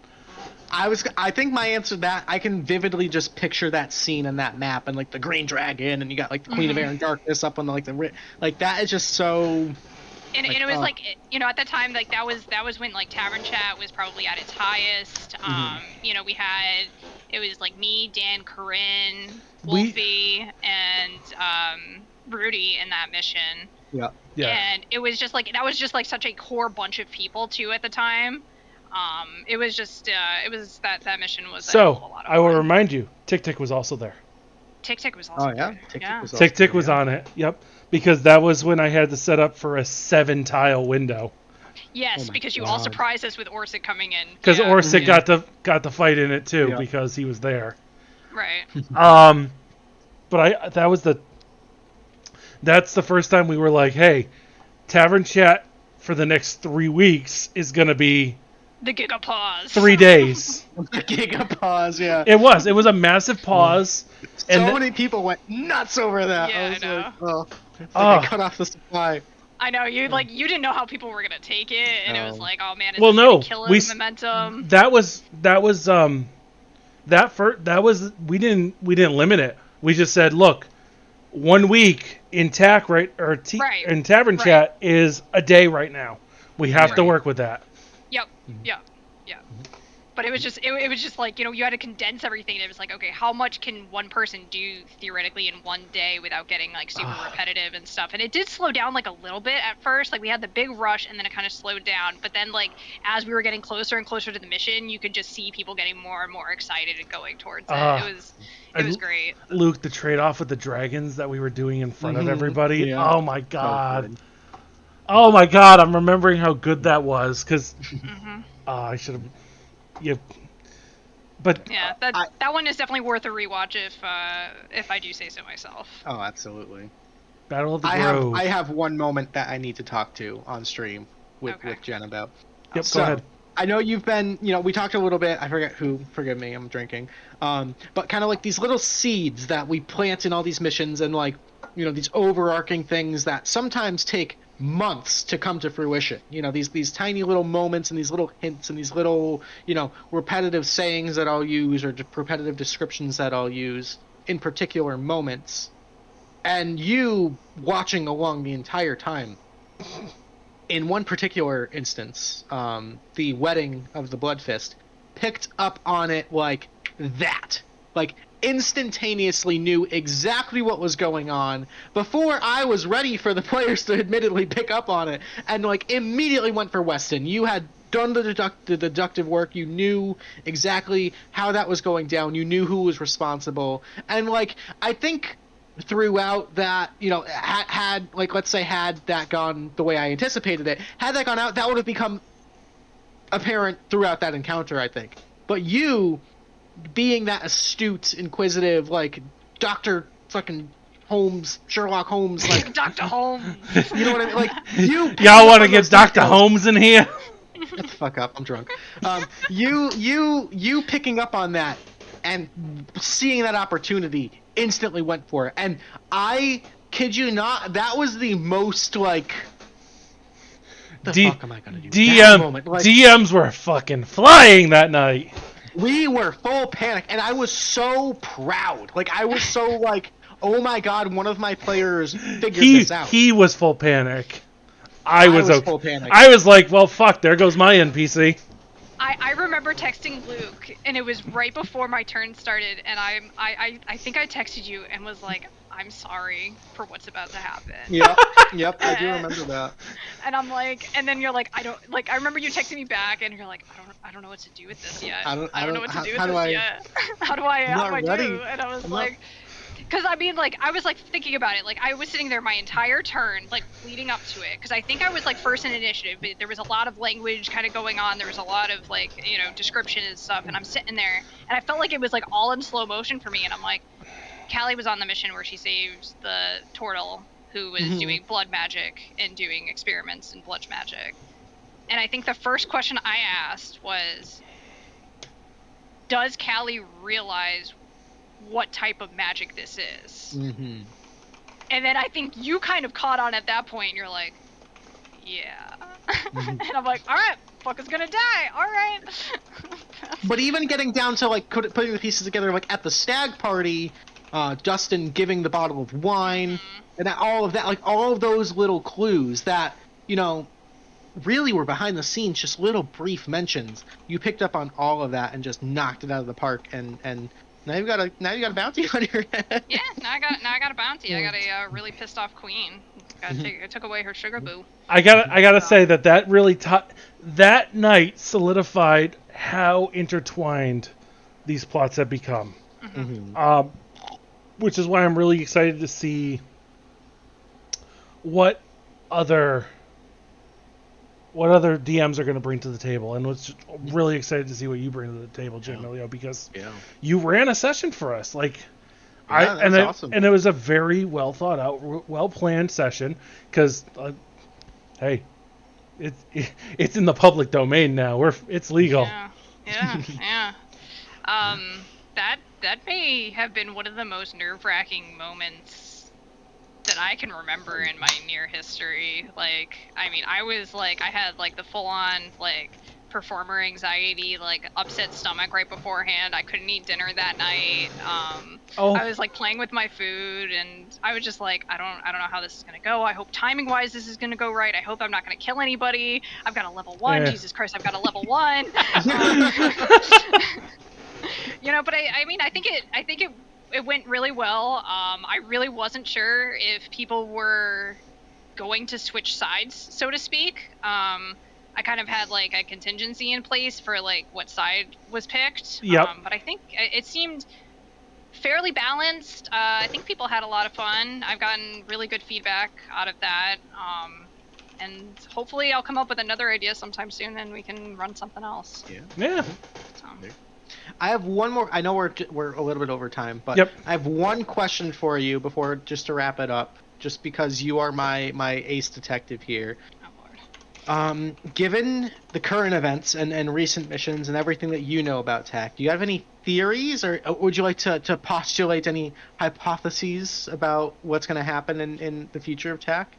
I think my answer to that, I can vividly just picture that scene and that map and like the Green Dragon and you got like the Queen of Air and Darkness up on the like that is just so. And it was like, at that time, like that was when like Tavern Chat was probably at its highest. It was like me, Dan, Corinne, Wolfie, and Rudy in that mission. Yeah. And it was just like, that was just like such a core bunch of people too at the time. It was just, that mission was. So I will remind you, Tick Tick was also there. Tick Tick was also Oh yeah, good. Tick Yeah. was Tick also Tick good, was yeah. on it. Yep. Because that was when I had to set up for a 7-tile window. Yes, Oh my because you all God. surprised us with Orsic coming in. Because Yeah. Orsic Yeah. got the fight in it too Yeah. because he was there. Right. But that's the first time we were like, hey, Tavern Chat for the next 3 weeks is gonna be The Gigapause. 3 days. Gigapause, yeah. It was a massive pause. So And many people went nuts over that. Yeah, I was I know. like, oh, it's like I cut off the supply. I know you you didn't know how people were gonna take it, and it was No. like, oh man, is well, this gonna no, kill we its momentum? that was we didn't limit it. We just said, look, 1 week in TAC Right. in Tavern Right. Chat is a day right now. We have to Right. work with that. Yep. Yeah. Yeah. But it was just it was just like, you had to condense everything. And it was like, okay, how much can one person do theoretically in one day without getting like super repetitive and stuff? And it did slow down like a little bit at first. Like we had the big rush and then it kind of slowed down. But then like as we were getting closer and closer to the mission, you could just see people getting more and more excited and going towards it. It was great. Luke, the trade-off with the dragons that we were doing in front of everybody. Yeah. Oh my god. good. Oh my god, I'm remembering how good that was because Hmm. I should have. Yeah. But Yeah, that one is definitely worth a rewatch if I do say so myself. Oh, absolutely. Battle of the I Grove. have one moment that I need to talk to on stream with Jen about. Yep, So, go ahead. I know you've been, we talked a little bit. I forget who. Forgive me, I'm drinking. But kind of like these little seeds that we plant in all these missions, and like, these overarching things that sometimes take months to come to fruition. These tiny little moments and these little hints and these little, repetitive sayings that I'll use or repetitive descriptions that I'll use in particular moments. And you watching along the entire time. In one particular instance, the wedding of the Blood Fist picked up on it like that. Like, instantaneously knew exactly what was going on before I was ready for the players to admittedly pick up on it, and like immediately went for Weston. You had done the deductive work. You knew exactly how that was going down. You knew who was responsible, and like I think throughout that, had like, let's say, had that gone the way I anticipated it, had that gone out, that would have become apparent throughout that encounter, I think. But you, being that astute, inquisitive, like Dr. fucking Holmes, Sherlock Holmes, like Dr. Holmes. You know what I mean? Like you. Y'all want to get Dr. Holmes in here? Shut the fuck up! I'm drunk. You picking up on that and seeing that opportunity instantly went for it, and I kid you not, that was the most like. The fuck am I gonna do? That moment, like, DMs were fucking flying that night. We were full panic, and I was so proud. Like I was so like, oh my god, one of my players figured this out. He was full panic. I was okay. Full panic. I was like, well, fuck, there goes my NPC. I remember texting Luke, and it was right before my turn started, and I think I texted you and was like, I'm sorry for what's about to happen. Yep, I do remember that. And I'm like, and then you're like, I remember you texting me back, and you're like, I don't know what to do with this yet. I don't know what to do with this yet. How do I do? And I was like, because I mean, like, I was like thinking about it. Like, I was sitting there my entire turn, like, leading up to it, because I think I was like first in initiative. But there was a lot of language kind of going on. There was a lot of like, description and stuff. And I'm sitting there, and I felt like it was like all in slow motion for me. And I'm like, Callie was on the mission where she saves the turtle who was doing blood magic and doing experiments in blood magic. And I think the first question I asked was, does Callie realize what type of magic this is? Mm-hmm. And then I think you kind of caught on at that point, and you're like, yeah. And I'm like, all right, fucker's gonna die, all right. But even getting down to like putting the pieces together, like at the stag party, Dustin giving the bottle of wine, and all of that, like all of those little clues that, really were behind the scenes, just little brief mentions. You picked up on all of that and just knocked it out of the park, and now you got a bounty on your head. Yeah, now I got a bounty. I got a really pissed off queen. I took away her sugar boo. I gotta say that really that night solidified how intertwined these plots have become. Mm-hmm. which is why I'm really excited to see what other DMs are going to bring to the table, and was really excited to see what you bring to the table, Jim Milio, because you ran a session for us, like. That's awesome. And it was a very well thought out, well planned session, because hey, it's in the public domain now. It's legal. Yeah. That may have been one of the most nerve-wracking moments that I can remember in my near history. Like, I mean, I was like, I had like the full-on like performer anxiety, like upset stomach right beforehand. I couldn't eat dinner that night. I was like playing with my food, and I was just like, I don't know how this is gonna go. I hope timing wise this is gonna go right. I hope I'm not gonna kill anybody. I've got a level 1. Jesus Christ, I've got a level 1. But I mean, I think it went really well. I really wasn't sure if people were going to switch sides, so to speak. I kind of had like a contingency in place for like what side was picked. Yep. But I think it seemed fairly balanced. I think people had a lot of fun. I've gotten really good feedback out of that. And hopefully I'll come up with another idea sometime soon, and we can run something else. Yeah. So. I have one more. I know we're a little bit over time, but I have one question for you before, just to wrap it up. Just because you are my ace detective here. Oh, Lord. Given the current events and recent missions and everything that you know about TAC, do you have any theories, or would you like to postulate any hypotheses about what's going to happen in the future of TAC?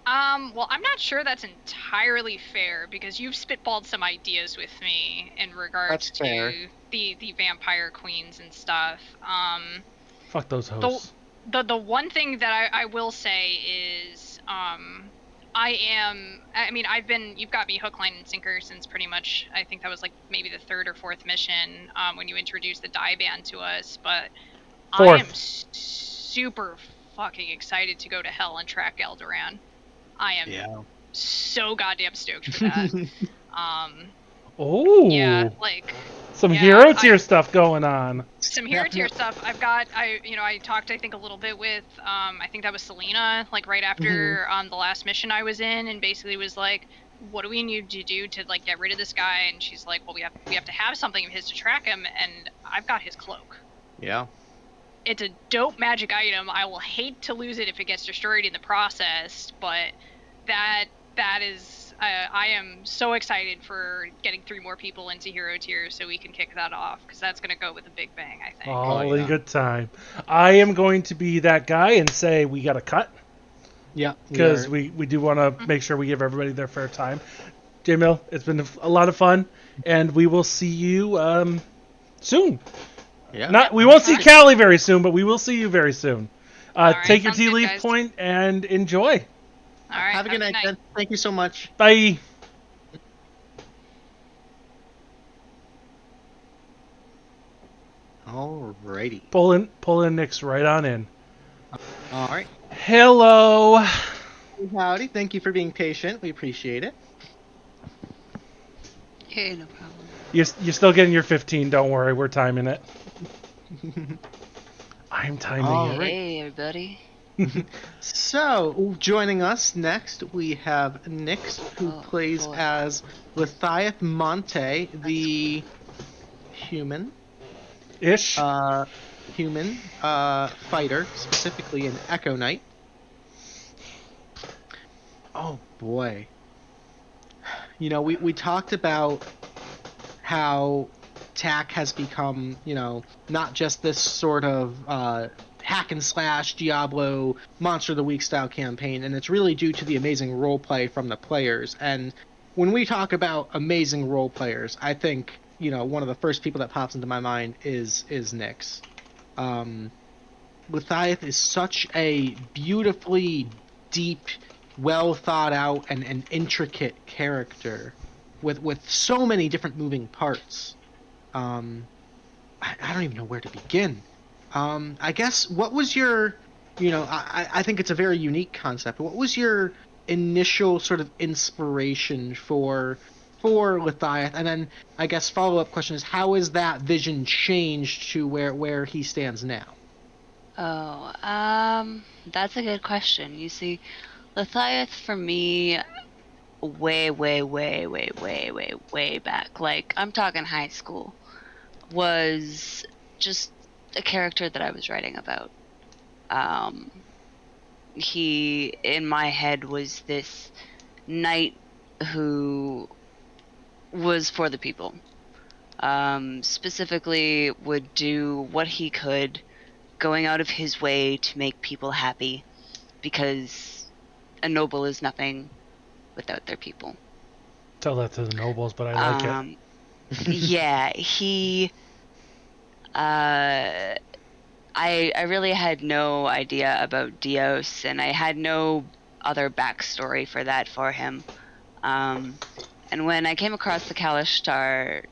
Well, I'm not sure that's entirely fair, because you've spitballed some ideas with me in regards to the vampire queens and stuff. Fuck those hosts. The one thing that I will say is, you've got me hook, line, and sinker since pretty much, I think that was like maybe the 3rd or 4th mission, when you introduced the die band to us, but I am super fucking excited to go to hell and track Eldoran. I am so goddamn stoked for that. Yeah, like some hero tier stuff going on. Some hero tier stuff. I talked, I think, a little bit with I think that was Selena, like right after the last mission I was in, and basically was like, what do we need to do to like get rid of this guy? And she's like, well, we have to have something of his to track him, and I've got his cloak. Yeah. It's a dope magic item. I will hate to lose it if it gets destroyed in the process, but that is, I am so excited for getting 3 more people into hero tier so we can kick that off, because that's going to go with a big bang, I think. All in good time. I am going to be that guy and say we got to cut. Yeah. Because we do want to make sure we give everybody their fair time. J-Mill, it's been a lot of fun, and we will see you soon. Yeah. We won't see Callie very soon, but we will see you very soon. Right, take your Tealeaf point and enjoy. All right. Have a good night, Jen. Thank you so much. Bye. Alrighty. Pull in Nick's right on in. All right. Hello. Howdy. Thank you for being patient. We appreciate it. Hey, no problem. You're still getting your 15. Don't worry, we're timing it. I'm timing it. Hey, everybody. So, joining us next, we have Nyx, who plays as Lithiath Monte, the human-ish fighter, specifically an Echo Knight. Oh boy. We talked about how TAC has become, not just this sort of hack and slash Diablo Monster of the Week style campaign, and it's really due to the amazing roleplay from the players. And when we talk about amazing role players, I think one of the first people that pops into my mind is Nyx. Lithiath is such a beautifully deep, well thought out and intricate character with so many different moving parts. I don't even know where to begin. I guess, what was your, I think it's a very unique concept. What was your initial sort of inspiration for Lithiath? And then I guess follow-up question is, how has that vision changed to where he stands now? Oh, that's a good question. You see, Lithiath for me, way, way, way, way, way, way, way back, like I'm talking high school, was just a character that I was writing about. Um, he, in my head, was this knight who was for the people. Specifically, would do what he could, going out of his way to make people happy, because a noble is nothing without their people. Tell that to the nobles, but I like it. Yeah, he. Uh, I really had no idea about Dios, and I had no other backstory for that for him. And when I came across the Kalishtar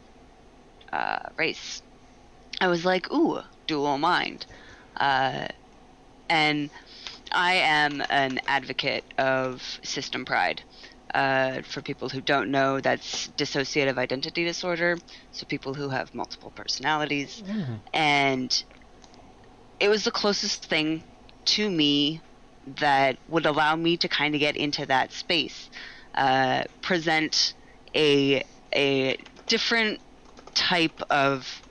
race, I was like, ooh, dual mind. And I am an advocate of system pride. For people who don't know, that's dissociative identity disorder, so people who have multiple personalities. And it was the closest thing to me that would allow me to kind of get into that space, present a different type of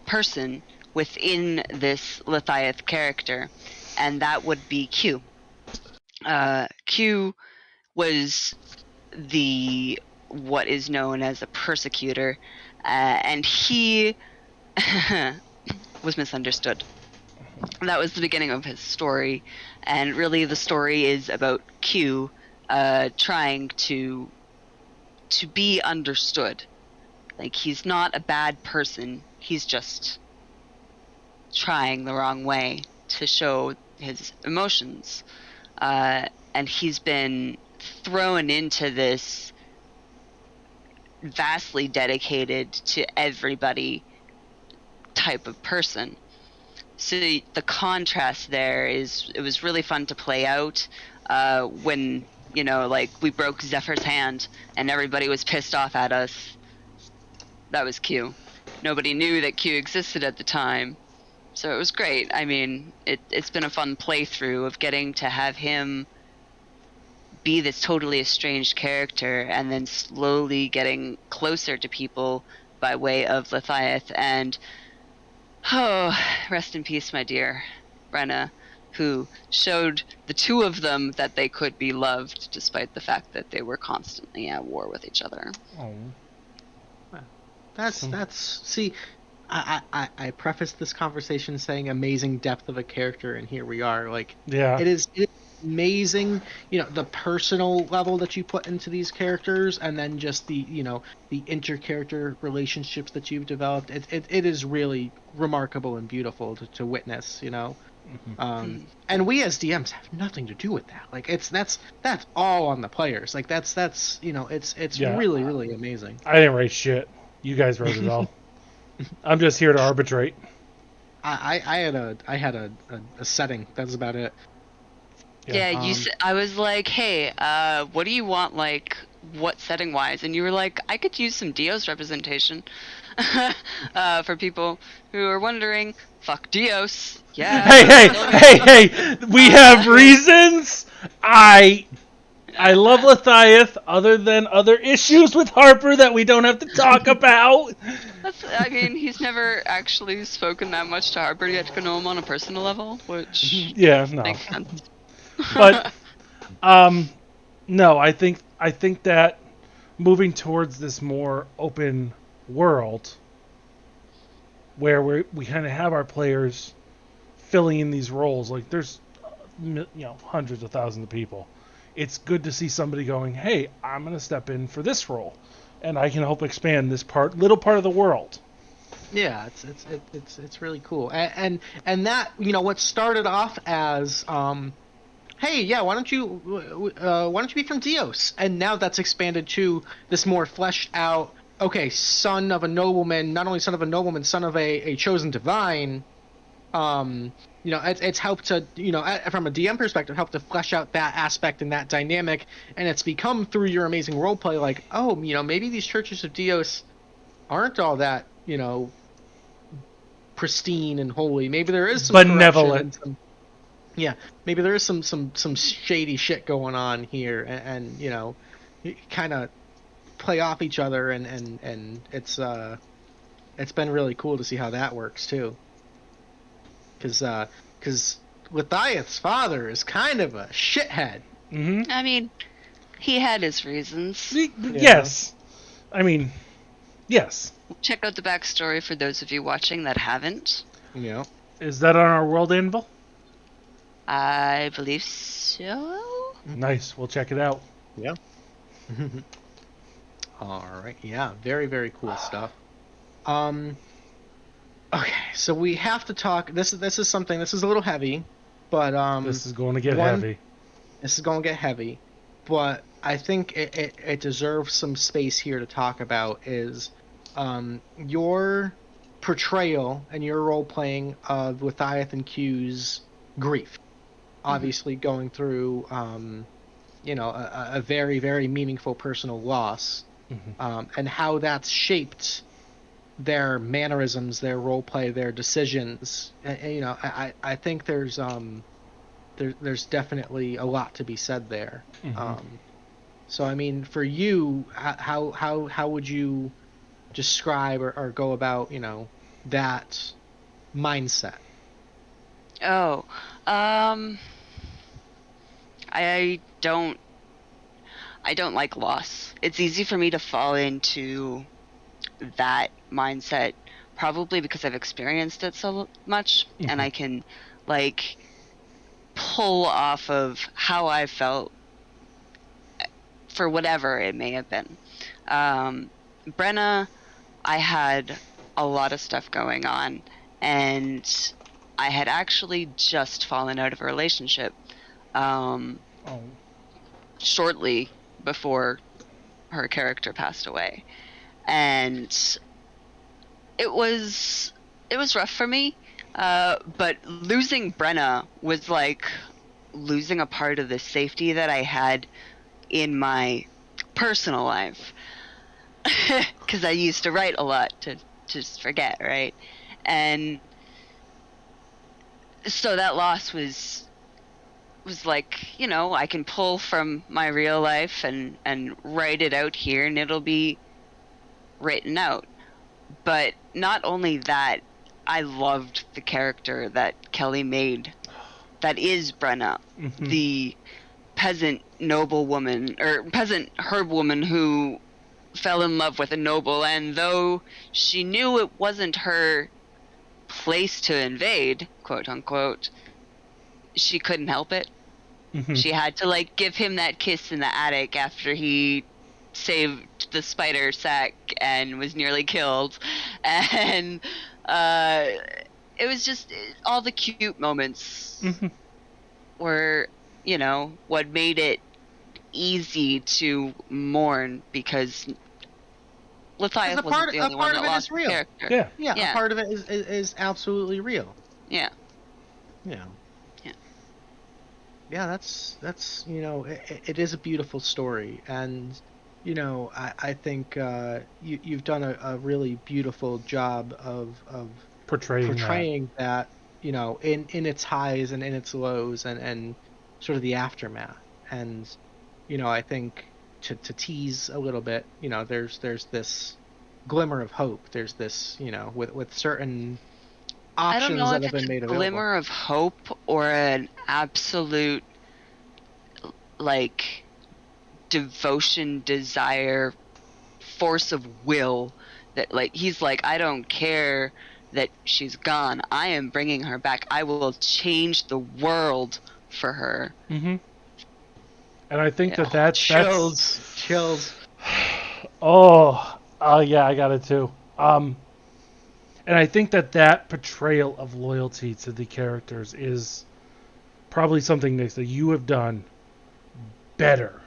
person within this Lithiath character, and that would be Q. Q was the what is known as a persecutor, and he was misunderstood. That was the beginning of his story, and really the story is about Q trying to be understood. Like, he's not a bad person, he's just trying the wrong way to show his emotions. And he's been thrown into this vastly dedicated to everybody type of person. So the contrast there is, it was really fun to play out when, you know, like, we broke Zephyr's hand and everybody was pissed off at us. That was Q. Nobody knew that Q existed at the time. So it was great. I mean, it's been a fun playthrough of getting to have him be this totally estranged character and then slowly getting closer to people by way of Lithiath. And oh, rest in peace, my dear Brenna, who showed the two of them that they could be loved despite the fact that they were constantly at war with each other. Oh. That's see, I prefaced this conversation saying amazing depth of a character, and here we are. Like, Yeah. it is amazing, you know, the personal level that you put into these characters, and then just the, you know, the inter-character relationships that you've developed. It is really remarkable and beautiful to witness, you know. And we as DMs have nothing to do with that. Like, that's all on the players. Like, that's you know, it's Yeah. really, really amazing. I didn't write shit. You guys wrote it all. I'm just here to arbitrate. I had a setting. That's about it. Yeah, I was like, hey, what do you want, like, what setting wise? And you were like, I could use some Dios representation. For people who are wondering, fuck Dios. Yeah. Hey! We have reasons. I love Lithiath, other than other issues with Harper that we don't have to talk about. I mean, he's never actually spoken that much to Harper yet to know him on a personal level, which Yeah, no. makes sense. But no, I think that moving towards this more open world, where we kind of have our players filling in these roles, like, there's hundreds of thousands of people. It's good to see somebody going, hey, I'm going to step in for this role, and I can help expand this little part of the world. Yeah, it's really cool. And that, you know, what started off as hey, yeah, why don't you be from Dios? And now that's expanded to this more fleshed out, okay, son of a nobleman, not only son of a nobleman, son of a chosen divine. You know, it's helped to, you know, from a DM perspective, help to flesh out that aspect and that dynamic, and it's become, through your amazing roleplay, like, oh, you know, maybe these churches of Dios aren't all that, you know, pristine and holy. Maybe there is some Benevolent. corruption and maybe there is some shady shit going on here, and you know, kind of play off each other, and it's been really cool to see how that works too. Because Lithiath's father is kind of a shithead. Mm-hmm. I mean, he had his reasons. Yes. I mean, yes. Check out the backstory for those of you watching that haven't. Yeah. Is that on our World Anvil? I believe so. Nice. We'll check it out. Yeah. All right. Yeah. Very, very cool stuff. Okay, so we have to talk. This is something. This is a little heavy, but This is going to get heavy. This is going to get heavy, but I think it deserves some space here to talk about. Is your portrayal and your role playing of Lithiath and Q's grief, obviously going through you know, a very, very meaningful personal loss, and how that's shaped their mannerisms, their role play, their decisions. And, you know, I think there's definitely a lot to be said there. So I mean, for you, how would you describe or go about, you know, that mindset? Oh, I don't like loss. It's easy for me to fall into that mindset, probably because I've experienced it so much, and I can like pull off of how I felt for whatever it may have been. Brenna, I had a lot of stuff going on, and I had actually just fallen out of a relationship shortly before her character passed away, and it was rough for me, but losing Brenna was like losing a part of the safety that I had in my personal life, because I used to write a lot to just forget, right? And so that loss was like, you know, I can pull from my real life and write it out here, and it'll be written out. But not only that, I loved the character that Kelly made, that is Brenna, the peasant noblewoman, or peasant herb woman who fell in love with a noble, and though she knew it wasn't her place to invade, quote unquote, she couldn't help it. She had to like give him that kiss in the attic after he saved the spider sack and was nearly killed, and it was just all the cute moments were, you know, what made it easy to mourn, because Lithiath wasn't the only one that lost a character. Yeah, a part of it is absolutely real. Yeah. Yeah, that's you know, it is a beautiful story, and you know, I think you've done a really beautiful job of portraying that, you know, in its highs and in its lows, and sort of the aftermath. And you know, I think to tease a little bit, you know, there's this glimmer of hope. There's this, you know, with certain options that have been made available. Glimmer of hope or an absolute like devotion, desire, force of will, that like he's like, I don't care that she's gone, I am bringing her back, I will change the world for her. And I think that's chills. Oh yeah, I got it too. And I think that portrayal of loyalty to the characters is probably something, Nick, that you have done better.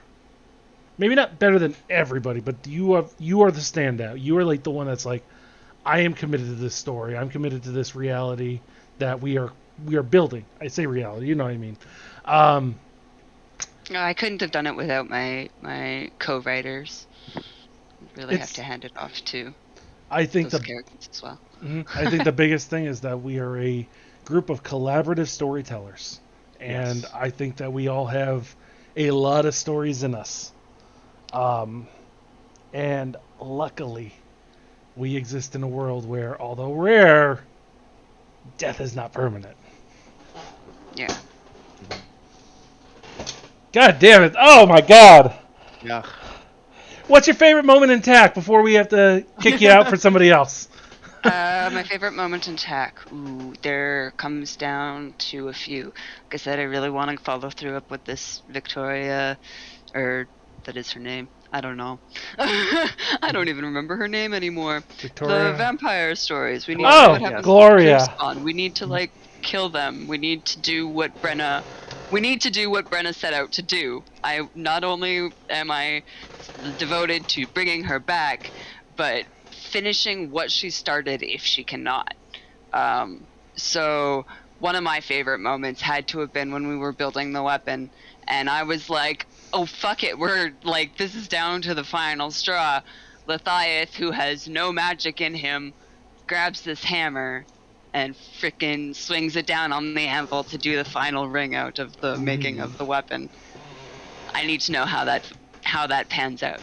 Maybe not better than everybody, but you are the standout. You are like the one that's like, I am committed to this story. I'm committed to this reality that we are building. I say reality, you know what I mean. No, I couldn't have done it without my co-writers. Really have to hand it off to. I think those characters as well. I think the biggest thing is that we are a group of collaborative storytellers, and Yes. I think that we all have a lot of stories in us. And luckily, we exist in a world where, although rare, death is not permanent. Yeah. God damn it! Oh my god! Yeah. What's your favorite moment in TAC before we have to kick you out for somebody else? My favorite moment in TAC. Ooh, there comes down to a few. Like I said, I really want to follow through up with this Victoria, or that is her name. I don't know. I don't even remember her name anymore. Victoria. The vampire stories. We need to Oh, see what happens Gloria. with Cliffspawn. We need to like kill them. We need to do what Brenna. We need to do what Brenna set out to do. I not only am I devoted to bringing her back, but finishing what she started if she cannot. So one of my favorite moments had to have been when we were building the weapon, and I was like, oh fuck it, we're like, this is down to the final straw. Lithiath, who has no magic in him, grabs this hammer and frickin' swings it down on the anvil to do the final ring out of the making of the weapon. I need to know how that pans out.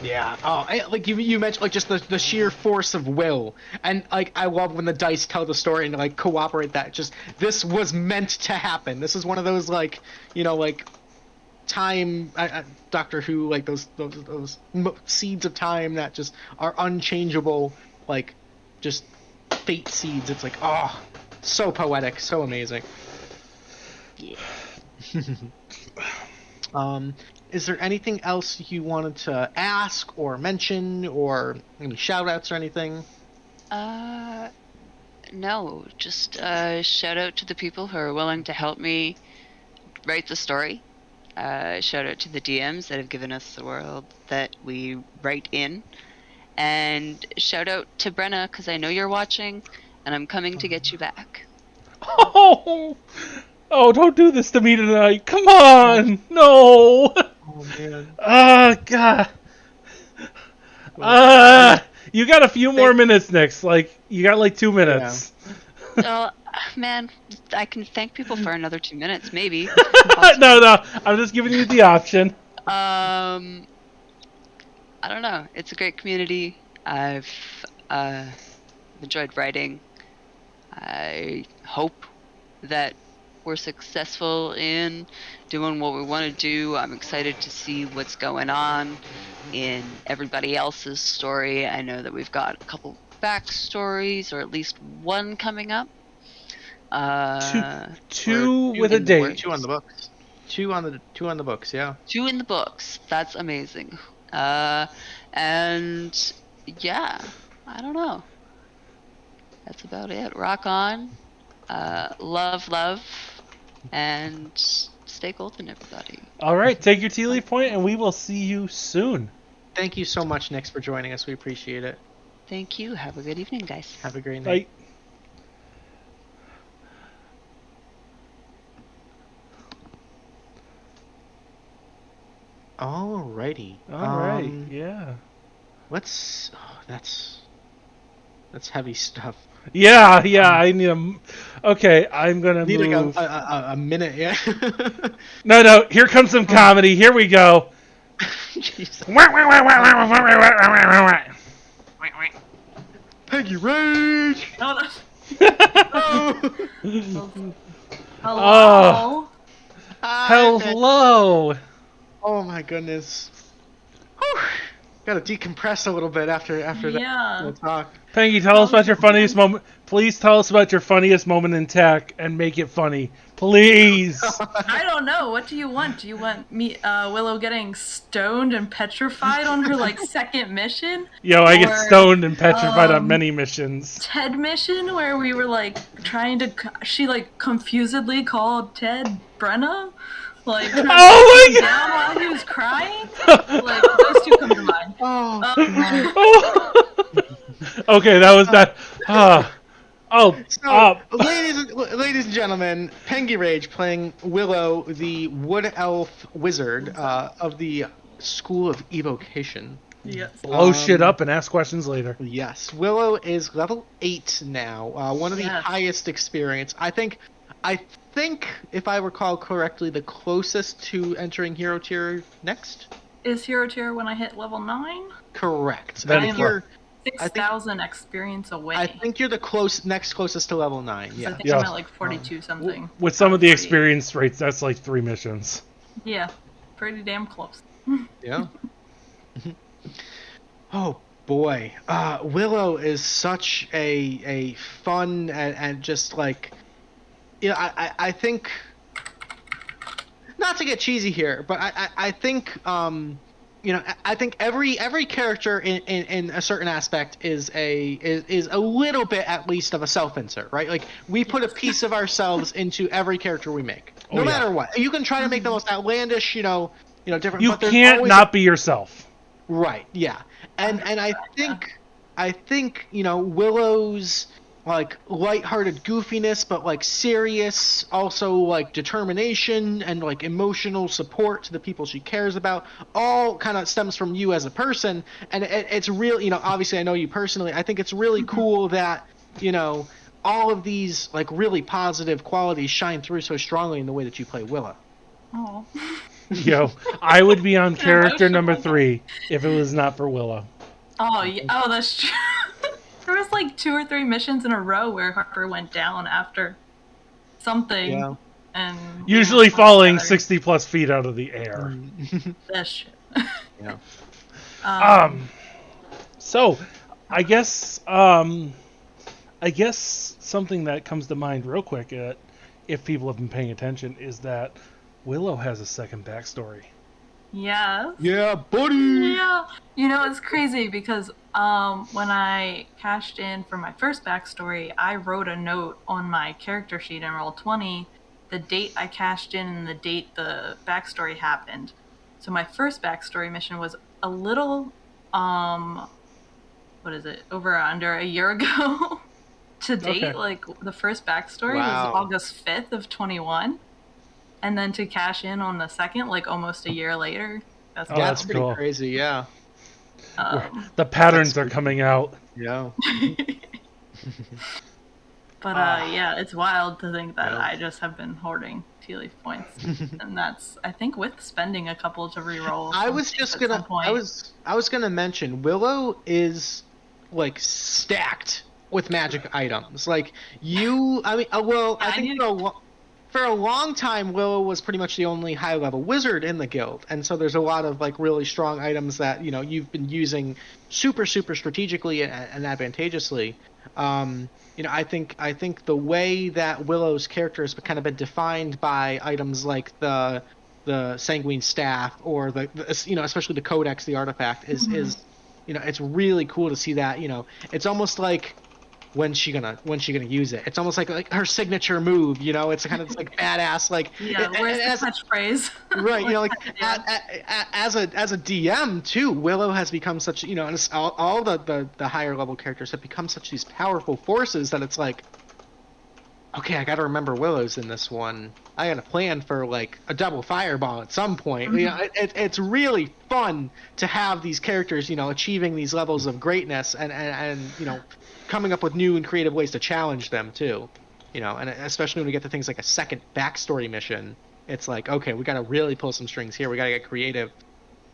Yeah. Oh, like you mentioned, like just the sheer force of will, and like I love when the dice tell the story and like cooperate. That just this was meant to happen. This is one of those like like time Doctor Who, like those seeds of time that just are unchangeable, like just fate seeds. It's like, oh, so poetic, so amazing. Yeah. Is there anything else you wanted to ask or mention, or any shout outs or anything? No, just shout out to the people who are willing to help me write the story. Shout out to the DMs that have given us the world that we write in. And shout out to Brenna, because I know you're watching, and I'm coming to get you back. Oh, don't do this to me tonight. Come on. No. Oh man. God. You got a few more minutes, Nix. Like, you got like 2 minutes. Well, man, I can thank people for another 2 minutes, maybe. No. I'm just giving you the option. I don't know. It's a great community. I've enjoyed writing. I hope that we're successful in doing what we want to do. I'm excited to see what's going on in everybody else's story. I know that we've got a couple backstories, or at least one coming up. Two with a date. 2 on the books. 2 on the books. Yeah. 2 in the books. That's amazing. And yeah, I don't know. That's about it. Rock on. Love, and stay golden, everybody. All right, take your Tealeaf point, and we will see you soon. Thank you so much, Nix, for joining us. We appreciate it. Thank you. Have a good evening, guys. Have a great night. Bye. Alrighty. All right. Yeah. Let's. Oh, that's heavy stuff. Yeah. I need a. Okay, I'm gonna Need move. like a minute, yeah. No. Here comes some comedy. Here we go. Peggy Rage. No. Oh. Hello. Hello. Oh my goodness. Whew. Gotta decompress a little bit after that little talk. Pengy, tell us about your funniest moment. Please tell us about your funniest moment in tech and make it funny. Please. I don't know. What do you want? Do you want me, Willow getting stoned and petrified on her like second mission? Yo, I get Or, stoned and petrified on many missions. Ted mission where we were like trying to. She like confusedly called Ted Brenna. Like, trying oh to my down while he was crying. Like, those two come to mind. Okay, that was that. Ladies and gentlemen, Pengy Rage playing Willow, the wood elf wizard of the School of Evocation. Yes. Blow shit up and ask questions later. Yes, Willow is level 8 now. One of the Yes. highest experience. I think, if I recall correctly, the closest to entering hero tier next. Is hero tier when I hit level 9? Correct. Then I think pro- you're. 6,000 experience away. I think you're the next closest to level 9. 'Cause Yeah. I think Yeah. I'm at like 42 something. With some of the 48. experience rates, that's like 3 missions. Yeah, pretty damn close. Yeah. Oh boy, Willow is such a fun and just like, I think, not to get cheesy here, but I think I think every character in a certain aspect is a little bit at least of a self-insert, right? Like we put a piece of ourselves into every character we make, no matter what. You can try to make the most outlandish, different. You but there's can't always not be yourself. Right. Yeah. And I think Willow's like lighthearted goofiness, but like serious, also like determination and like emotional support to the people she cares about, all kind of stems from you as a person. And it's real. Obviously I know you personally. I think it's really cool that all of these like really positive qualities shine through so strongly in the way that you play Willow. Oh. Yo, I would be on character Emotional. number 3 if it was not for Willow. Oh, yeah. Oh, that's true. There was like 2 or 3 missions in a row where Harper went down after something. Yeah. And Usually falling 60 plus feet out of the air. That shit. Yeah. So, I guess something that comes to mind real quick, if people have been paying attention, is that Willow has a second backstory. Yes. Yeah, buddy. Yeah. It's crazy because when I cashed in for my first backstory, I wrote a note on my character sheet in Roll20, the date I cashed in and the date the backstory happened. So my first backstory mission was a little, over or under a year ago to date. Okay. Like the first backstory Wow. was August 5th of 21. And then to cash in on the second, like almost a year later. That's Oh, Yeah, that's that's pretty cool. crazy. Yeah. The patterns are coming out. Yeah. But yeah, it's wild to think that Yeah. I just have been hoarding Tealeaf points, and that's I think with spending a couple to reroll. I some was things just at gonna. some point. I was gonna mention Willow is like stacked with magic items. Like you. I mean, well, I think for a long time Willow was pretty much the only high level wizard in the guild, and so there's a lot of like really strong items that you've been using super strategically and advantageously. I think the way that Willow's character has kind of been defined by items like the sanguine staff or the especially the codex, the artifact is it's really cool to see that. It's almost like when's she gonna use it? It's almost like her signature move. It's kind of like badass. Like Yeah, where's the catchphrase? Right, as a DM too, Willow has become such and all the higher level characters have become such these powerful forces that it's like, okay, I got to remember Willow's in this one. I got to plan for like a double fireball at some point. It's really fun to have these characters, achieving these levels of greatness and coming up with new and creative ways to challenge them too. And especially when we get to things like a second backstory mission, it's like, okay, we got to really pull some strings here. We got to get creative.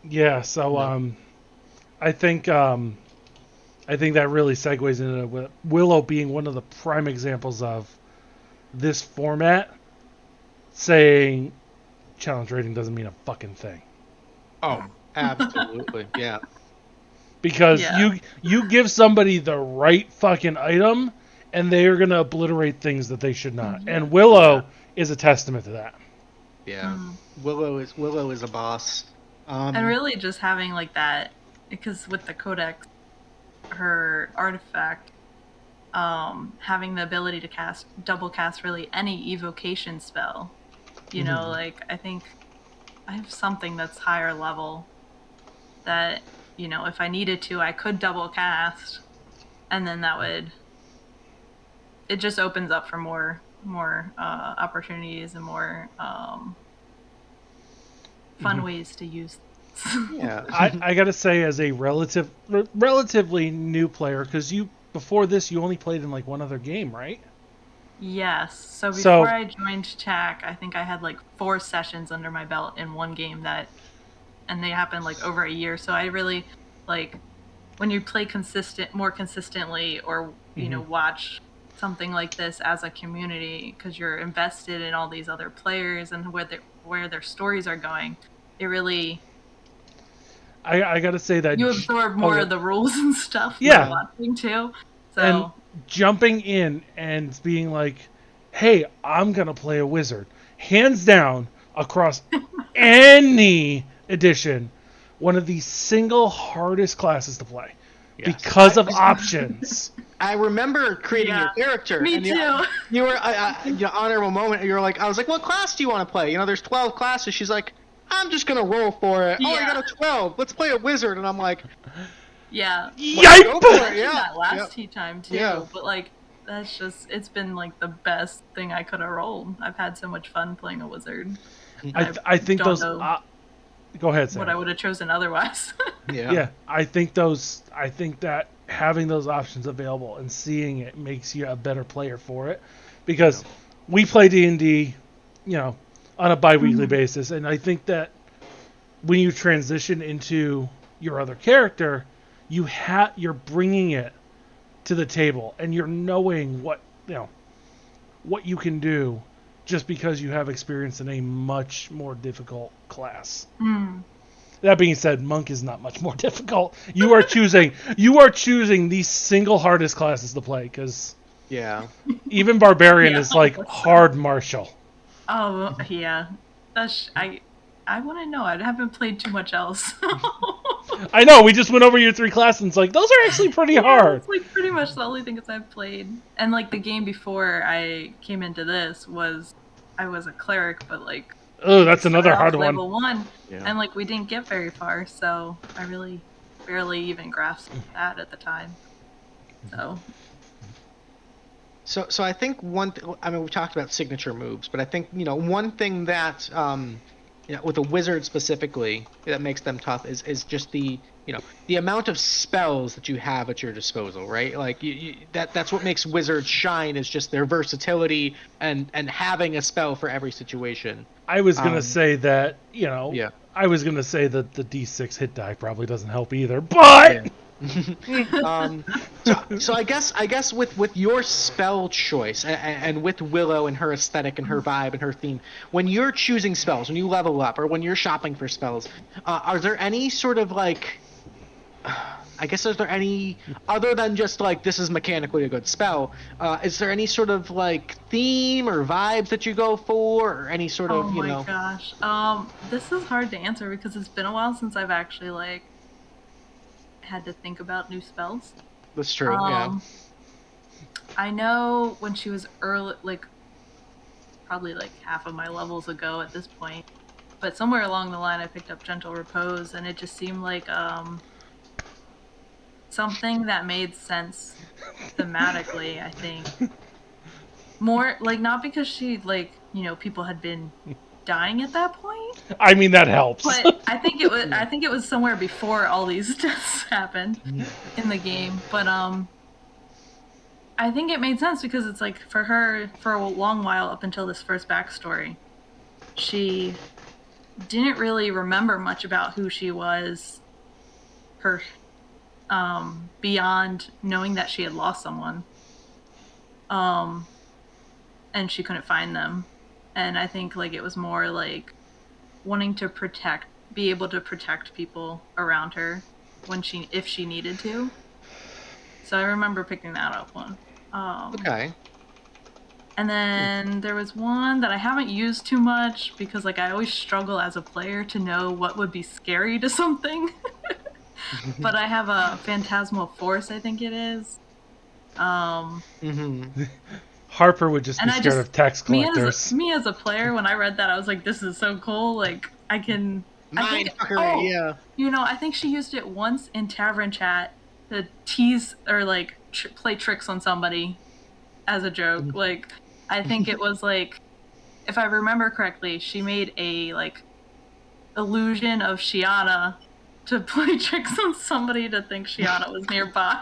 Yeah, so I think that really segues into Willow being one of the prime examples of this format saying challenge rating doesn't mean a fucking thing. Oh, absolutely. Yeah. Because you give somebody the right fucking item and they are going to obliterate things that they should not. And Willow is a testament to that. Yeah. Willow is a boss. And really just having like that, because with the codex, her artifact, having the ability to double cast really any evocation spell. Like I think I have something that's higher level that, if I needed to, I could double cast, and then it just opens up for more opportunities and more fun ways to use Yeah. I gotta say, as a relatively new player, because before this you only played in like one other game, right? Yes. So So- before I joined TAC, I think I had like 4 sessions under my belt in one game and they happened like over a year. So I really like when you play more consistently, or watch something like this as a community, because you're invested in all these other players and where their stories are going. It really, I gotta say that you absorb more yeah. of the rules and stuff Yeah. by watching too. So And jumping in and being like, "Hey, I'm gonna play a wizard," hands down across any edition, one of the single hardest classes to play Yes. because of options. I remember creating your Yeah, character. me and too. You were, honorable moment. You were like, I was like, what class do you want to play? There's 12 classes. She's like, I'm just gonna roll for it. Oh, I Yeah. got a 12. Let's play a wizard. And I'm like, yeah. Yipe! go for it. Yeah, Yeah. that last Yep. tea time too. Yeah. But like it's been like the best thing I could have rolled. I've had so much fun playing a wizard. I think don't those. know Go ahead, Sam. what I would have chosen otherwise. Yeah, I think that having those options available and seeing it makes you a better player for it, because we play D&D, on a bi-weekly basis, and I think that when you transition into your other character, you're bringing it to the table, and you're knowing what you can do, just because you have experience in a much more difficult class. That being said, Monk is not much more difficult. You are choosing the single hardest classes to play, because Yeah. even Barbarian Yeah, is like hard martial. Oh yeah, I want to know. I haven't played too much else. I know, we just went over your 3 classes, and it's like, those are actually pretty hard. It's like pretty much the only things I've played. And like the game before I came into this I was a cleric, but like Oh, that's another hard one. level 1, Yeah. and like we didn't get very far, so I really barely even grasped that at the time. So I think we talked about signature moves, but I think one thing that with a wizard specifically that makes them tough is just the amount of spells that you have at your disposal, right? Like that's what makes wizards shine, is just their versatility and having a spell for every situation. I was gonna say that Yeah. I was gonna say that the D6 hit die probably doesn't help either, but So I guess with your spell choice and with Willow and her aesthetic and her vibe and her theme, when you're choosing spells, when you level up, or when you're shopping for spells, are there any sort of like, I guess, is there any, other than just like this is mechanically a good spell, is there any sort of like theme or vibes that you go for, or any sort of Oh my gosh. This is hard to answer because it's been a while since I've actually like had to think about new spells. That's true. Yeah. I know when she was early, like probably like half of my levels ago at this point, but somewhere along the line I picked up Gentle Repose, and it just seemed like something that made sense thematically. I think more like, not because she people had been dying at that point. I mean, that helps. But I think it was somewhere before all these deaths happened in the game. But I think it made sense because it's like, for her, for a long while up until this first backstory, she didn't really remember much about who she was, beyond knowing that she had lost someone. And she couldn't find them. And I think like it was more like wanting to be able to protect people around her if she needed to. So I remember picking that up one. Okay. And then there was one that I haven't used too much because like I always struggle as a player to know what would be scary to something. But I have a Phantasmal Force, I think it is. Harper would just be scared of tax collectors. Me as a player, when I read that, I was like, this is so cool. Like, I think she used it once in Tavern Chat to tease or like play tricks on somebody as a joke. Like, I think it was like, if I remember correctly, she made a like illusion of Shiana to play tricks on somebody to think Shiana was nearby.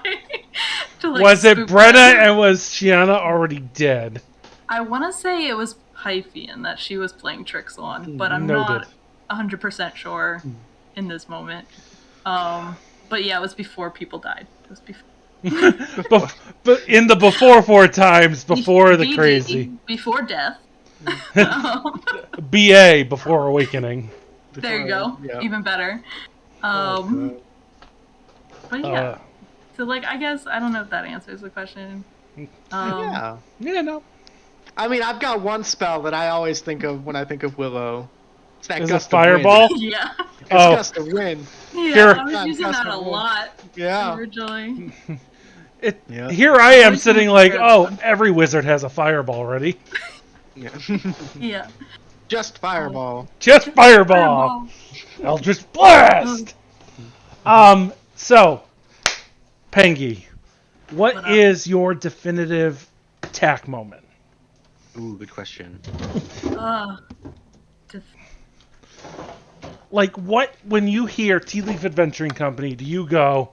To, like, Was it spook Brenna them. and was Shiana already dead? I want to say it was Pythian that she was playing tricks on, but I'm Noted. not 100% sure in this moment. But yeah, it was before people died. It was before. But in the before 4 times, before the BD, crazy. before death. Um, BA, before awakening. there you go. Yeah. Even better. Oh, But yeah. So, like, I guess, I don't know if that answers the question. yeah. Yeah, no. I mean, I've got one spell that I always think of when I think of Willow. It's that Is it gust Fireball? of wind. Yeah. It's Oh. gust of wind. Yeah, Here- I was using that a lot Yeah. originally. Yeah. Here I am always sitting wanted like, to hear oh, that one. every wizard has a fireball ready. Yeah. Yeah. Just fireball. Just fireball. Eldritch Blast! So, Pengy, What what up? is your definitive attack moment? Ooh, good question. Def- Like, what, when you hear Tealeaf Adventuring Company, do you go,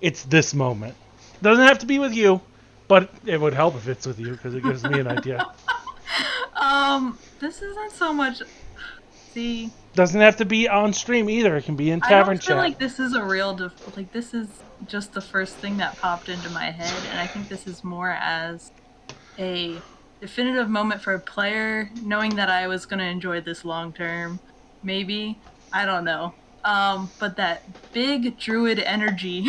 it's this moment? Doesn't have to be with you, but it would help if it's with you, because it gives me an idea. This isn't so much. See, Doesn't have to be on stream either. It can be in I tavern don't feel chat. like this is a real. Like, this is just the first thing that popped into my head, and I think this is more as a definitive moment for a player, knowing that I was going to enjoy this long term. Maybe, I don't know. But that big druid energy.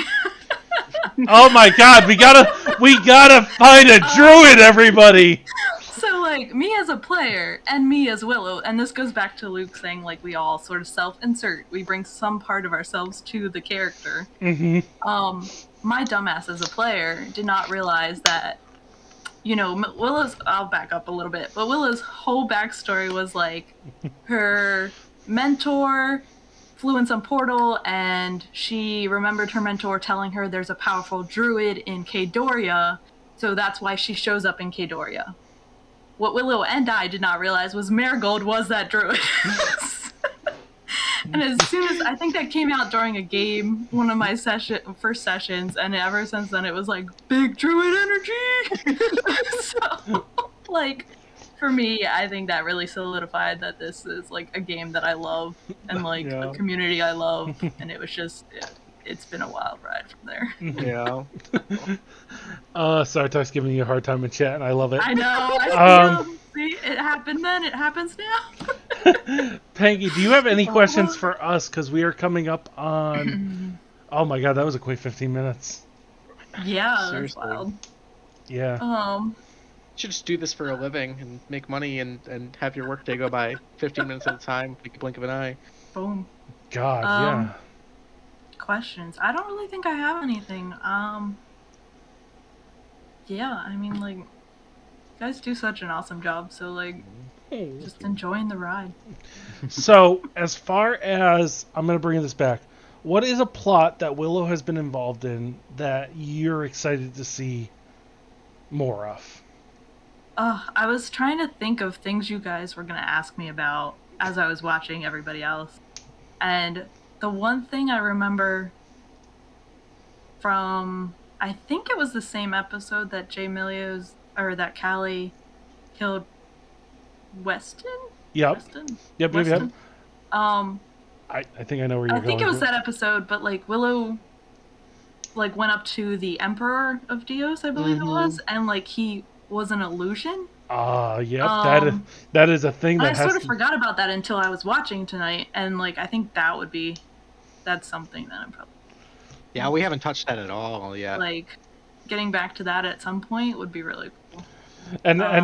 Oh my god, we gotta find a druid, everybody! So, like, me as a player and me as Willow, and this goes back to Luke saying, like, we all sort of self-insert. We bring some part of ourselves to the character. Mm-hmm. My dumbass as a player did not realize that, you know, Willow's, I'll back up a little bit, but Willow's whole backstory was, like, her mentor flew in some portal, and she remembered her mentor telling her there's a powerful druid in Kadoria, so that's why she shows up in Kadoria. What Willow and I did not realize was Marigold was that druid. And as soon as, I think that came out during a game, one of my first sessions, and ever since then it was like, big druid energy! So, like, for me, I think that really solidified that this is, like, a game that I love, and, like, Yeah. a community I love, and it was just, it's been a wild ride from there. Yeah. Sartak's giving you a hard time in chat, and I love it. I know, I see, it happened then, it happens now. Pengy, do you have any questions for us? Because we are coming up on... Oh my god, that was a quick 15 minutes. Yeah, that's Seriously. wild. Yeah. You should just do this for a living and make money and have your workday go by 15 minutes at a time, like a blink of an eye. Boom. God, yeah. Questions. I don't really think I have anything. Yeah, I mean, like, you guys do such an awesome job, so, like, just enjoying the ride. So, as far as... I'm going to bring this back. What is a plot that Willow has been involved in that you're excited to see more of? I was trying to think of things you guys were going to ask me about as I was watching everybody else. And the one thing I remember from... I think it was the same episode that Jay Milio's... Or that Callie killed Weston? Yep. Weston? Yep. Weston? I think I know where you're I going. think it was with that episode, but, like, Willow, like, went up to the Emperor of Dios, I believe it was, and, like, he was an illusion. Yep. That is a thing that I has sort of to... forgot about that until I was watching tonight, and, like, I think that's something that I'm probably, Yeah, we haven't touched that at all yet. like, getting back to that at some point would be really cool. And now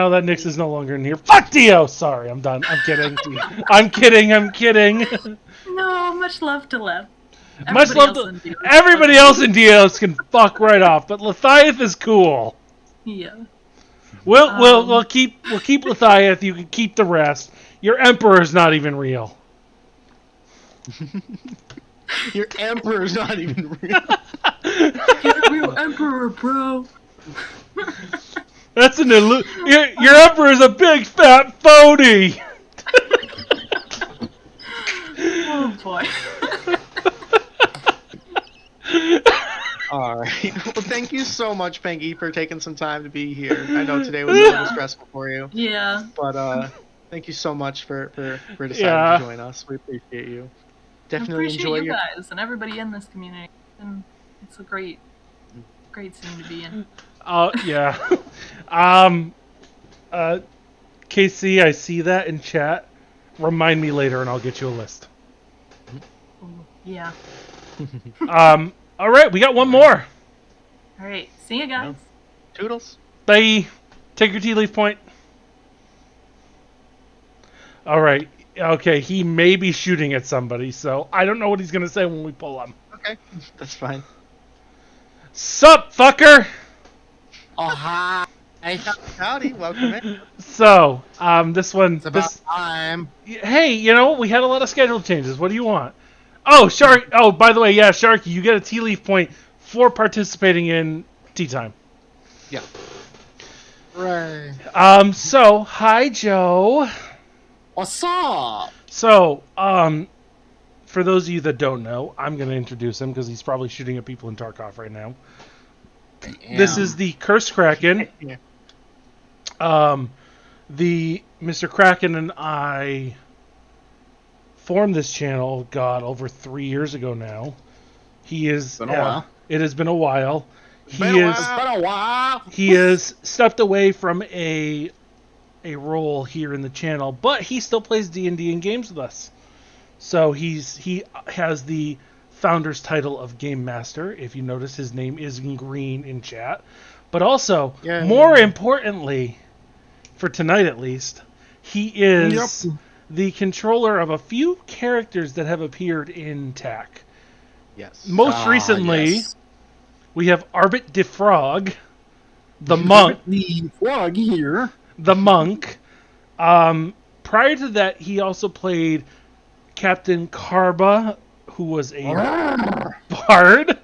that Nyx is no longer in here. Fuck Dio! Sorry, I'm done. I'm kidding. I'm kidding. No, much love to Lev. Much love else in to... Dios. Everybody else in Dios can fuck right off, but Lithiath is cool. Yeah. We'll keep Lithiath. You can keep the rest. Your Emperor's not even real. Your Emperor's not even real. Get a real Emperor, bro. That's an your Emperor's a big fat phony. boy. All right. Well, thank you so much, Pengy, for taking some time to be here. I know today was a little stressful for you, Yeah. but thank you so much for deciding Yeah. to join us. We appreciate you. I Definitely appreciate enjoy you your. guys and everybody in this community. And it's a great scene to be in. Yeah. KC, I see that in chat. Remind me later, and I'll get you a list. Ooh, yeah. All right, we got one more. All right. See you guys. Toodles. Bye. Take your tea leaf point. All right. Okay, he may be shooting at somebody, so I don't know what he's gonna say when we pull him. Okay, that's fine. Sup, fucker? Oh, hi. Howdy, welcome in. So, this one. It's about time. Hey, you know, we had a lot of schedule changes. What do you want? Oh, Shark. Oh, by the way, yeah, Sharky, you get a tea leaf point for participating in tea time. Yeah. Right. So, hi, Joe. What's up? So, for those of you that don't know, I'm going to introduce him because he's probably shooting at people in Tarkov right now. Damn. This is the Curse Kraken. Yeah. The Mr. Kraken and I formed this channel, God, over 3 years ago now. He is. Been a while. It has been a while. It's been a while. He has stepped away from a role here in the channel, but he still plays D&D and games with us. So he has the founder's title of Game Master. If you notice, his name is in green in chat. But also, more importantly, for tonight at least, he is the controller of a few characters that have appeared in TAC. Yes. Most recently, yes. we have Arbit de Frog, the monk. The frog here. The monk. Prior to that, he also played Captain Karba, who was a bard,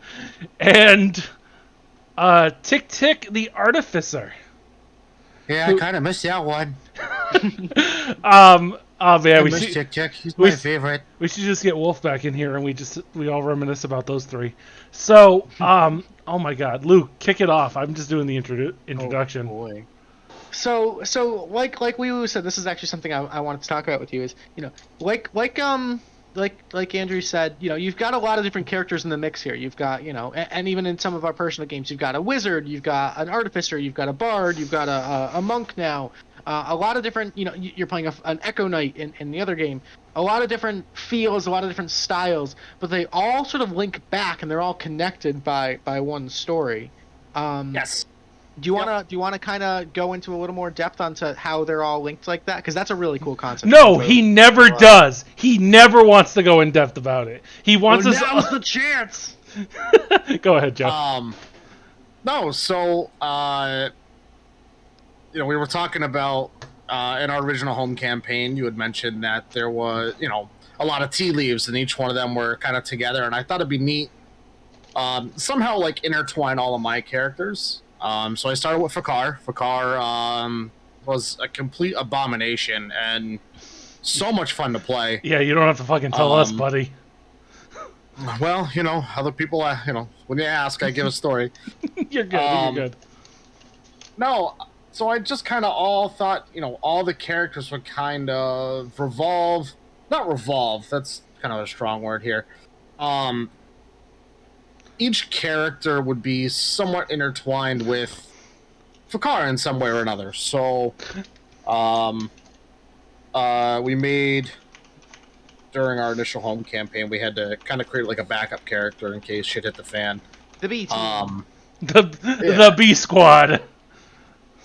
and Tick Tick the Artificer. Yeah, I kind of missed that one. Oh man, I we miss should, Tick Tick. He's my favorite. we should just get Wolf back in here and we all reminisce about those three. So, oh my God, Luke, kick it off. I'm just doing the introduction. Oh boy. So like we said, this is actually something I wanted to talk about with you. Is like Andrew said, you've got a lot of different characters in the mix here. You've got and even in some of our personal games, you've got a wizard, you've got an artificer, you've got a bard, you've got a monk now. A lot of different, you're playing an Echo Knight in the other game. A lot of different feels, a lot of different styles, but they all sort of link back, and they're all connected by one story. Yes. Do you want to kind of go into a little more depth onto how they're all linked like that? Because that's a really cool concept. No, he never does. He never wants to go in depth about it. He wants us. Now's the chance. Go ahead, Joe. No, so we were talking about in our original home campaign. You had mentioned that there was, a lot of tea leaves, and each one of them were kind of together. And I thought it'd be neat, somehow like intertwine all of my characters. So I started with Fakar. Fakar was a complete abomination and so much fun to play. Yeah, you don't have to fucking tell us, buddy. Well, other people, when you ask, I give a story. You're good. You're good. No, so I just kind of all thought, all the characters would kind of revolve. Not revolve, that's kind of a strong word here. Each character would be somewhat intertwined with Fakar in some way or another. So, we made, during our initial home campaign, we had to kind of create like a backup character in case shit hit the fan. The B team. The B squad.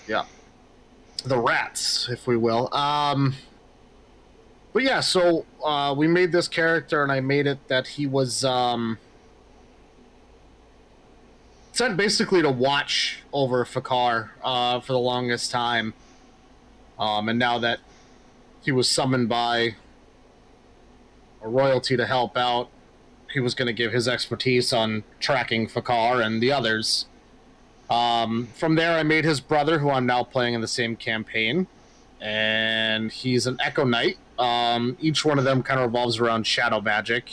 Yeah. The rats, if we will. But yeah, so we made this character, and I made it that he was sent basically to watch over Fakar for the longest time. And now that he was summoned by a royalty to help out, he was going to give his expertise on tracking Fakar and the others. From there, I made his brother, who I'm now playing in the same campaign. and he's an Echo Knight. Each one of them kind of revolves around shadow magic,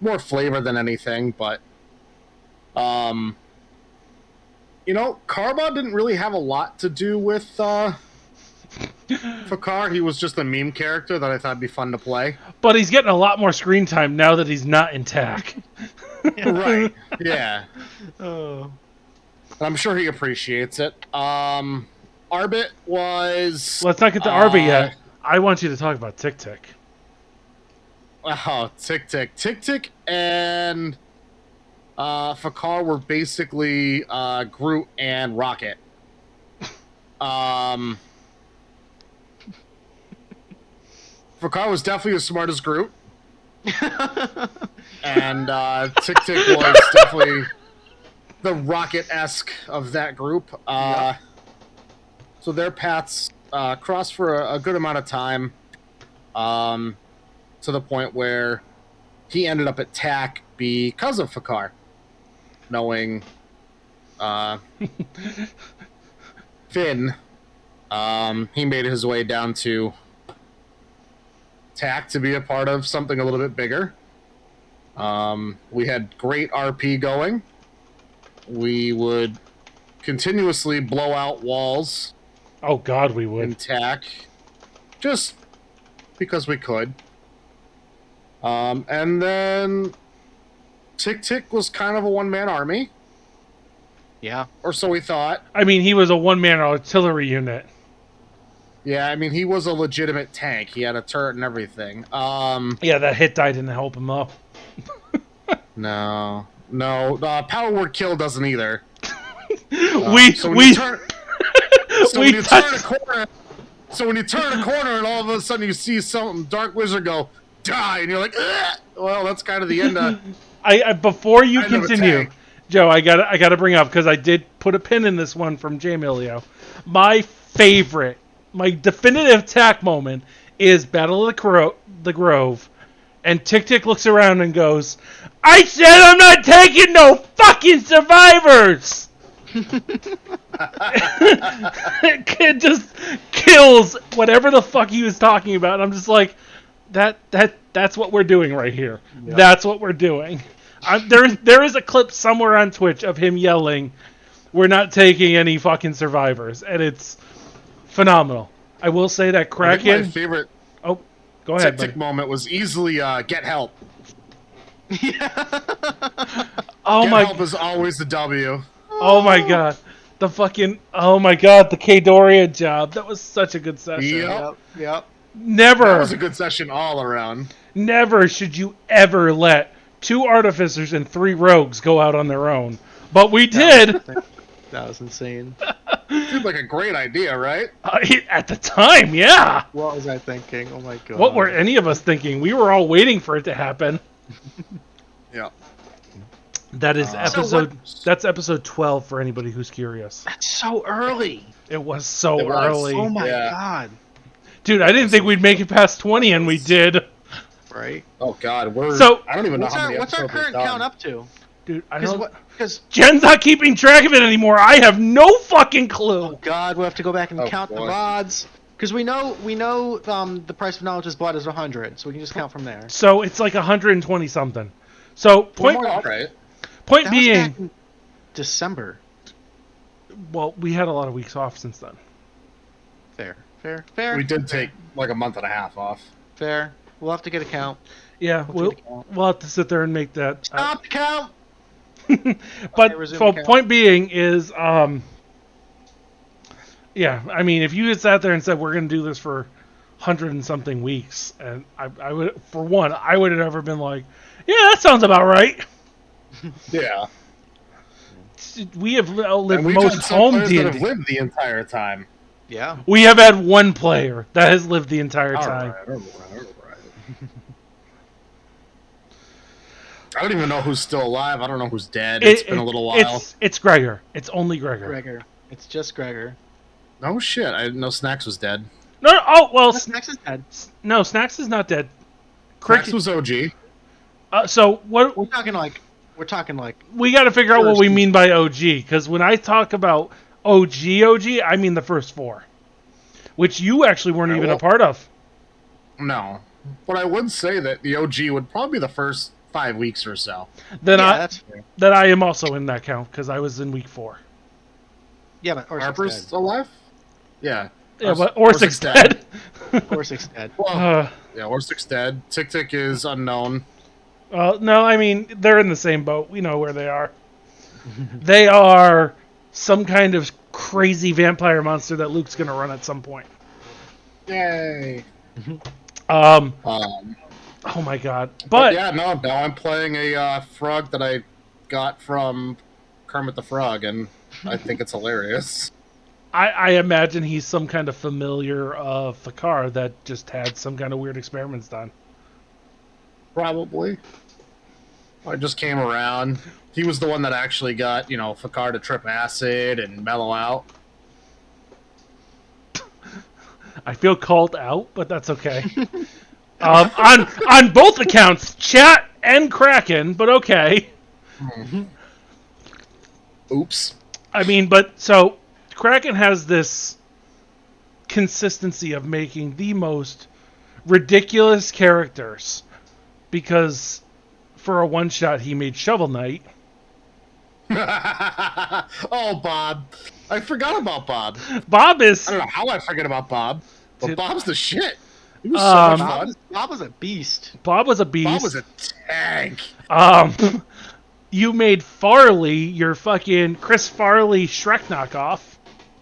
more flavor than anything. But Karma didn't really have a lot to do with Fakar. He was just a meme character that I thought would be fun to play. But he's getting a lot more screen time now that he's not in TAC. Right? Yeah. Oh. And I'm sure he appreciates it. Arbit was. Let's not get to Arby yet. I want you to talk about Tick Tick. Oh, Tick Tick, and Fakar were basically Groot and Rocket. Fakar was definitely as smart as Groot, and Tick Tick was definitely the Rocket-esque of that group. So their paths crossed for a good amount of time, to the point where he ended up at TAC because of Fakar, knowing Finn. He made his way down to TAC to be a part of something a little bit bigger. We had great RP going. We would continuously blow out walls. Oh God, we In would. TAC, just because we could. And then Tick Tick was kind of a one-man army, Yeah. or so we thought. I mean, he was a one-man artillery unit. Yeah, I mean, he was a legitimate tank. He had a turret and everything. Yeah, that hit die didn't help him though. No. Power word kill doesn't either. we So when we you turn, so we when you turn a touched- corner, and all of a sudden you see some Dark Wizard go die, and you're like, ugh! Well, that's kind of the end of. I before you Kind of a continue, tank. Joe, I gotta bring up because I did put a pin in this one from J Emilio. My favorite, my definitive TAC moment is Battle of the Grove, and Tick Tick looks around and goes, "I said I'm not taking no fucking survivors." It just kills whatever the fuck he was talking about. And I'm just like, that's what we're doing right here. Yep. That's what we're doing. There is a clip somewhere on Twitch of him yelling, "We're not taking any fucking survivors," and it's phenomenal. I will say that Kraken. My favorite. Oh, go ahead. Tick Tick moment was easily get help. Oh get my! Help is always the W. Oh my god. The fucking, oh my god, the K-Doria job. That was such a good session. Yep. Never. That was a good session all around. Never should you ever let 2 artificers and 3 rogues go out on their own. But we did. That was insane. Seemed like a great idea, right? At the time, yeah. What was I thinking? Oh my god. What were any of us thinking? We were all waiting for it to happen. Yeah. That is that's episode 12 for anybody who's curious. That's so early. It was so early. Oh my god. Dude, I didn't think we'd make it past 20 and we did. Right? Oh god, I don't even know how many what's our current count up to? Dude, I don't... Because Jen's not keeping track of it anymore. I have no fucking clue. Oh god, we'll have to go back and count the VODs. Because we know the price of knowledge is blood is 100, so we can just count from there. So it's like 120 something. So point that being, was back in December. Well, we had a lot of weeks off since then. Fair. We did take like a month and a half off. Fair. We'll have to get a count. Yeah, we'll have to sit there and make that. Stop the count. But point being is, yeah, I mean, if you had sat there and said we're going to do this for 100 and something weeks, and I would, for one, I would have never been like, yeah, that sounds about right. Yeah. We have lived most home D&D. That have lived the entire time. Yeah. We have had one player that has lived the entire time. All right. I don't even know who's still alive. I don't know who's dead. It's been a little while. It's Gregor. It's only Gregor. Gregor. It's just Gregor. No shit. I didn't know Snacks was dead. No. Oh well. Snacks is dead. No, Snacks is not dead. Snacks was OG. So what? We're talking like. We got to figure out what we mean by OG, because when I talk about OG, I mean the first 4. which you actually weren't even a part of. No. But I would say that the OG would probably be the first 5 weeks or so. Then that's fair. Then I am also in that count because I was in week 4. Yeah, but Harper's still alive? Yeah. Yeah, but Orsick's dead. Orsick's dead. Well, yeah, Orsick's dead. Tick Tick is unknown. No, I mean, they're in the same boat. We know where they are. They are some kind of crazy vampire monster that Luke's going to run at some point. Yay. Oh my god. But yeah, no, now I'm playing a frog that I got from Kermit the Frog, and I think it's hilarious. I imagine he's some kind of familiar of Fakar that just had some kind of weird experiments done. Probably. I just came around. He was the one that actually got, Fakar to trip acid and mellow out. I feel called out, but that's okay. on both accounts, chat and Kraken, but okay. Oops. I mean, but so Kraken has this consistency of making the most ridiculous characters because for a one-shot he made Shovel Knight. Oh, Bob. I forgot about Bob. Bob is... I don't know how I forget about Bob, but Bob's the shit. He was so much fun. Bob was a beast. Bob was a beast. Bob was a tank. You made Farley your fucking Chris Farley Shrek knockoff.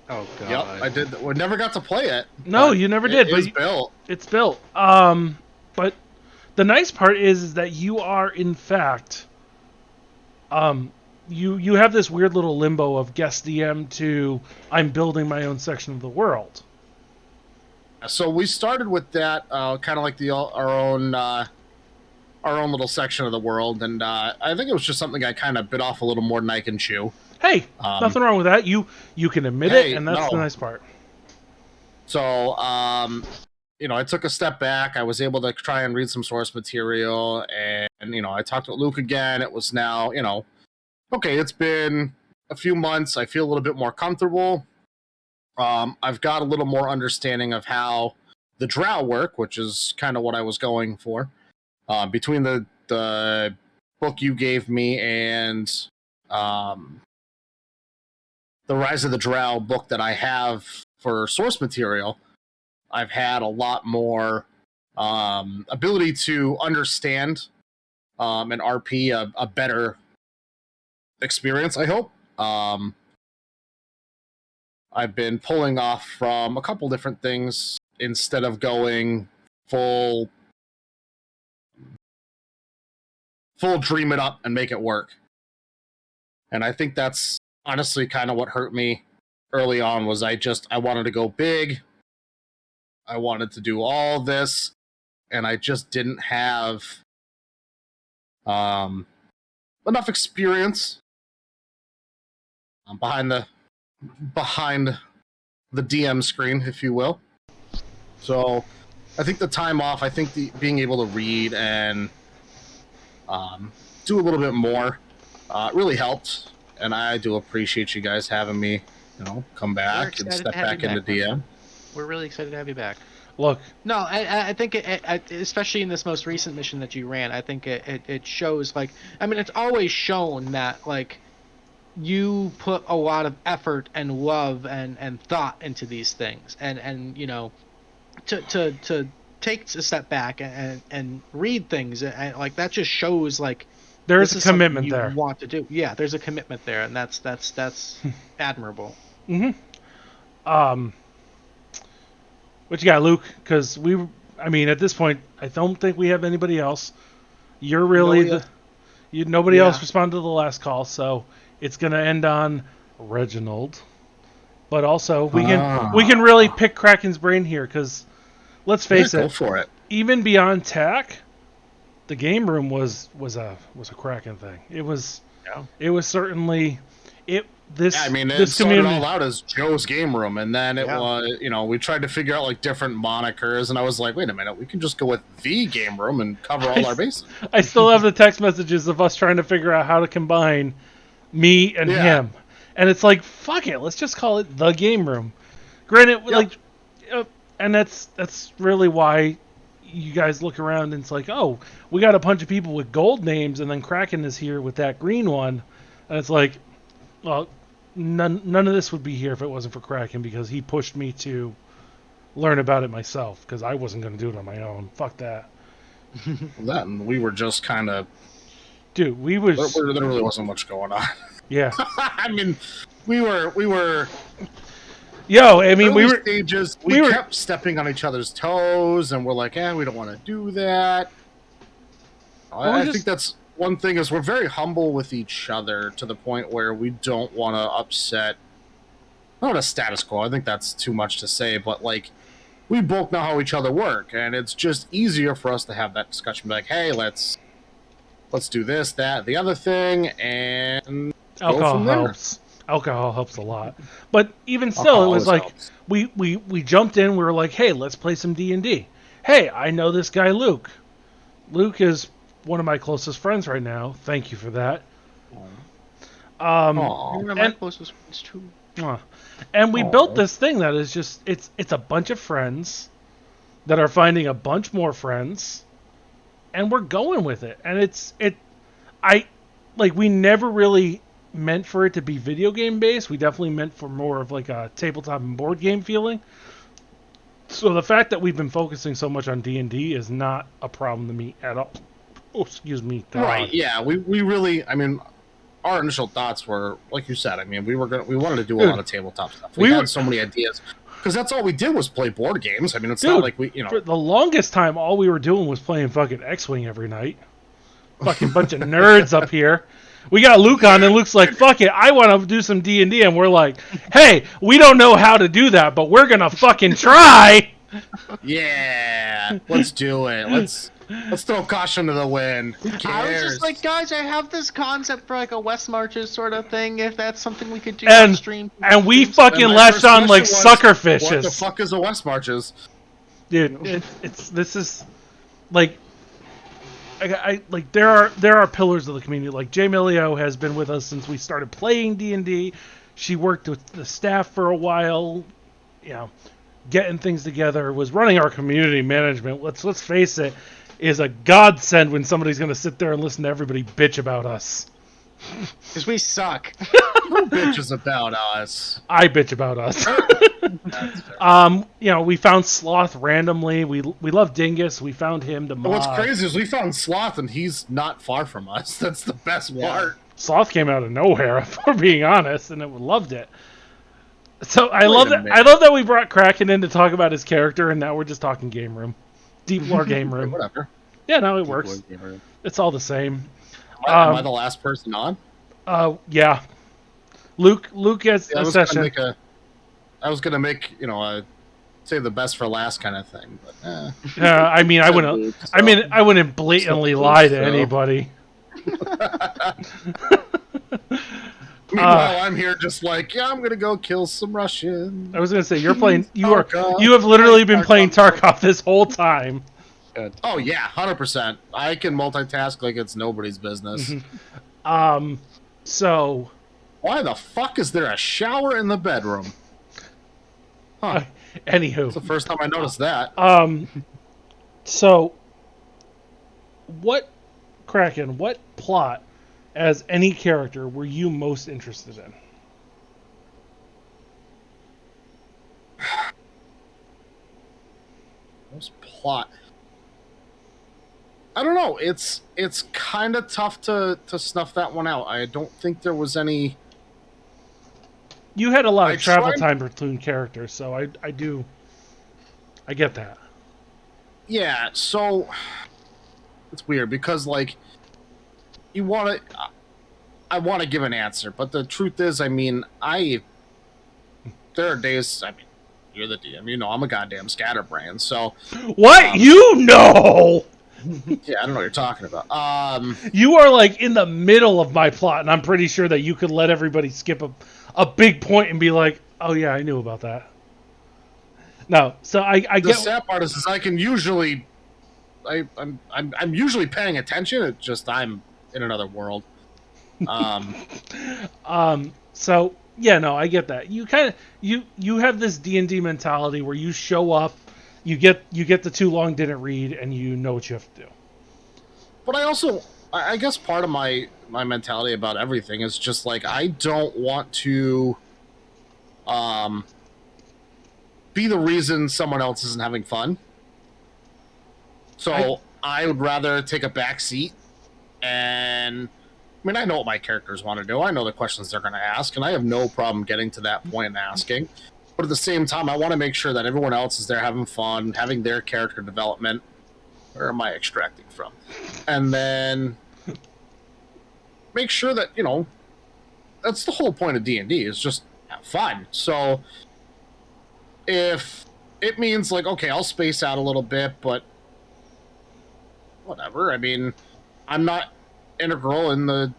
Oh god. Yep, I did. We never got to play it. No, you never did. It's built. It's built. But the nice part is that you are in fact, you have this weird little limbo of guest DM to I'm building my own section of the world. So we started with that, kind of like our own little section of the world, and I think it was just something I kind of bit off a little more than I can chew. Hey, nothing wrong with that. You can admit it, and that's the nice part. So, I took a step back. I was able to try and read some source material, and I talked to Luke again. It was now, okay, it's been a few months. I feel a little bit more comfortable. I've got a little more understanding of how the drow work, which is kind of what I was going for. Between the book you gave me and the Rise of the Drow book that I have for source material, I've had a lot more ability to understand an RP a better experience, I hope. I've been pulling off from a couple different things instead of going full dream it up and make it work. And I think that's honestly kind of what hurt me early on was I wanted to go big. I wanted to do all this, and I just didn't have enough experience behind the DM screen, if you will. So I think the time off, I think being able to read and do a little bit more really helped, and I do appreciate you guys having me, come back and step back into DM. We're really excited to have you back. Look, no, I think especially in this most recent mission that you ran, I think it shows it's always shown that you put a lot of effort and love and thought into these things, and to take a step back and read things and that just shows there's a commitment there. You want to do, yeah. There's a commitment there, and that's admirable. Mm-hmm. What you got, Luke? Because at this point, I don't think we have anybody else. You're really nobody else responded to the last call, so it's gonna end on Reginald. But also, we can really pick Kraken's brain here because let's face it. Go for it. Even beyond TAC, the game room was a Kraken thing. It was certainly this. Yeah, it started all out as Joe's game room, and then it was we tried to figure out different monikers, and I was like, wait a minute, we can just go with the game room and cover all our bases. I still have the text messages of us trying to figure out how to combine me and him, and it's fuck it, let's just call it the game room. Granted, and that's really why you guys look around and it's like, oh, we got a bunch of people with gold names, and then Kraken is here with that green one, and it's like, well, none of this would be here if it wasn't for Kraken, because he pushed me to learn about it myself, because I wasn't going to do it on my own. Fuck that. That, and we were just kind of... Dude, we was... There really wasn't much going on. Yeah. I mean, we were... Yo, I mean, we kept stepping on each other's toes, and we're like, we don't want to do that. I think that's one thing, is we're very humble with each other to the point where we don't want to upset, not a status quo, I think that's too much to say, but like, we both know how each other work, and it's just easier for us to have that discussion, be like, hey, let's do this, that, the other thing, and alcohol helps. Alcohol helps a lot. But even still, it was like, we jumped in, we were like, hey, let's play some D&D. Hey, I know this guy Luke. Luke is one of my closest friends right now. Thank you for that. One of my closest friends too. And we built this thing that is just, it's a bunch of friends that are finding a bunch more friends, and we're going with it. And we never really meant for it to be video game based. We definitely meant for more of like a tabletop and board game feeling. So the fact that we've been focusing so much on D&D is not a problem to me at all. Oh, excuse me. God. Right, yeah, we really, I mean, our initial thoughts were, like you said, I mean, we wanted to do a lot of tabletop stuff. We had so many ideas, because that's all we did was play board games. I mean, it's not like we, for the longest time, all we were doing was playing fucking X-Wing every night. Fucking bunch of nerds up here. We got Luke on, and Luke's like, fuck it, I want to do some D&D, and we're like, hey, we don't know how to do that, but we're gonna fucking try! Yeah, let's do it. Let's throw caution to the wind. Who cares? I was just like, guys, I have this concept for like a West Marches sort of thing, if that's something we could do on stream. And we fucking latched on like sucker fishes. What the fuck is a West Marches? Dude, this is like... I like there are pillars of the community. Like Jay Milio has been with us since we started playing D&D. She worked with the staff for a while, getting things together. Was running our community management. Let's face it, is a godsend when somebody's going to sit there and listen to everybody bitch about us. Because we suck. Who bitches about us? I bitch about us. We found Sloth randomly. We love Dingus. We found him to mod. What's crazy is we found Sloth and he's not far from us. That's the best part. Sloth came out of nowhere, if we're being honest, and loved it. So I love that we brought Kraken in to talk about his character, and now we're just talking game room, deep lore game room. Whatever. Yeah, no, it works. It's all the same. Am I the last person on? Yeah. Luke has a session. I was gonna make say the best for last kind of thing, but I mean, I wouldn't blatantly lie to anybody. Meanwhile, I'm here just like, I'm gonna go kill some Russians. I was gonna say, you have literally been playing Tarkov this whole time. Oh yeah, 100%. I can multitask like it's nobody's business. So why the fuck is there a shower in the bedroom? Huh. Anywho, it's the first time I noticed that. So what plot as any character were you most interested in? Most plot. I don't know. It's kind of tough to snuff that one out. I don't think there was any. You had a lot of travel time between characters, so I get that. Yeah, so it's weird because like I want to give an answer, but the truth is, I mean, there are days, I mean, you're the DM, I'm a goddamn scatterbrain, so what? Yeah, I don't know what you're talking about. You are like in the middle of my plot, and I'm pretty sure that you could let everybody skip a big point and be like, "Oh yeah, I knew about that." No, so I get. The sad part is I can usually, I'm usually paying attention. It's just I'm in another world. So Yeah, no, I get that. You kind of you have this D&D mentality where you show up, you get the too long didn't read, and you know what you have to do. But I guess part of my mentality about everything is just like I don't want to be the reason someone else isn't having fun. So I would rather take a back seat, and I mean, I know what my characters want to do. I know the questions they're going to ask, and I have no problem getting to that point and asking. But at the same time, I want to make sure that everyone else is there having fun, having their character development. Where am I extracting from? And then make sure that, you know, that's the whole point of D&D is just have fun. So if it means like, okay, I'll space out a little bit, but whatever. I mean, I'm not integral in the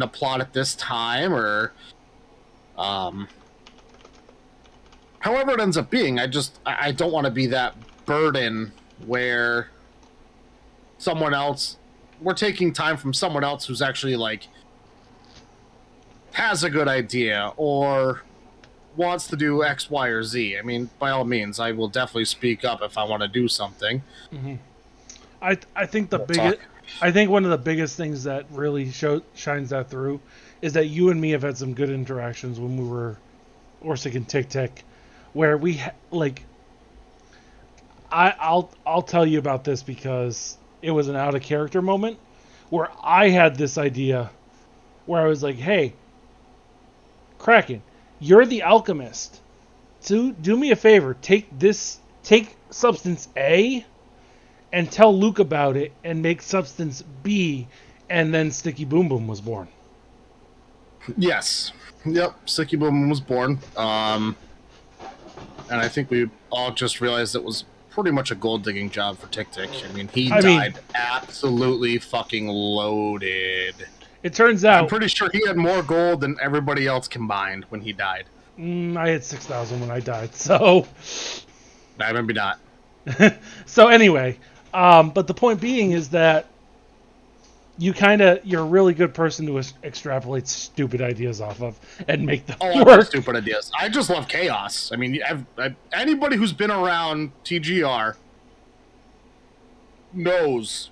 plot at this time, or however it ends up being. I don't want to be that burden where we're taking time from someone else who's actually like has a good idea or wants to do X, Y, or Z. I mean, by all means, I will definitely speak up if I want to do something. Mm-hmm. I think I think one of the biggest things that really shines that through is that you and me have had some good interactions when we were Orsic and Tic Tac, where we I'll tell you about this because it was an out of character moment where I had this idea where I was like, hey, Kraken, you're the alchemist. So do me a favor, take substance A and tell Luke about it and make substance B, and then Sticky Boom Boom was born. Yes. Yep, Sticky Boom Boom was born. And I think we all just realized it was pretty much a gold digging job for Tic Tac. I mean, he died absolutely fucking loaded. It turns out I'm pretty sure he had more gold than everybody else combined when he died. I had 6,000 when I died, so I maybe not. So anyway, but the point being is that you're a really good person to extrapolate stupid ideas off of and make them work. Stupid ideas. I just love chaos. I mean, anybody who's been around TGR knows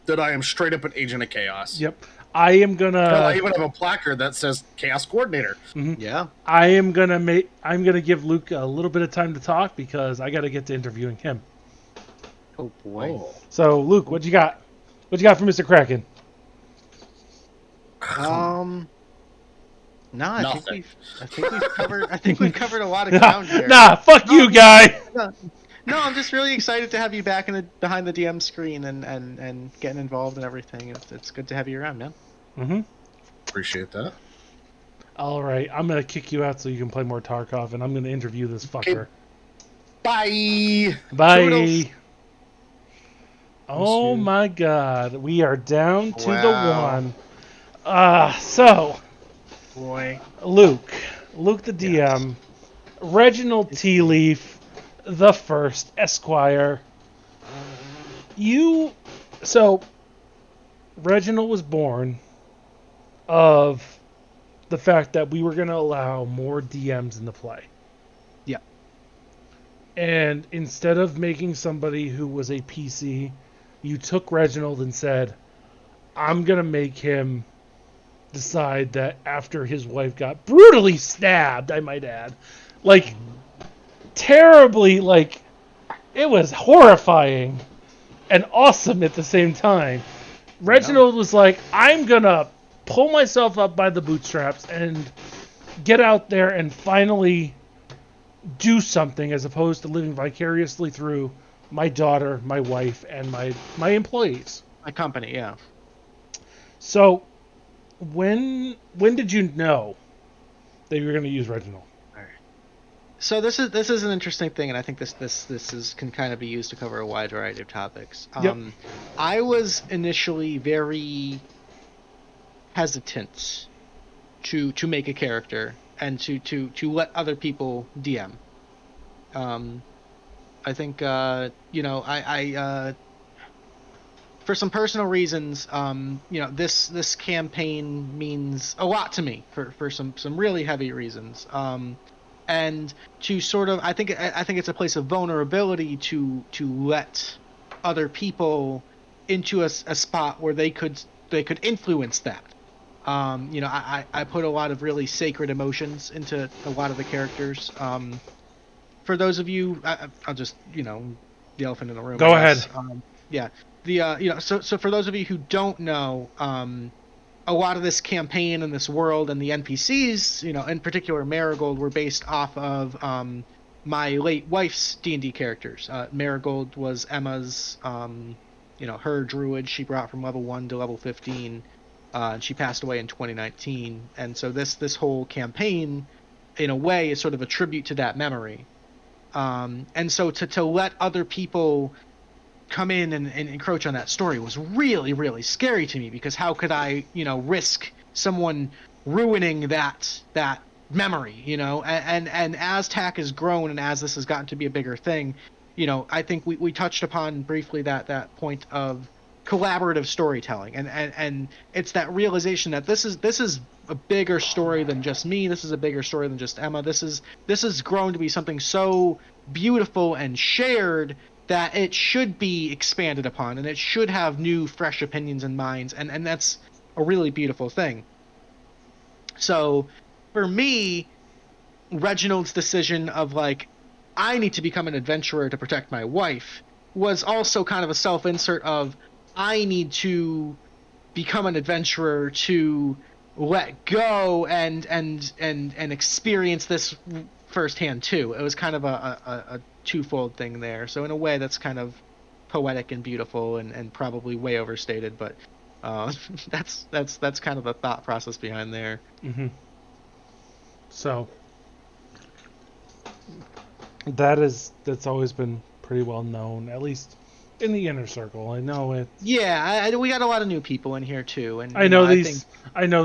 that I am straight up an agent of chaos. Yep. I am gonna. I even have a placard that says Chaos Coordinator. Mm-hmm. Yeah. I'm gonna give Luke a little bit of time to talk because I got to get to interviewing him. Oh boy. So Luke, what you got? What you got for Mr. Kraken? No, I think we've covered a lot of ground here. Fuck you, guy. No, I'm just really excited to have you back behind the DM screen and getting involved in everything. It's good to have you around, man. Mm-hmm. Appreciate that. All right, I'm gonna kick you out so you can play more Tarkov, and I'm gonna interview this fucker. Okay. Bye. Toodles. Oh my God, we are down to the one. So, boy, Luke the DM, yes. Reginald Tealeaf, the first Esquire. So Reginald was born of the fact that we were going to allow more DMs in the play. Yeah. And instead of making somebody who was a PC, you took Reginald and said, I'm going to make him decide that after his wife got brutally stabbed, I might add, like, terribly, like, it was horrifying and awesome at the same time. Reginald was like, I'm going to pull myself up by the bootstraps and get out there and finally do something as opposed to living vicariously through my daughter, my wife, and my employees. My company, yeah. So, when did you know that you were going to use Reginald? All right. So this is an interesting thing, and I think this can kind of be used to cover a wide variety of topics. Yep. I was initially very hesitant to make a character and to let other people DM. I think I for some personal reasons, this campaign means a lot to me for some really heavy reasons. And to sort of, I think it's a place of vulnerability to let other people into a spot where they could influence that. I put a lot of really sacred emotions into a lot of the characters. For those of you, I'll just, the elephant in the room. Go I guess. ahead. Yeah. So for those of you who don't know, a lot of this campaign and this world and the NPCs, in particular Marigold, were based off of my late wife's D&D characters. Marigold was Emma's, her druid she brought from level 1 to level 15. And she passed away in 2019. And so this whole campaign, in a way, is sort of a tribute to that memory. And so to let other people come in and encroach on that story was really, really scary to me, because how could I, risk someone ruining that memory, and as TAC has grown and as this has gotten to be a bigger thing, I think we touched upon briefly that point of collaborative storytelling, and it's that realization that this is a bigger story than just me. This is a bigger story than just Emma. This has grown to be something so beautiful and shared that it should be expanded upon, and it should have new, fresh opinions and minds, and that's a really beautiful thing. So, for me, Reginald's decision of, like, I need to become an adventurer to protect my wife was also kind of a self-insert of, I need to become an adventurer to let go and experience this firsthand too. It was kind of a twofold thing there. So in a way, that's kind of poetic and beautiful, and probably way overstated, but that's kind of the thought process behind there. Mm-hmm. So that's always been pretty well known, at least in the inner circle. I know it. Yeah, we got a lot of new people in here too, and I know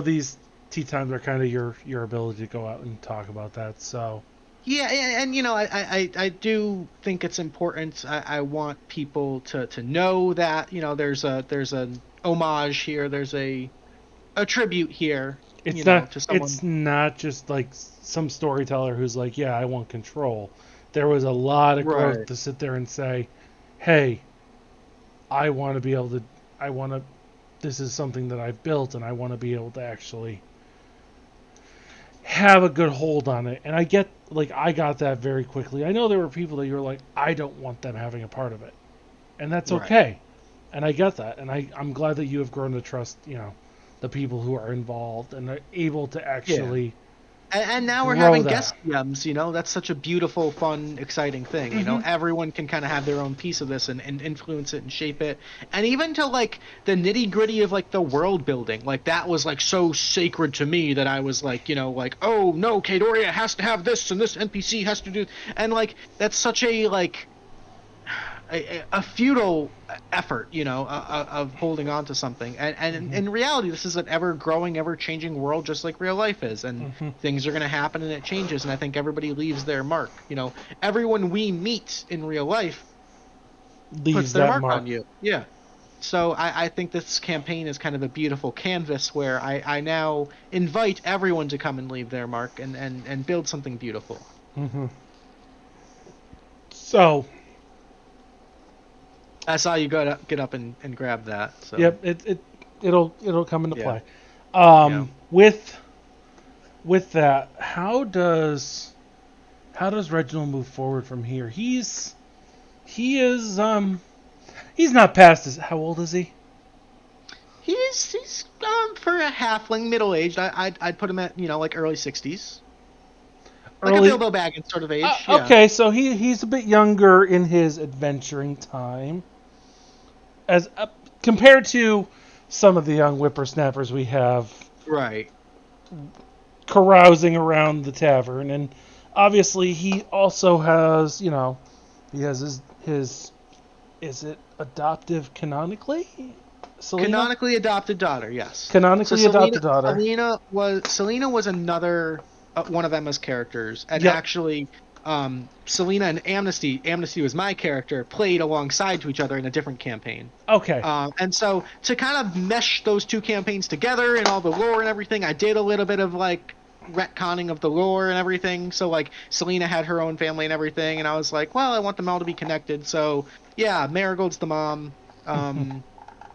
these tea times are kind of your ability to go out and talk about that. So yeah, and I do think it's important. I want people to know that there's an homage here. There's a tribute here. To someone. It's not just like some storyteller who's like, yeah, I want control. There was a lot of growth to sit there and say, hey, I want to be able to. This is something that I built, and I want to be able to actually have a good hold on it. And I got that very quickly. I know there were people that you were like, I don't want them having a part of it, and that's okay. And I get that, and I'm glad that you have grown to trust, the people who are involved and are able to actually. Yeah. And now we're having guest DMs, that's such a beautiful, fun, exciting thing. Mm-hmm. Everyone can kind of have their own piece of this and influence it and shape it. And even to, like, the nitty-gritty of, like, the world building. Like, that was, like, so sacred to me that I was like, oh, no, Kadoria has to have this and this NPC has to do... And, like, that's such a, like... A futile effort, of holding on to something. And in reality, this is an ever-growing, ever-changing world, just like real life is. And things are going to happen and it changes, and I think everybody leaves their mark. Everyone we meet in real life puts their mark on you. Yeah. So I think this campaign is kind of a beautiful canvas where I now invite everyone to come and leave their mark and build something beautiful. Mm-hmm. So... I saw you get up and grab that. So. Yep, it'll come into play. With that, how does Reginald move forward from here? He's not past his. How old is he? He's for a halfling, middle aged. I'd put him at like early 60s. Like a Bilbo Baggins sort of age. Okay, so he's a bit younger in his adventuring time, as compared to some of the young whippersnappers we have. Right. Carousing around the tavern, and obviously he also has, he has his is it adoptive canonically? Selena? Canonically adopted daughter, yes. Canonically adopted daughter. Selena was another one of Emma's characters, and actually Selena and Amnesty was my character, played alongside to each other in a different campaign. Okay. And so to kind of mesh those two campaigns together and all the lore and everything, I did a little bit of like retconning of the lore and everything. So like Selena had her own family and everything, and I was like, well, I want them all to be connected. So yeah, Marigold's the mom,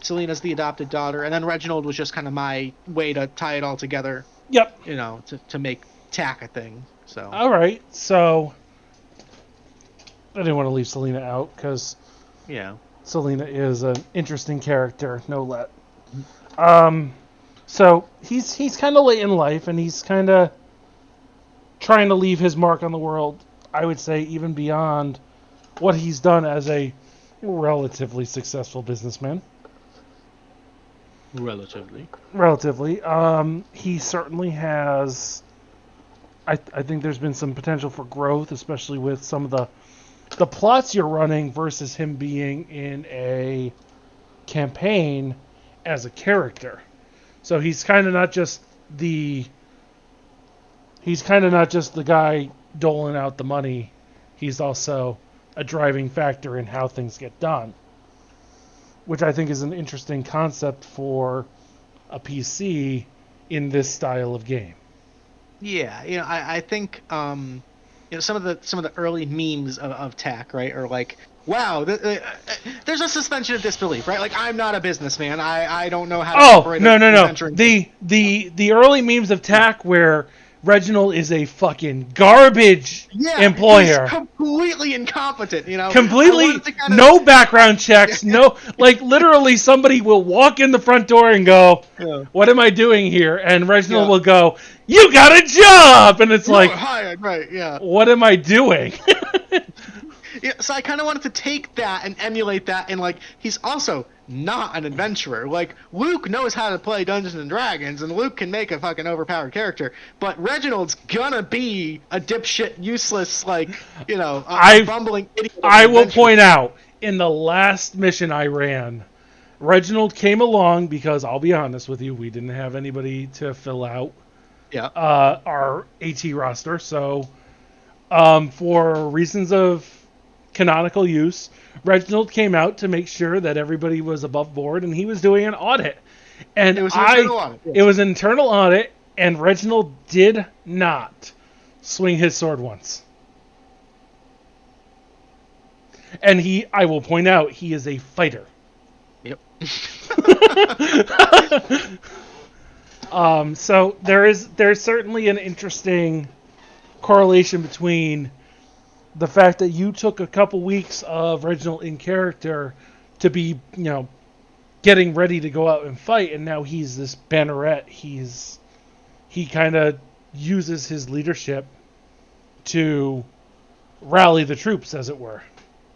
Selena's the adopted daughter, and then Reginald was just kind of my way to tie it all together. Yep. You know, to make TAC a thing. So All right. So I didn't want to leave Selena out because yeah. Selena is an interesting character, no let. So he's kind of late in life, and he's kind of trying to leave his mark on the world. I would say even beyond what he's done as a relatively successful businessman. Relatively. He certainly has. I think there's been some potential for growth, especially with some of the plots you're running versus him being in a campaign as a character. So he's kind of not just the guy doling out the money. He's also a driving factor in how things get done, which I think is an interesting concept for a PC in this style of game. Yeah, you know, I think some of the early memes of TAC, right, are like, wow, there's a suspension of disbelief, right? Like, I'm not a businessman. I don't know how to operate no. adventure. The early memes of TAC where Reginald is a fucking garbage employer. He's completely incompetent, you know. Completely no background checks, no, like literally somebody will walk in the front door and go, what am I doing here? And Reginald will go, you got a job! And it's like, hired, right, yeah. What am I doing? Yeah, so I kind of wanted to take that and emulate that, and like, he's also not an adventurer. Like, Luke knows how to play Dungeons and Dragons, and Luke can make a fucking overpowered character, but Reginald's gonna be a dipshit, useless, like, you know, bumbling idiot. I will point out, in the last mission I ran, Reginald came along because, I'll be honest with you, we didn't have anybody to fill out our AT roster, so for reasons of canonical use, Reginald came out to make sure that everybody was above board, and he was doing an audit. And it was an internal audit. Yes. It was an internal audit, and Reginald did not swing his sword once. And I will point out, he is a fighter. Yep. So there's certainly an interesting correlation between the fact that you took a couple weeks of Reginald in character to be, you know, getting ready to go out and fight, and now he's this banneret. He kind of uses his leadership to rally the troops, as it were.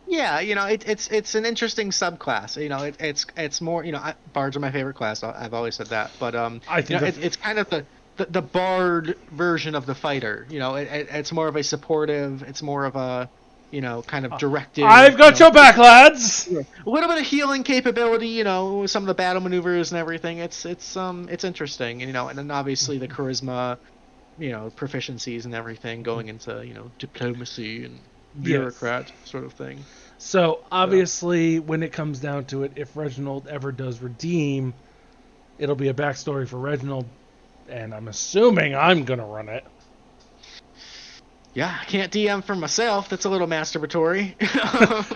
Yeah, you know, it's an interesting subclass. You know, it's more, you know, bards are my favorite class. I've always said that, but I think it's kind of the bard version of the fighter. You know, it's more of a supportive. It's more of a, you know, kind of directive. I've got your back, lads. A little bit of healing capability. You know, some of the battle maneuvers and everything. It's interesting. You know, and then obviously the charisma, you know, proficiencies and everything going into, you know, diplomacy and bureaucrat sort of thing. So obviously, when it comes down to it, if Reginald ever does redeem, it'll be a backstory for Reginald, and I'm assuming I'm gonna run it. Yeah, I can't DM for myself. That's a little masturbatory.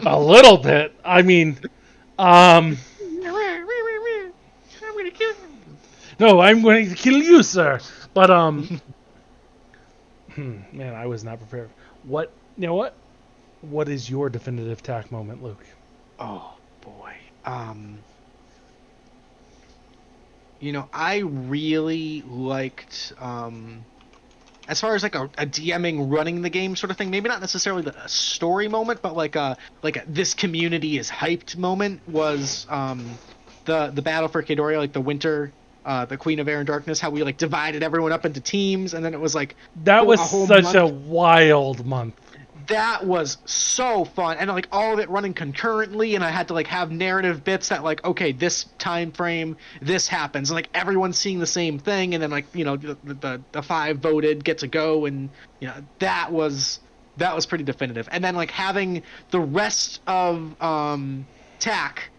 A little bit. I mean, I'm gonna kill him. No, I'm going to kill you, sir. But man, I was not prepared. What? You know what? What is your definitive TAC moment, Luke? Oh boy. You know, I really liked as far as like a DMing running the game sort of thing, maybe not necessarily the story moment, but like a this community is hyped moment was the battle for Kidoria, like the winter, the Queen of Air and Darkness, how we like divided everyone up into teams, and then it was like that was such a wild month. That was so fun, and like all of it running concurrently, and I had to like have narrative bits that like, okay, this time frame, this happens, and like everyone's seeing the same thing, and then like, you know, the 5 voted get to go, and you know, that was that was pretty definitive. And then like having the rest of TAC,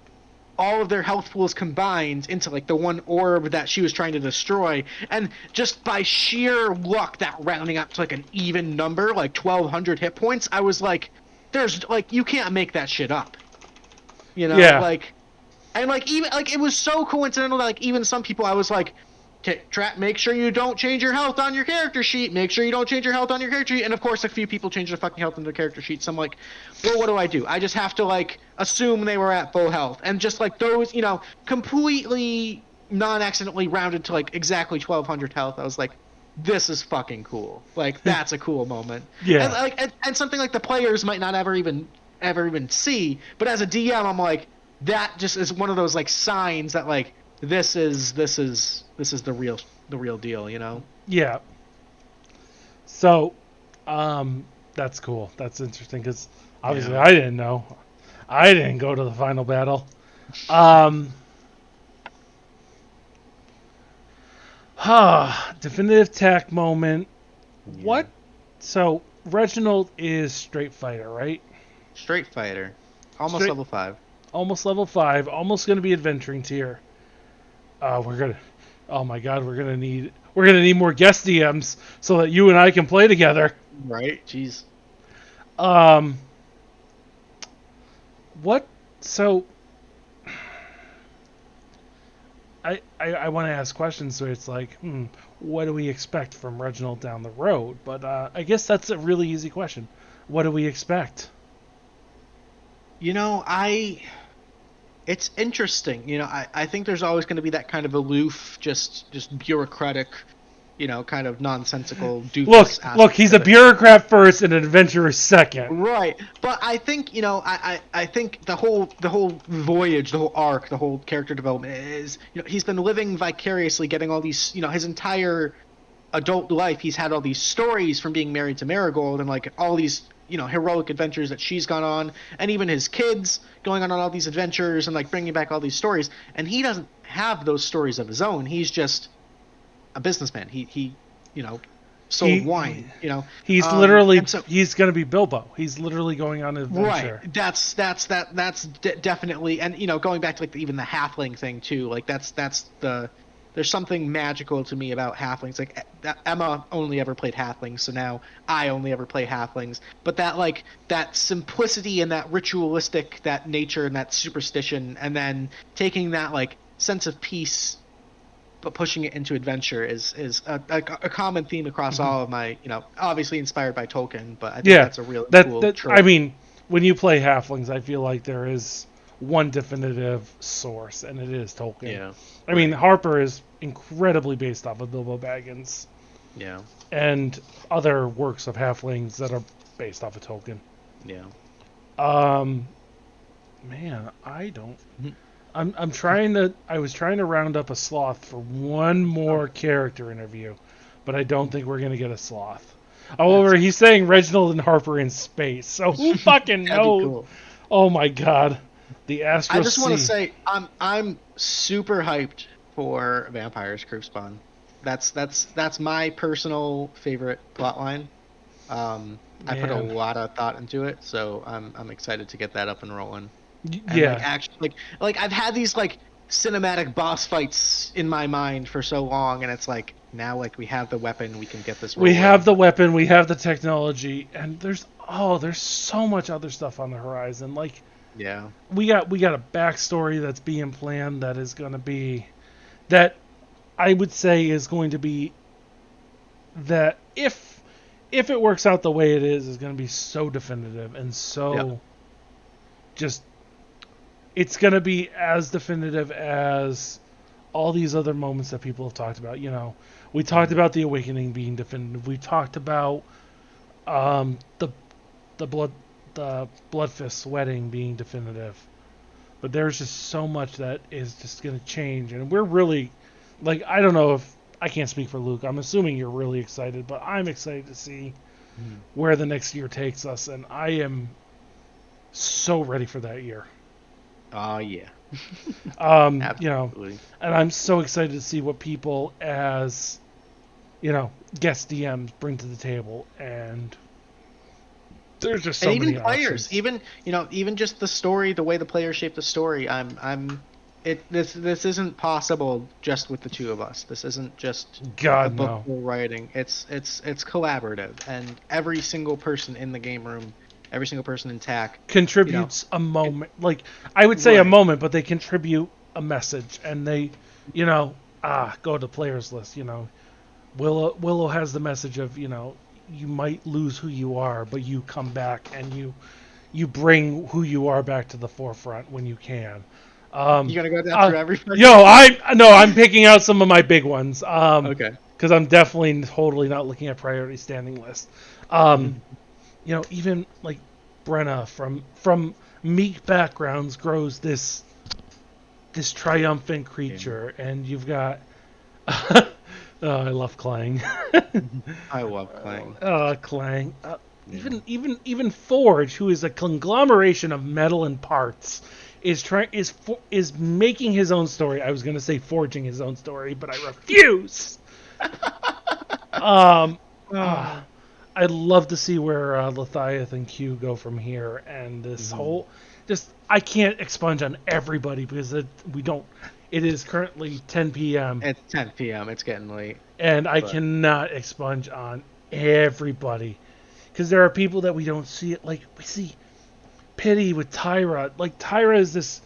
all of their health pools combined into like the one orb that she was trying to destroy, and just by sheer luck that rounding up to like an even number, like 1,200 hit points, I was like, there's like, you can't make that shit up, you know? Yeah. Like, and like even like it was so coincidental that like even some people I was like, make sure you don't change your health on your character sheet. Make sure you don't change your health on your character sheet. And of course, a few people changed their fucking health on their character sheet. So I'm like, well, what do? I just have to like assume they were at full health, and just like those, you know, completely non-accidentally rounded to like exactly 1,200 health. I was like, this is fucking cool. Like that's a cool moment. Yeah. And like and something like the players might not ever even see, but as a DM, I'm like, that just is one of those like signs that like this is the real deal, you know? Yeah. So, that's cool. That's interesting because obviously Yeah. I didn't know. I didn't go to the final battle. Definitive tech moment. Yeah. What? So Reginald is straight fighter, right? Straight fighter, almost Straight- level 5. Almost level 5. Almost going to be adventuring tier. We're gonna. Oh my God, we're gonna need more guest DMs so that you and I can play together. Right? Jeez. What? So, I want to ask questions. So it's like, what do we expect from Reginald down the road? But I guess that's a really easy question. What do we expect? You know, it's interesting. You know, I think there's always going to be that kind of aloof, just bureaucratic, you know, kind of nonsensical doofus. Look, he's a bureaucrat first and an adventurer second. Right, but I think, you know, I think the whole voyage, the whole arc, the whole character development is, you know, he's been living vicariously, getting all these, you know, his entire adult life, he's had all these stories from being married to Marigold and like all these, you know, heroic adventures that she's gone on, and even his kids going on all these adventures and like bringing back all these stories, and he doesn't have those stories of his own. He's just a businessman. He you know, sold wine, you know. He's literally he's going to be Bilbo. He's literally going on an adventure. Right. That's definitely, and you know, going back to like even the halfling thing too. Like that's the there's something magical to me about halflings. Like Emma only ever played halflings, so now I only ever play halflings. But that like that simplicity and that ritualistic, that nature and that superstition, and then taking that like sense of peace but pushing it into adventure is a common theme across all of my, you know, obviously inspired by Tolkien, but I think that's a really cool trope. I mean, when you play halflings, I feel like there is one definitive source, and it is Tolkien. Yeah. I mean, Harper is incredibly based off of Bilbo Baggins. Yeah. And other works of halflings that are based off of Tolkien. Yeah. Man, I don't. I'm trying to. I was trying to round up a sloth for one more character interview, but I don't think we're gonna get a sloth. However, he's saying Reginald and Harper in space, so who fucking knows? Cool. Oh my God, the Astro. I just want to say I'm super hyped for Vampires Curve Spawn. That's my personal favorite plotline. I put a lot of thought into it, so I'm excited to get that up and rolling. And yeah. Like, actually, like I've had these like cinematic boss fights in my mind for so long, and it's like now like we have the weapon, we can get this rolling. We have the weapon, we have the technology, and there's so much other stuff on the horizon. Like, yeah, we got a backstory that's being planned that is going to be, that I would say is going to be, that if it works out the way it is going to be so definitive and so just, it's going to be as definitive as all these other moments that people have talked about. You know, we talked about the Awakening being definitive. We talked about the Bloodfist's wedding being definitive. But there's just so much that is just going to change, and we're really, like, I don't know if I can't speak for Luke. I'm assuming you're really excited, but I'm excited to see where the next year takes us, and I am so ready for that year. Oh yeah. You know, and I'm so excited to see what people as, you know, guest DMs bring to the table, and There's just so and even many players, options. even just the story, the way the players shape the story. This isn't possible just with the two of us. This isn't just a God book no. we're writing. It's collaborative, and every single person in the game room, every single person in TAC, Contributes a moment. Like I would say a right. moment, but they contribute a message, and they, go to players list. Willow has the message of you might lose who you are, but you come back and you bring who you are back to the forefront when you can. You gonna go down through everybody? I'm picking out some of my big ones. Okay. Because I'm definitely totally not looking at priority standing list. Even like Brenna from meek backgrounds grows this triumphant creature, and you've got. I love Clang. I love Clang. Clang. Even Forge, who is a conglomeration of metal and parts, is making his own story. I was gonna say forging his own story, but I refuse. um, I'd love to see where Lethiath and Q go from here, and this whole I can't expunge on everybody because we don't. It is currently 10 p.m. It's 10 p.m. It's getting late. and I But- cannot expunge on everybody because there are people that we don't see it. Like we see Pity with Tyra. Like Tyra is this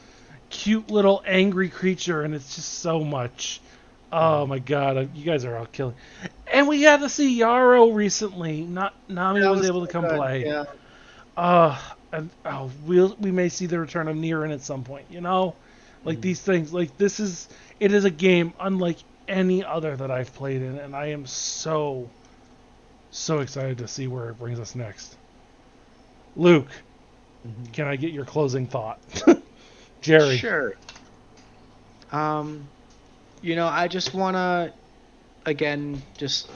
cute little angry creature, and it's just so much. Oh my god, you guys are all killing. And we got to see Yarrow recently. Not Nami That was was able to so come good, play. yeah. We may see the return of Niran at some point. Like these things. Like it is a game unlike any other that I've played in, and I am so excited to see where it brings us next. Luke, can I get your closing thought? Jerry. Sure. I just want to, again, just,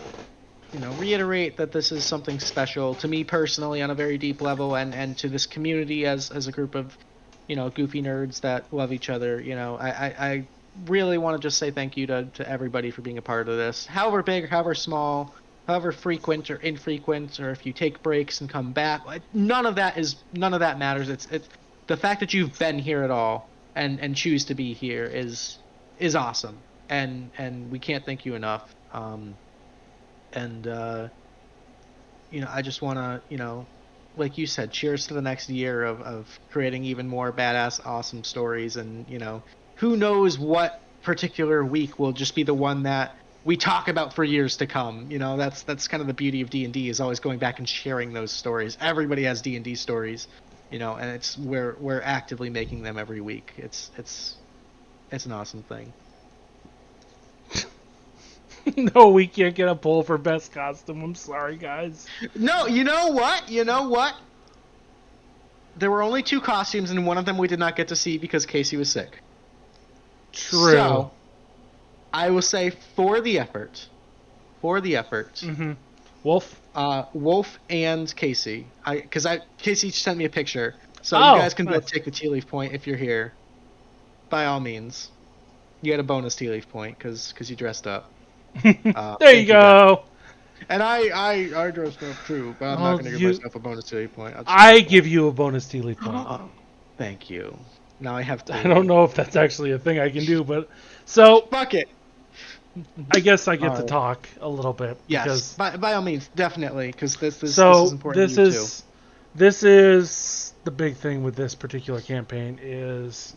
reiterate that this is something special to me personally on a very deep level, and to this community as a group of, goofy nerds that love each other. I really want to just say thank you to everybody for being a part of this. However big, however small, however frequent or infrequent, or if you take breaks and come back, none of that matters. It's the fact that you've been here at all and choose to be here is awesome, and we can't thank you enough. And I just want to, like you said, cheers to the next year of creating even more badass, awesome stories. And who knows what particular week will just be the one that we talk about for years to come. That's kind of the beauty of D&D, is always going back and sharing those stories. Everybody has D&D stories, and it's we're actively making them every week. It's an awesome thing. No, we can't get a poll for best costume. I'm sorry, guys. No, you know what? There were only 2 costumes, and one of them we did not get to see because Casey was sick. True. So, I will say for the effort, Wolf. Wolf and Casey. Casey sent me a picture, so Oh, you guys can nice. both take the Tealeaf point if you're here. By all means, you get a bonus Tealeaf point because you dressed up. There you go. And I dressed up too, but I'm not going to give myself a bonus Tealeaf point. I give you a bonus tea leaf point. Thank you. Now I have to. I don't know if that's actually a thing I can do, but so Fuck it. I guess I get to Alright. talk a little bit. Yes, Because, by all means, definitely, because this is important this to you is this is the big thing with this particular campaign is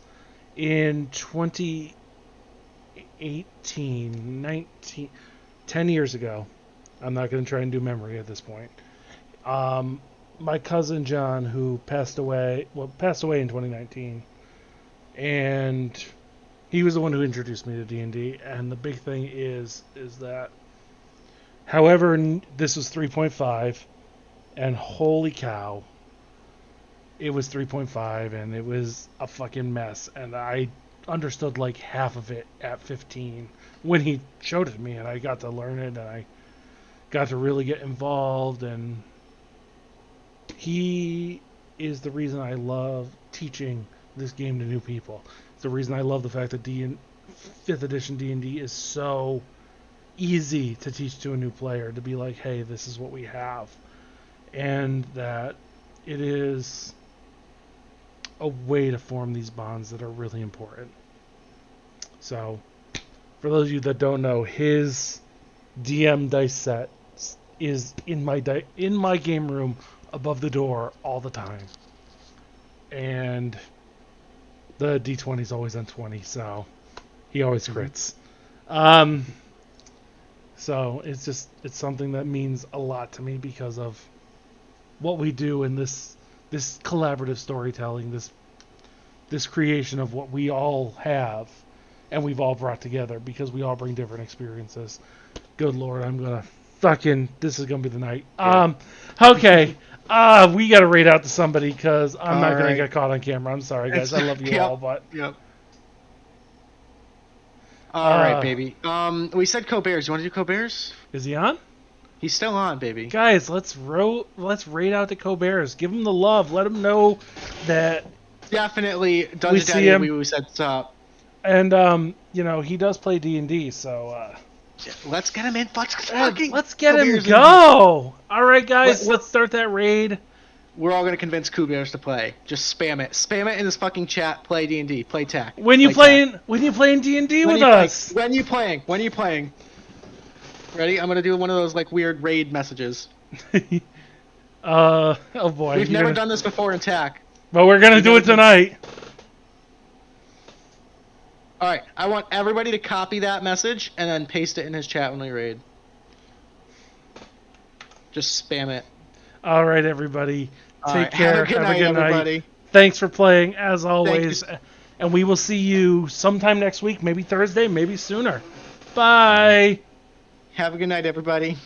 in 2018, 19, 10 years ago. I'm not going to try and do memory at this point. My cousin John, who passed away in 2019, and he was the one who introduced me to D&D. And the big thing is that, however, this was 3.5, and holy cow, it was 3.5, and it was a fucking mess. And I understood like half of it at 15 when he showed it to me, and I got to learn it, and I got to really get involved. And he is the reason I love teaching this game to new people. It's the reason I love the fact that 5th edition D&D is so easy to teach to a new player, to be like, hey, this is what we have. And that it is a way to form these bonds that are really important. So, for those of you that don't know, his DM dice set is in my game room above the door all the time, and the D20 is always on 20, so he always crits. So it's something that means a lot to me because of what we do in this collaborative storytelling, this creation of what we all have and we've all brought together because we all bring different experiences. Good Lord, this is gonna be the night. Okay. We gotta raid out to somebody because I'm not gonna get caught on camera. I'm sorry, guys. I love you all, but Yep. All right, baby. We said Colbert's. You want to do Colbert's? Is he on? He's still on, baby. Guys, let's raid out to Colbert's. Give him the love. Let him know that definitely Dungeon we see Daddy. him. We said up. And he does play D&D, so let's get him in. Let's get him go. All right, guys, let's start that raid. We're all gonna convince Kubears to play. Just spam it. Spam it in this fucking chat. Play D&D. Play tech. When you playing D&D with us? When you playing? Ready? I'm gonna do one of those like weird raid messages. Oh boy. We've never done this before in TAC. But we're gonna do it tonight. All right. I want everybody to copy that message and then paste it in his chat when we raid. Just spam it. All right, everybody. Take care. Have a good night, everybody. Thanks for playing, as always. And we will see you sometime next week, maybe Thursday, maybe sooner. Bye. Have a good night, everybody.